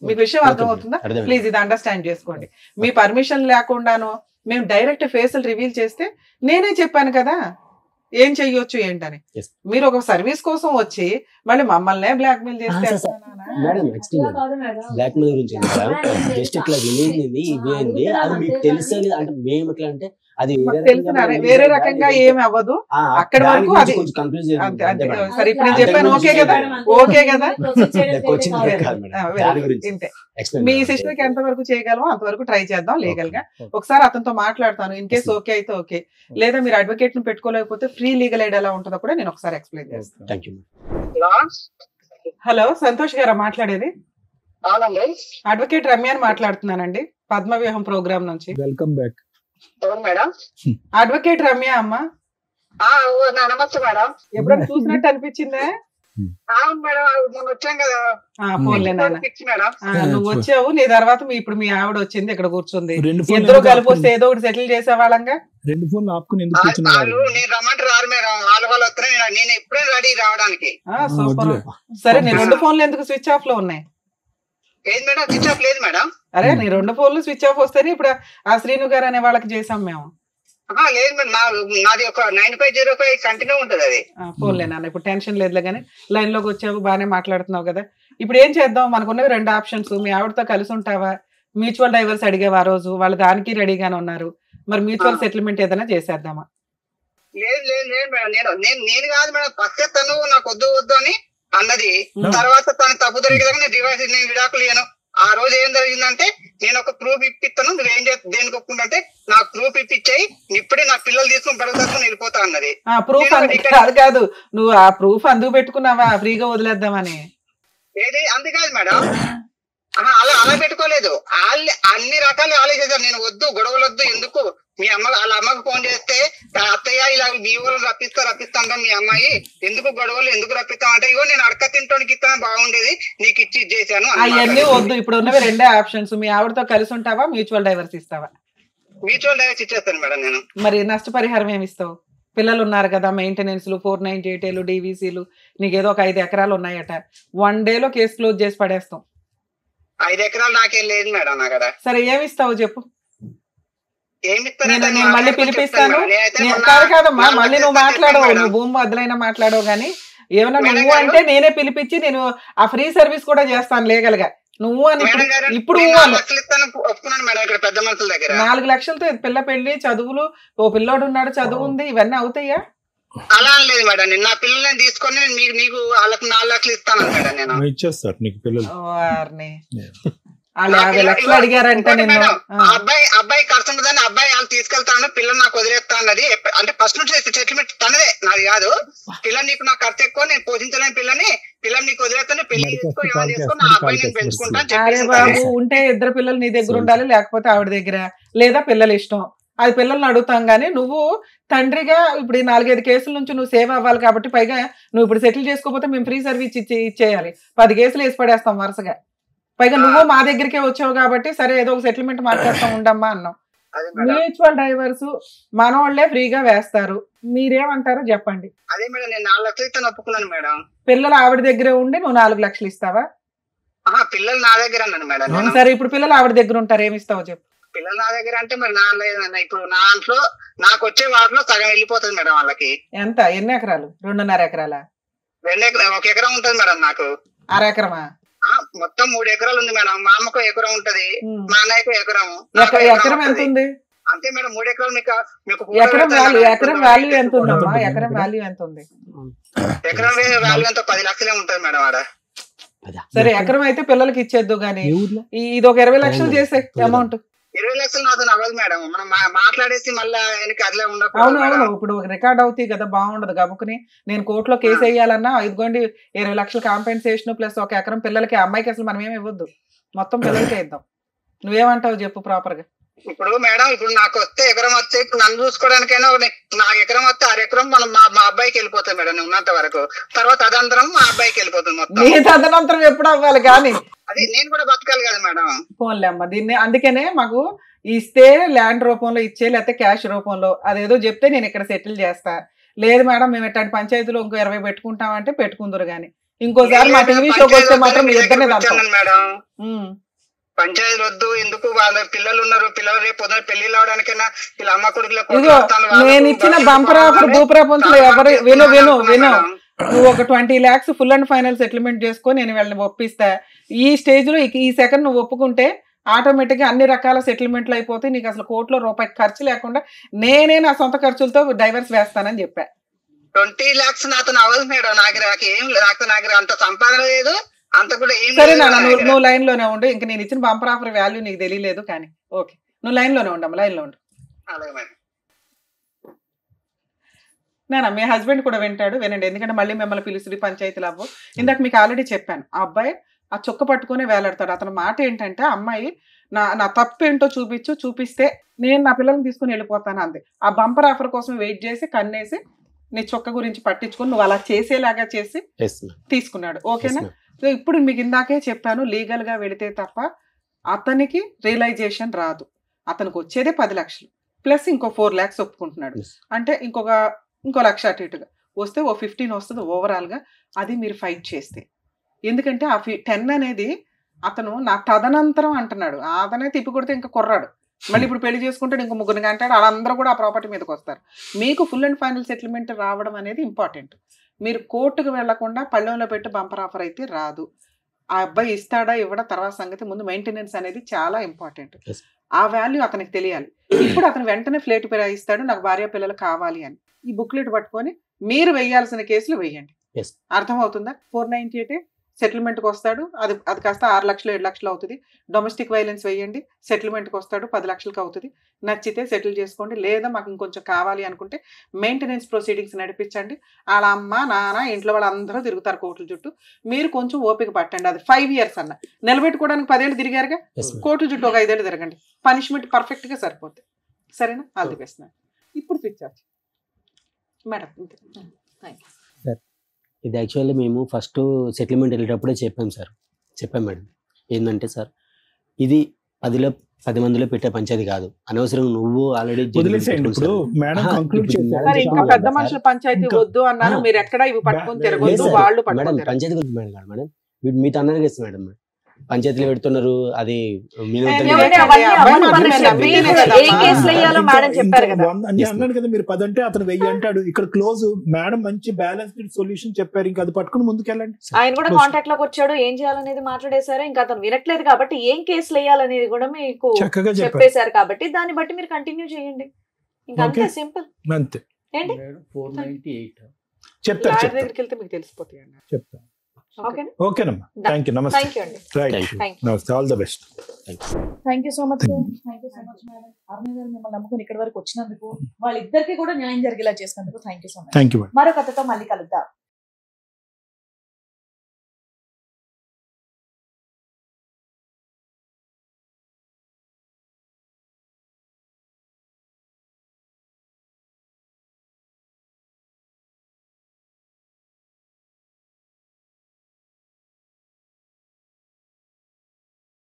మీకు విషయం అర్థమవుతుందా? ప్లీజ్ ఇది అండర్స్టాండ్ చేసుకోండి. మీ పర్మిషన్ లేకుండాను మేము డైరెక్ట్ ఫేసులు రివీల్ చేస్తే నేనే చెప్పాను కదా ఏం చెయ్యొచ్చు ఏంటని. మీరు ఒక సర్వీస్ కోసం వచ్చి మళ్ళీ మమ్మల్ని బ్లాక్ మెయిల్ చేస్తే బ్లాక్ మెయిల్ గురించి జస్ట్ ఇట్లా వినేది ఇవేంది అది మీకు తెలుసు అంటే మేము ఎట్లా అంటే అది వేరే రకంగా ఏమి అవ్వదు. అక్కడ వరకు అది సరే ఇప్పుడు నేను చెప్పాను. ఓకే కదా? ఓకే కదా? మీ సిస్టర్ కి ఎంత వరకు చేయగలమో అంతవరకు ట్రై చేద్దాం లీగల్ గా. ఒకసారి అతనితో మాట్లాడతాను. ఇన్ కేసు ఓకే అయితే ఓకే, లేదా మీరు అడ్వకేట్ ని పెట్టుకోలేకపోతే ఫ్రీ లీగల్ ఎయిడ్ ఎలా ఉంటుందో కూడా నేను ఒకసారి ఎక్స్ప్లెయిన్ చేస్తాను. హలో, సంతోష్ గారా మాట్లాడేది? అడ్వకేట్ రమ్యాని మాట్లాడుతున్నానండి, పద్మవ్యూహం ప్రోగ్రామ్ నుంచి. Welcome back madam. Advocate Ramya అమ్మా. నమస్తే మేడం. ఎప్పుడైనా చూసినట్టు అనిపించిందా? అవును మేడం, నేను వచ్చాను కదా. ఫోన్లే నాన్న, నువ్వు వచ్చావు, నీ తర్వాత ఇప్పుడు మీ ఆవిడ వచ్చింది, ఇక్కడ కూర్చుంది. ఇద్దరు కలిపి వస్తే ఏదో ఒకటి సెటిల్ చేసేవాళ్ళంగా. 2 ఫోన్లు ఆపుకుని నేను రమ్మంటారు రారు మేడం, వాళ్ళు వస్తున్నాయి. నేను ఎప్పుడే రెడీ రావడానికి. సూపర్. సరే, నీ 2 ఫోన్లు ఎందుకు స్విచ్ ఆఫ్ లో ఉన్నాయి? ఏది మేడం స్విచ్ ఆఫ్ లేదు మేడం. అరే నీ 2 ఫోన్లు స్విచ్ ఆఫ్ వస్తేనే ఇప్పుడు ఆ శ్రీను గారు అనే వాళ్ళకి చేసాం మేము. లేదు మేడం, నాది ఒక 9505 కంటిన్యూ ఉంటది అది. ఫోన్లే నాన్న, ఇప్పుడు టెన్షన్ లేదులే కానీ లైన్ లోకి వచ్చావు, బాగానే మాట్లాడుతున్నావు కదా. ఇప్పుడు ఏం చేద్దాం? మనకున్నవి 2 ఆప్షన్స్. మీ ఆవిడతో కలిసి ఉంటావా? మ్యూచువల్ డైవర్స్ అడిగేవా? ఆ రోజు వాళ్ళు దానికి రెడీగానే ఉన్నారు. మరి మ్యూచువల్ సెటిల్మెంట్ ఏదైనా చేసేద్దామా? లేదు లేదు లేదు మేడం, నేను కాదు మేడం, ఫస్ట్ తను నాకు వద్దు అని అన్నది. తర్వాత తను తప్పు జరిగేదాకా నేను డివైస్ నేను విడాకులు ఇయ్యను. ఆ రోజు ఏం జరిగిందంటే నేను ఒక ప్రూఫ్ ఇప్పిస్తాను, నువ్వేం దేనికి ఒప్పుకుంటే నాకు ప్రూఫ్ ఇప్పించాయి, ఇప్పుడే నా పిల్లలు తీసుకుని బడుగుతాను వెళ్ళిపోతా అన్నది. ప్రూఫ్ కాదు, నువ్వు ఆ ప్రూఫ్ అందుకు పెట్టుకున్నావా ఫ్రీగా వదిలేద్దామని? ఏది అందుకాదు మేడం, అలా పెట్టుకోలేదు. అన్ని రకాలు ఆలోచించారు. నేను వద్దు, గొడవలు వద్దు, ఎందుకు మీ అమ్మ వాళ్ళ అమ్మకు ఫోన్ చేస్తే అత్తయ్య ఇలా మీ ఊళ్ళు రప్పిస్తా మీ అమ్మాయి, ఎందుకు గొడవలు ఎందుకు రప్పిస్తాం అంటే, ఇగో నేను అడక తింటానికి ఇస్తాను బాగుండేది, నీకు ఇచ్చి ఇచ్చేసాను. అవన్నీ వద్దు, ఇప్పుడు ఉన్నవి 2 ఆప్షన్స్. మీ ఆవిడతో కలిసి ఉంటావా, మ్యూచువల్ డైవర్స్ ఇస్తావా? మ్యూచువల్ డైవర్స్ ఇచ్చేస్తాను మేడం నేను. మరి నష్టపరిహారం ఏమి ఇస్తావు? పిల్లలు ఉన్నారు కదా, మెయింటెనెన్స్ 498 DVCలు, నీకేదో ఒక 5 ఎకరాలు ఉన్నాయట. 1 డేలో కేసు క్లోజ్ చేసి పడేస్తాం. 5 ఎకరాలు నాకేం లేదు మేడం అక్కడ. సరే ఏమిస్తావు చెప్పు? నేను మళ్ళీ పిలిపిస్తాను. కాదమ్మా, మళ్ళీ నువ్వు మాట్లాడవు, నువ్వు భూమి బదులైనా మాట్లాడవు కానీ ఏమన్నా నువ్వు అంటే నేనే పిలిపించి నేను ఆ ఫ్రీ సర్వీస్ కూడా చేస్తాను లీగల్ గా. నువ్వు అని ఇప్పుడు 4 లక్షలతో పిల్ల పెళ్లి, చదువులు, ఓ పిల్లోడు ఉన్నాడు, చదువు ఉంది, ఇవన్నీ అవుతాయా? అలా లేదు మేడం, నేను నా పిల్లల్ని తీసుకొని నీకు వాళ్ళకి 4 లక్షలు ఇస్తాను మేడం. నేను ఇచ్చేస్తాను నీకు పిల్లలు. 50 లక్షలు అడిగారంటే అబ్బాయి ఖర్చు ఉంటుందని అబ్బాయి వాళ్ళు తీసుకెళ్తాను, పిల్లలు నాకు వదిలేస్తా అన్నది. అంటే ఫస్ట్ నుంచి సెటిల్మెంట్ తనదే, నాది కాదు. పిల్లలు నీకు నాకు ఖర్చు ఎక్కువ, నేను పోషించలేని పిల్లని నీకు వదిలేస్తాను, పెళ్లి చేసుకొని నా అబ్బాయి నేను పెంచుకుంటాను. బాబు ఉంటే 2 పిల్లలు నీ దగ్గర ఉండాలి, లేకపోతే ఆవిడ దగ్గర, లేదా పిల్లలు ఇష్టం, అది పిల్లల్ని అడుగుతాం. కానీ నువ్వు తండ్రిగా ఇప్పుడు 4-5 కేసుల నుంచి నువ్వు సేవ్ అవ్వాలి కాబట్టి, పైగా నువ్వు ఇప్పుడు సెటిల్ చేసుకోకపోతే మేము ఫ్రీ సర్వీస్ ఇచ్చేయాలి. 10 కేసులు వేసి పడేస్తాం వరుసగా. పైగా నువ్వు మా దగ్గరికే వచ్చావు కాబట్టి సరే ఏదో ఒక సెటిల్మెంట్ మాట్లాడుతూ ఉండమ్మా అన్నాం. మ్యూచువల్ డైవర్స్ మనోళ్లే ఫ్రీగా వేస్తారు, మీరేమంటారో చెప్పండి. అదే మేడం, నేను 4 లక్షలు ఇస్తాను ఒప్పుకున్నాను మేడం. పిల్లలు ఆవిడ దగ్గరే ఉండి నువ్వు 4 లక్షలు ఇస్తావా? పిల్లలు నా దగ్గర అన్నాను మేడం. సరే ఇప్పుడు పిల్లలు ఆవిడ దగ్గర ఉంటారు, ఏమి ఇస్తావో చెప్పు. పిల్లలు నా దగ్గర అంటే మరి ఇప్పుడు నా దాంట్లో నాకు వచ్చే వాటిలో సగం వెళ్ళిపోతుంది మేడం వాళ్ళకి. ఎంత? ఎన్ని ఎకరాలు? 2.5 ఎకరాలా? 1 ఎకరం ఉంటుంది మేడం నాకు. 1/2 ఎకరమా? మొత్తం 3 ఎకరాలు ఉంది మేడం. మా అమ్మకు ఎకరం ఉంటది, మా అన్నయ్యకు ఎకరం. ఎకరం ఎంత ఉంది? అంతే మేడం 3 ఎకరాలు మీకు ఎకరం వాల్యూ ఎంత ఉందమ్మా? ఎకరం వాల్యూ ఎంత ఉంది? ఎకరం వాల్యూ ఎంత 10 లక్షలే ఉంటుంది మేడం ఆడ. సరే ఎకరం అయితే పిల్లలకి ఇచ్చేద్దు గానీ ఇది ఒక 20 లక్షలు చేసే అమౌంట్. 20 లక్షలు నాతో అవ్వదు మేడం, మనం మాట్లాడేసి మళ్ళీ అదిలే ఉండదు. అవును ఇప్పుడు రికార్డ్ అవుతాయి కదా, బాగుండదు. గబుకుని నేను కోర్టులో కేసు వేయాలన్నా ఇదిగోండి 20 లక్షలు కాంపెన్సేషన్ ప్లస్ 1 ఎకరం పిల్లలకి. అమ్మాయికి అసలు మనం ఏమి ఇవ్వద్దు, మొత్తం పిల్లలకే ఇద్దాం. నువ్వేమంటావు చెప్పు ప్రాపర్ గా. ఇప్పుడు మేడం ఇప్పుడు నాకు వస్తే ఎకరం వస్తే ఇప్పుడు నన్ను చూసుకోవడానికైనా నాకు ఎకరం వస్తే 6 ఎకరం మనం మా అబ్బాయికి వెళ్ళిపోతుంది మేడం ఉన్నంత వరకు. తర్వాత అదంతరం మా అబ్బాయికి వెళ్ళిపోతుంది మొత్తం. తదనంతరం ఎప్పుడు అవ్వాలి కానీ అది నేను కూడా బతకాలి కదా మేడం. పోన్లే అమ్మ, దీన్ని అందుకనే మాకు ఇస్తే ల్యాండ్ రూపంలో ఇచ్చే లేకపోతే క్యాష్ రూపంలో అదేదో చెప్తే నేను ఇక్కడ సెటిల్ చేస్తా. లేదు మేడం మేము ఎట్లాంటి పంచాయతీలో ఇంకో 20 పెట్టుకుంటామంటే పెట్టుకుందరు గానీ ఇంకోసారి మా టీవీ షోకి వస్తే మాత్రం మీ ఇద్దరినే మేడం. పంచాయతీలు వద్దు, ఎందుకు వాళ్ళ పిల్లలు ఉన్నారు, పిల్లలు రేపు పొద్దున పెళ్లి అవడానికైనా వీళ్ళ అమ్మ కొడుకులకు. నేను ఇచ్చిన బంపర్ ఆఫర్ భూప్రపంచంలో ఎవరు విను నువ్వు ఒక 20 lakhs full and final settlement చేసుకో, నేను వీళ్ళని ఒప్పిస్తా. ఈ స్టేజ్ లో ఈ సెకండ్ నువ్వు ఒప్పుకుంటే ఆటోమేటిక్ గా అన్ని రకాల సెటిల్మెంట్లు అయిపోతాయి. నీకు అసలు కోర్టులో రూపాయి ఖర్చు లేకుండా నేనే నా సొంత ఖర్చులతో డైవర్స్ వేస్తానని చెప్పా. 20 lakhs నాతో అవ్వదు మేడం. నాకు అంత సంపాదన లేదు, అంత కూడా ఏం. సరే నాన్న, నువ్వు లైన్ లోనే ఉండు. ఇంకా నేను ఇచ్చిన బంపర్ ఆఫర్ వాల్యూ నీకు తెలియలేదు కానీ ఓకే, నువ్వు లైన్ లోనే ఉండమ్మా, లైన్ లో ఉండు. నాన్న మీ హస్బెండ్ కూడా వినండి, ఎందుకంటే మళ్ళీ మిమ్మల్ని పిలుస్తుంది పంచాయతీలు అవ్వు. ఇందాక మీకు ఆల్రెడీ చెప్పాను, ఆ అబ్బాయి ఆ చొక్క పట్టుకుని వేలాడతాడు. అతని మాట ఏంటంటే అమ్మాయి నా తప్పు ఏంటో చూపిస్తే నేను నా పిల్లల్ని తీసుకుని వెళ్ళిపోతాను అంది. ఆ బంపర్ ఆఫర్ కోసం వెయిట్ చేసి కన్నేసి నీ చొక్క గురించి పట్టించుకుని నువ్వు అలా చేసేలాగా చేసి తీసుకున్నాడు. ఓకేనా? సో ఇప్పుడు మీకు ఇందాకే చెప్పాను, లీగల్ గా వెళితే తప్ప అతనికి రియలైజేషన్ రాదు. అతనికి వచ్చేదే 10 లక్షలు ప్లస్ ఇంకో 4 lakhs ఒప్పుకుంటున్నాడు అంటే ఇంకో 1 లక్ష అటు ఇటుగా వస్తే ఓ 15 వస్తుంది ఓవరాల్ గా. అది మీరు ఫైట్ చేస్తే, ఎందుకంటే ఆ 10 అనేది అతను నా తదనంతరం అంటున్నాడు. అతనే తిప్పి కొడితే ఇంకా కుర్రాడు, మళ్ళీ ఇప్పుడు పెళ్లి చేసుకుంటాడు, ఇంకో 3 అంటాడు. వాళ్ళందరూ కూడా ఆ ప్రాపర్టీ మీదకి వస్తారు. మీకు ఫుల్ అండ్ ఫైనల్ సెటిల్మెంట్ రావడం అనేది ఇంపార్టెంట్. మీరు కోర్టుకు వెళ్లకుండా పళ్ళెంలో పెట్టి బంపర్ ఆఫర్ అయితే రాదు. ఆ అబ్బాయి ఇస్తాడా ఇవ్వడా తర్వాత సంగతి, ముందు మెయింటెనెన్స్ అనేది చాలా ఇంపార్టెంట్. ఆ వాల్యూ అతనికి తెలియాలి. ఇప్పుడు అతను వెంటనే ఫ్లేట్ ఇస్తాడు, నాకు భార్య పిల్లలు కావాలి అని. ఈ బుక్లెట్ పట్టుకొని మీరు వేయాల్సిన కేసులు వేయండి. అర్థమవుతుందా? 498 సెటిల్మెంట్కి వస్తాడు, అది కాస్త 6 లక్షలు 7 లక్షలు అవుతుంది. డొమెస్టిక్ వైలెన్స్ వేయండి, సెటిల్మెంట్కి వస్తాడు 10 లక్షలకు అవుతుంది. నచ్చితే సెటిల్ చేసుకోండి, లేదా మాకు ఇంకొంచెం కావాలి అనుకుంటే మెయింటెనెన్స్ ప్రొసీడింగ్స్ నడిపించండి. వాళ్ళ అమ్మ నాన్న ఇంట్లో వాళ్ళందరూ తిరుగుతారు కోర్టుల చుట్టూ. మీరు కొంచెం ఓపిక పట్టండి. అది 5 years అన్న నిలబెట్టుకోవడానికి 10 ఏళ్ళు తిరిగారుగా, కోర్టుల చుట్టూ ఒక 5 ఏళ్ళు తిరగండి, పనిష్మెంట్ పర్ఫెక్ట్ గా సరిపోతుంది. సరేనా? All the best. ఇప్పుడు పిచ్చారు మేడం. ఇది యాక్చువల్లీ మేము ఫస్ట్ సెటిల్మెంట్ వెళ్ళేటప్పుడే చెప్పాం మేడం. ఏంటంటే సార్, ఇది 10 మందిలో పెట్టే పంచాయతీ కాదు, అనవసరంగా నువ్వు ఆల్రెడీ పెద్ద మనుషుల పంచాయతీ వద్దు అన్నారు. మీరు ఎక్కడ ఇవి పట్టుకొని తిరగొద్దు, వాళ్ళు మేడం పంచాయతీ గురించి మేడం మీతో అన్నది మేడం పంచాయతీలు పెడుతున్నారు. అది అన్నాడు కదా మీరు 10 అంటే అతను 1000 అంటాడు. ఇక్కడ క్లోజ్ మేడం మంచి బ్యాలెన్స్డ్ సొల్యూషన్ చెప్పారు, ఇంకా అది పట్టుకుని ముందుకెళ్ళండి. ఆయన కూడా కాంటాక్ట్ లోకి వచ్చాడు, ఏం చేయాలనేది మాట్లాడేశారు. ఇంకా అతను వినట్లేదు కాబట్టి ఏం కేసులు వేయాలనేది కూడా మీకు చెప్పేశారు. కాబట్టి దాన్ని బట్టి మీరు కంటిన్యూ చేయండి. ఇంకా అంతే, సింపుల్. అంతే. ఏంటి 498 చెప్తారు, దగ్గరికి వెళ్తే మీకు తెలిసిపోతాయి అన్న. చెప్తాను. ఓకేనమ్మా, థ్యాంక్ యూ. నమస్తే. నమస్తే, all the best. Thank you so much. Thank you so much madam. Aruna గారు మిమ్మల్ని నమ్ముకుని ఇక్కడి వరకు వచ్చినందుకు, వాళ్ళిద్దరికి కూడా న్యాయం జరిగేలా చేసినందుకు thank you so much. Thank you. మరో కథతో మళ్ళీ కలుద్దాం.